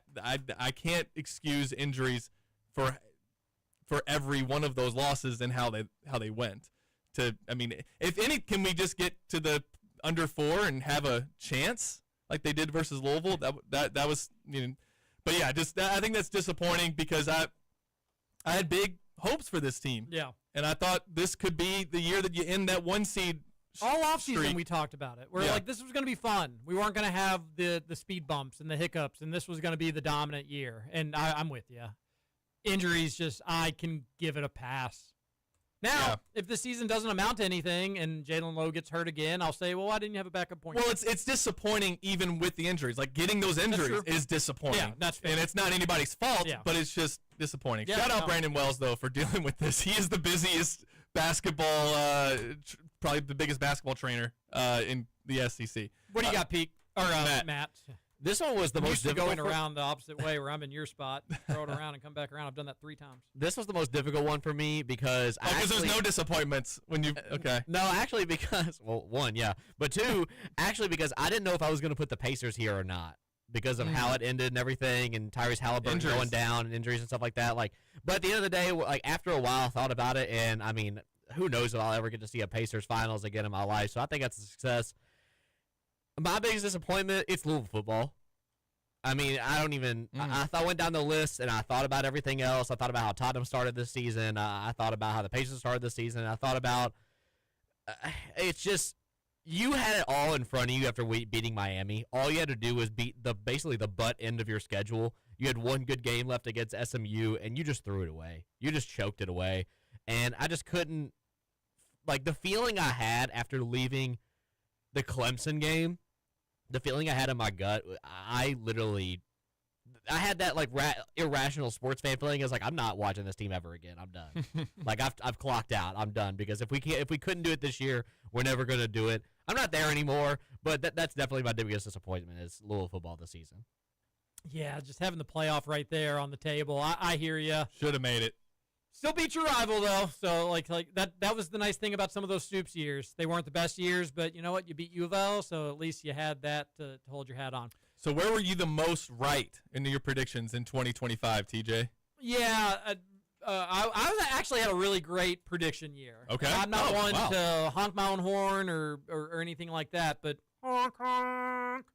A: can't excuse injuries for every one of those losses and how they went. If any, can we just get to the under 4 and have a chance like they did versus Louisville? That was, but yeah, I think that's disappointing because I had big hopes for this team.
F: Yeah.
A: And I thought this could be the year that you end that 1 seed.
F: All offseason we talked about it. We're like, this was going to be fun. We weren't going to have the speed bumps and the hiccups, and this was going to be the dominant year. And I'm with you. Injuries, I can give it a pass. Now, if the season doesn't amount to anything and Jalen Lowe gets hurt again, I'll say, well, why didn't you have a backup point?
A: Well, it's disappointing even with the injuries. Like, getting those injuries is disappointing.
F: Yeah, that's fair.
A: And it's not anybody's fault, but it's just disappointing.
F: Yeah,
A: Shout out Brandon Wells, though, for dealing with this. He is the busiest basketball, probably the biggest basketball trainer in the SEC.
F: What do you got, Pete? Or Matt?
B: This one was the most difficult.
F: Going around the opposite way where I'm in your spot, throw it around and come back around. I've done that 3 times.
B: This was the most difficult one for me because
A: there's no disappointments when you
B: No, actually because one, yeah, but 2, actually because I didn't know if I was going to put the Pacers here or not because of how it ended and everything, and Tyrese Halliburton going down and injuries and stuff like that. But at the end of the day, after a while, I thought about it, and who knows if I'll ever get to see a Pacers finals again in my life? So I think that's a success. My biggest disappointment, it's Louisville football. I don't even I went down the list, and I thought about everything else. I thought about how Tottenham started this season. I thought about how the Pacers started this season. I thought about it's just you had it all in front of you after beating Miami. All you had to do was beat basically the butt end of your schedule. You had one good game left against SMU, and you just threw it away. You just choked it away. And I just couldn't the feeling I had after leaving the Clemson game, the feeling I had in my gut, I had that irrational sports fan feeling. I was like, I'm not watching this team ever again. I'm done. I've clocked out. I'm done because if we couldn't do it this year, we're never going to do it. I'm not there anymore, but that's definitely my biggest disappointment is Louisville football this season.
F: Yeah, just having the playoff right there on the table. I hear you.
A: Should have made it.
F: Still beat your rival, though. So, that was the nice thing about some of those Stoops years. They weren't the best years, but you know what? You beat U of L, so at least you had that to hold your hat on.
A: So where were you the most right in your predictions in 2025, TJ?
F: Yeah, I actually had a really great prediction year.
A: Okay.
F: I'm not one to honk my own horn or anything like that, but honk, honk.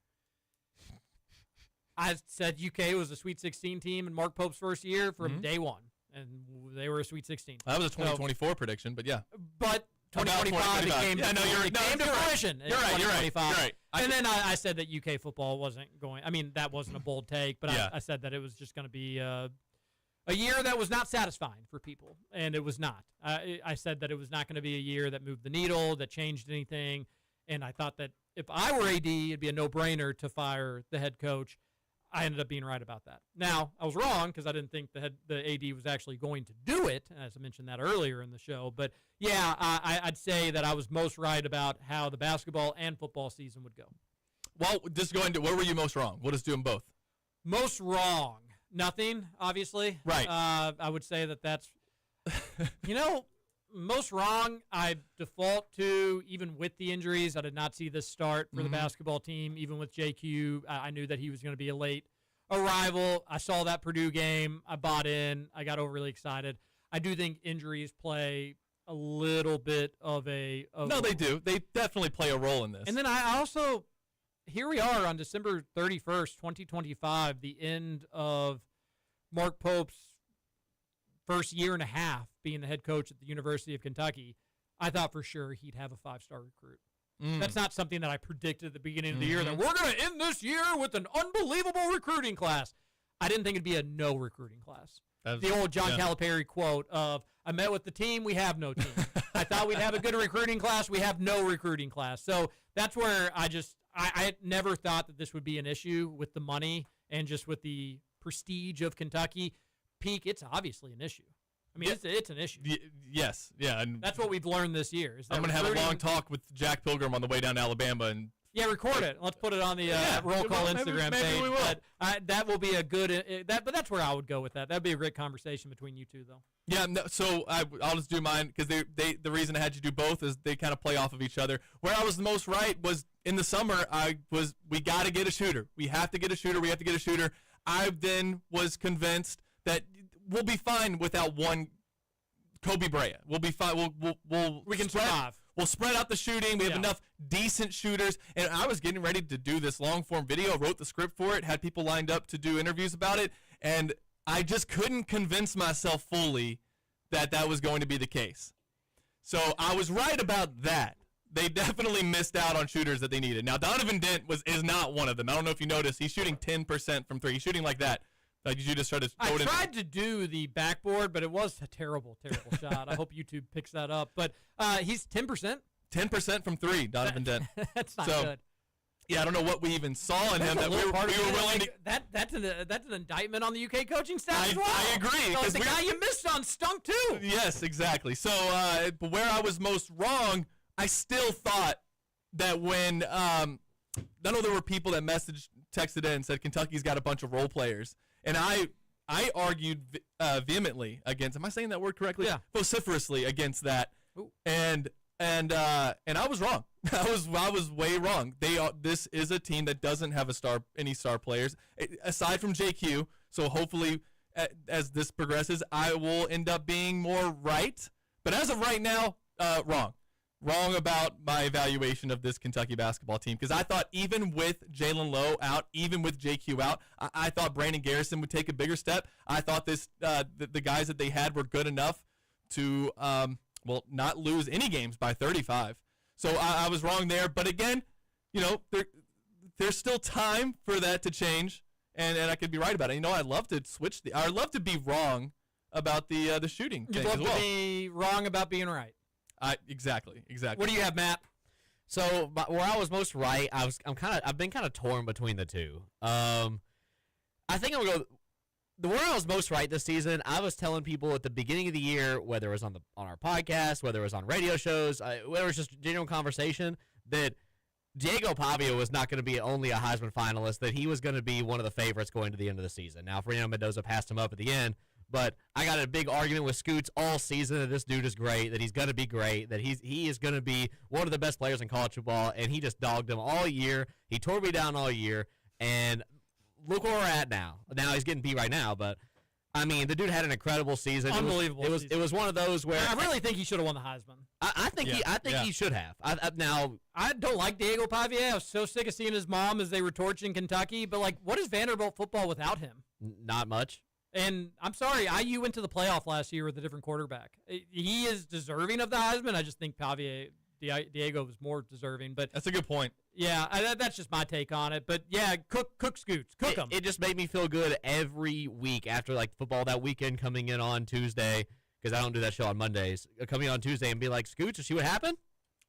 F: I said UK was a Sweet 16 team in Mark Pope's first year from day one. And they were a Sweet 16.
A: That was a 2024 prediction, but yeah.
F: But 2025 became to fruition.
A: You're right.
F: And then I said that UK football wasn't going. That wasn't a bold take, but I said that it was just going to be a year that was not satisfying for people, and it was not. I said that it was not going to be a year that moved the needle, that changed anything, and I thought that if I were AD, it'd be a no-brainer to fire the head coach. I ended up being right about that. Now, I was wrong because I didn't think the AD was actually going to do it, as I mentioned that earlier in the show. But, yeah, I'd say that I was most right about how the basketball and football season would go.
A: Well, just going to where were you most wrong? We'll just do them both.
F: Most wrong. Nothing, obviously.
A: Right.
F: I would say that's, most wrong, I default to, even with the injuries, I did not see this start for the basketball team. Even with JQ, I knew that he was going to be a late arrival. I saw that Purdue game. I bought in. I got overly excited. I do think injuries play a little bit of a...
A: No, they do. They definitely play a role in this.
F: And then I also... Here we are on December 31st, 2025, the end of Mark Pope's first year and a half being the head coach at the University of Kentucky. I thought for sure he'd have a 5-star recruit.
A: Mm.
F: That's not something that I predicted at the beginning of the year, that we're going to end this year with an unbelievable recruiting class. I didn't think it'd be a no recruiting class. The old John Calipari quote of, I met with the team, we have no team. I thought we'd have a good recruiting class, we have no recruiting class. So that's where I never thought that this would be an issue with the money and just with the prestige of Kentucky. Peak, it's obviously an issue. I mean, it's an issue.
A: Yes, yeah. And
F: that's what we've learned this year. Is that
A: I'm going to have a long talk with Jack Pilgrim on the way down to Alabama. And
F: record it. Let's put it on the Roll Call Instagram page.
A: Maybe we will.
F: That will be a good but that's where I would go with that. That'd be a great conversation between you two, though.
A: Yeah, no, so I'll just do mine because the reason I had you do both is they kind of play off of each other. Where I was the most right was in the summer. We got to get a shooter. We have to get a shooter. We have to get a shooter. I then was convinced that we'll be fine without one Kobe Bryant. We'll be fine. We can survive. We'll spread out the shooting. We have enough decent shooters. And I was getting ready to do this long-form video, wrote the script for it, had people lined up to do interviews about it, and I just couldn't convince myself fully that that was going to be the case. So I was right about that. They definitely missed out on shooters that they needed. Now, Donovan Dent is not one of them. I don't know if you noticed. He's shooting 10% from three. He's shooting like that. Like you just started.
F: I tried to do the backboard, but it was a terrible, terrible shot. I hope YouTube picks that up. But he's 10%.
A: 10% from three, Donovan Dent.
F: That's not good.
A: Yeah, I don't know what we even saw in him that we were willing to.
F: That's an indictment on the UK coaching staff as well.
A: I agree.
F: So the guy you missed on stunk too.
A: Yes, exactly. So, but where I was most wrong, I still thought that when I know there were people that texted in and said Kentucky's got a bunch of role players. And I argued vehemently against. Am I saying that word correctly?
F: Yeah.
A: Vociferously against that.
F: Ooh.
A: And I was wrong. I was way wrong. This is a team that doesn't have any star players aside from JQ. So hopefully, as this progresses, I will end up being more right. But as of right now, wrong. Wrong about my evaluation of this Kentucky basketball team, because I thought even with Jalen Lowe out, even with JQ out, I thought Brandon Garrison would take a bigger step. I thought the guys that they had were good enough to not lose any games by 35. So I was wrong there. But again, there's still time for that to change, and I could be right about it. I'd love to I'd love to be wrong about the shooting thing
F: You'd love
A: as well.
F: to be wrong about being right.
A: Exactly.
F: What do you have, Matt?
B: So where I was most right, I've been kind of torn between the two. I think I'm gonna go. Where I was most right this season, I was telling people at the beginning of the year, whether it was on our podcast, whether it was on radio shows, whether it was just general conversation, that Diego Pavia was not going to be only a Heisman finalist, that he was going to be one of the favorites going to the end of the season. Now, Fernando Mendoza passed him up at the end. But I got a big argument with Scoots all season that this dude is great, that he's going to be great, that he is going to be one of the best players in college football, and he just dogged him all year. He tore me down all year, and look where we're at now. Now he's getting beat right now, but, I mean, the dude had an incredible season.
F: Unbelievable
B: It was one of those where
F: I really think he should have won the Heisman.
B: I think he should have. Now
F: I don't like Diego Pavia. I was so sick of seeing his mom as they were torching Kentucky. But what is Vanderbilt football without him?
B: Not much.
F: And I'm sorry, IU went to the playoff last year with a different quarterback. He is deserving of the Heisman. I just think Diego was more deserving. But
A: that's a good point.
F: Yeah, that's just my take on it. But yeah, cook Scoots, cook them.
B: It just made me feel good every week after football that weekend coming in on Tuesday, because I don't do that show on Mondays. Coming on Tuesday and be like, Scoots, you see what happened?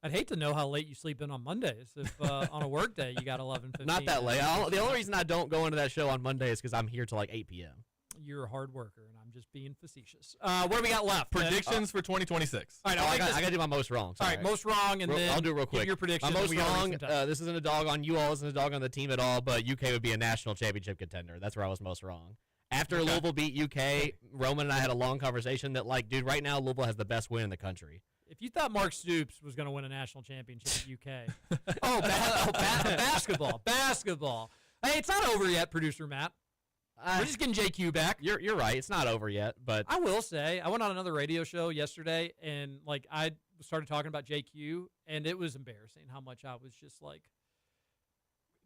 F: I'd hate to know how late you sleep in on Mondays if on a work day you got 11:15.
B: Not that late. The only reason I don't go into that show on Monday is because I'm here till 8 p.m.
F: You're a hard worker, and I'm just being facetious. What do we got left?
A: Predictions for 2026.
F: All right,
B: I got to do my most wrong. Sorry.
F: All right, most wrong, and then
B: I'll do it real quick.
F: Give your prediction.
B: My most wrong. This isn't a dog on you all. This isn't a dog on the team at all. But UK would be a national championship contender. That's where I was most wrong. After Louisville beat UK, Roman and I had a long conversation that, dude, right now Louisville has the best win in the country.
F: If you thought Mark Stoops was going to win a national championship at UK, basketball. Hey, it's not over yet, producer Matt. We're just getting JQ back.
B: You're right. It's not over yet, but
F: I will say I went on another radio show yesterday, and I started talking about JQ, and it was embarrassing how much I was just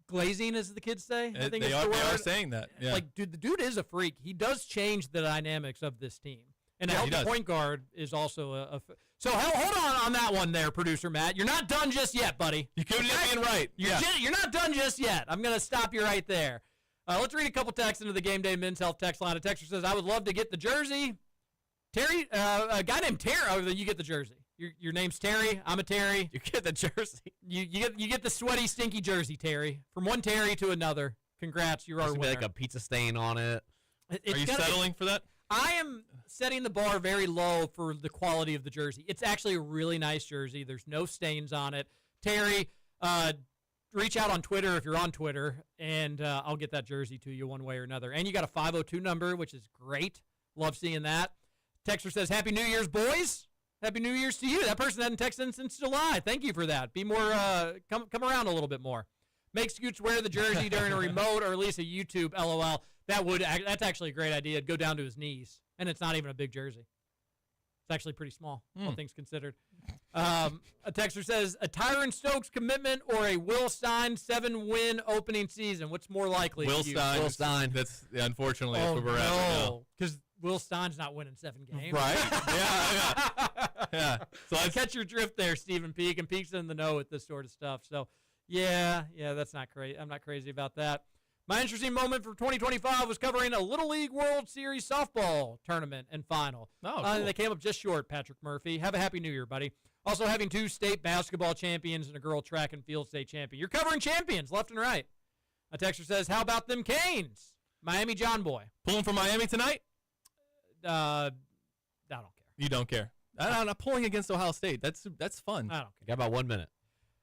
F: glazing, as the kids say. I think
A: they
F: it's the word.
A: are saying that. Yeah.
F: Dude, the dude is a freak. He does change the dynamics of this team. And a
A: Yeah, he
F: healthy
A: does.
F: point guard is also so hold on that one there, producer Matt. You're not done just yet, buddy.
A: You couldn't get being right.
F: You're not done just yet. I'm going to stop you right there. Let's read a couple texts into the Game Day Men's Health text line. A texter says, I would love to get the jersey. Terry, a guy named Terry, oh, you get the jersey. Your name's Terry. I'm a Terry.
B: You get the jersey.
F: You get the sweaty, stinky jersey, Terry. From one Terry to another. Congrats, you're our
B: There's
F: winner.
B: like a pizza stain on it.
A: Are you settling for that?
F: I am setting the bar very low for the quality of the jersey. It's actually a really nice jersey. There's no stains on it. Terry, reach out on Twitter if you're on Twitter, and I'll get that jersey to you one way or another. And you got a 502 number, which is great. Love seeing that. Texter says, Happy New Year's, boys. Happy New Year's to you. That person hadn't texted in since July. Thank you for that. Be more, come around a little bit more. Make Scoots wear the jersey during a remote or at least a YouTube LOL. That's actually a great idea. It'd go down to his knees, and it's not even a big jersey. It's actually pretty small, all things considered. A texter says, a Tyron Stokes commitment or a Will Stein 7-win opening season? What's more likely?
A: Will
F: to you?
A: Stein.
B: Will Stein.
A: That's unfortunately
F: Oh,
A: that's where we're at right now.
F: no, because Will Stein's not winning 7 games.
A: Right? Yeah. So
F: I catch your drift there, Stephen Peak, and Peak's in the know with this sort of stuff. So, yeah, that's not crazy. I'm not crazy about that. My interesting moment for 2025 was covering a Little League World Series softball tournament and final.
A: Oh, cool.
F: They came up just short, Patrick Murphy. Have a happy New Year, buddy. Also having 2 state basketball champions and a girl track and field state champion. You're covering champions left and right. A texter says, how about them Canes? Miami John Boy.
A: Pulling for Miami tonight?
F: I don't care.
A: You don't care. I'm not pulling against Ohio State. That's fun.
F: I don't care.
B: Got about 1 minute.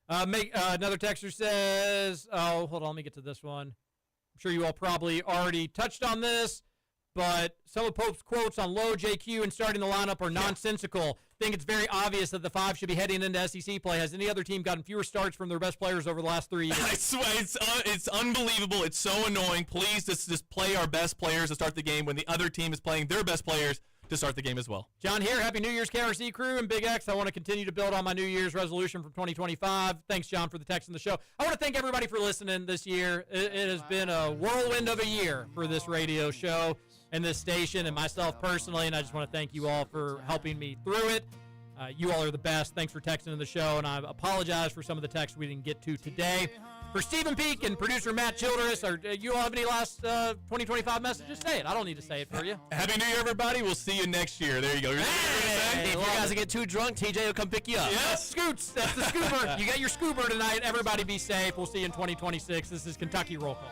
F: Another texter says, oh, hold on, let me get to this one. I'm sure you all probably already touched on this, but some of Pope's quotes on low JQ and starting the lineup are nonsensical. I think it's very obvious that the 5 should be heading into SEC play. Has any other team gotten fewer starts from their best players over the last 3 years?
A: I swear, it's unbelievable. It's so annoying. Please just play our best players to start the game when the other team is playing their best players to start the game as well.
F: John here. Happy New Year's, KRC crew and Big X. I want to continue to build on my New Year's resolution from 2025. Thanks, John, for the text in the show. I want to thank everybody for listening this year. It has been a whirlwind of a year for this radio show and this station and myself personally, and I just want to thank you all for helping me through it. You all are the best. Thanks for texting in the show, and I apologize for some of the texts we didn't get to today. For Stephen Peak and producer Matt Childress, you all have any last 2025 messages? Say it. I don't need to say it for you.
A: Happy New Year, everybody. We'll see you next year. There you go.
B: Hey, if you guys get too drunk, TJ will come pick you up.
A: Yes.
F: Scoots, that's the scooper. You got your scooper tonight. Everybody be safe. We'll see you in 2026. This is Kentucky Roll Call.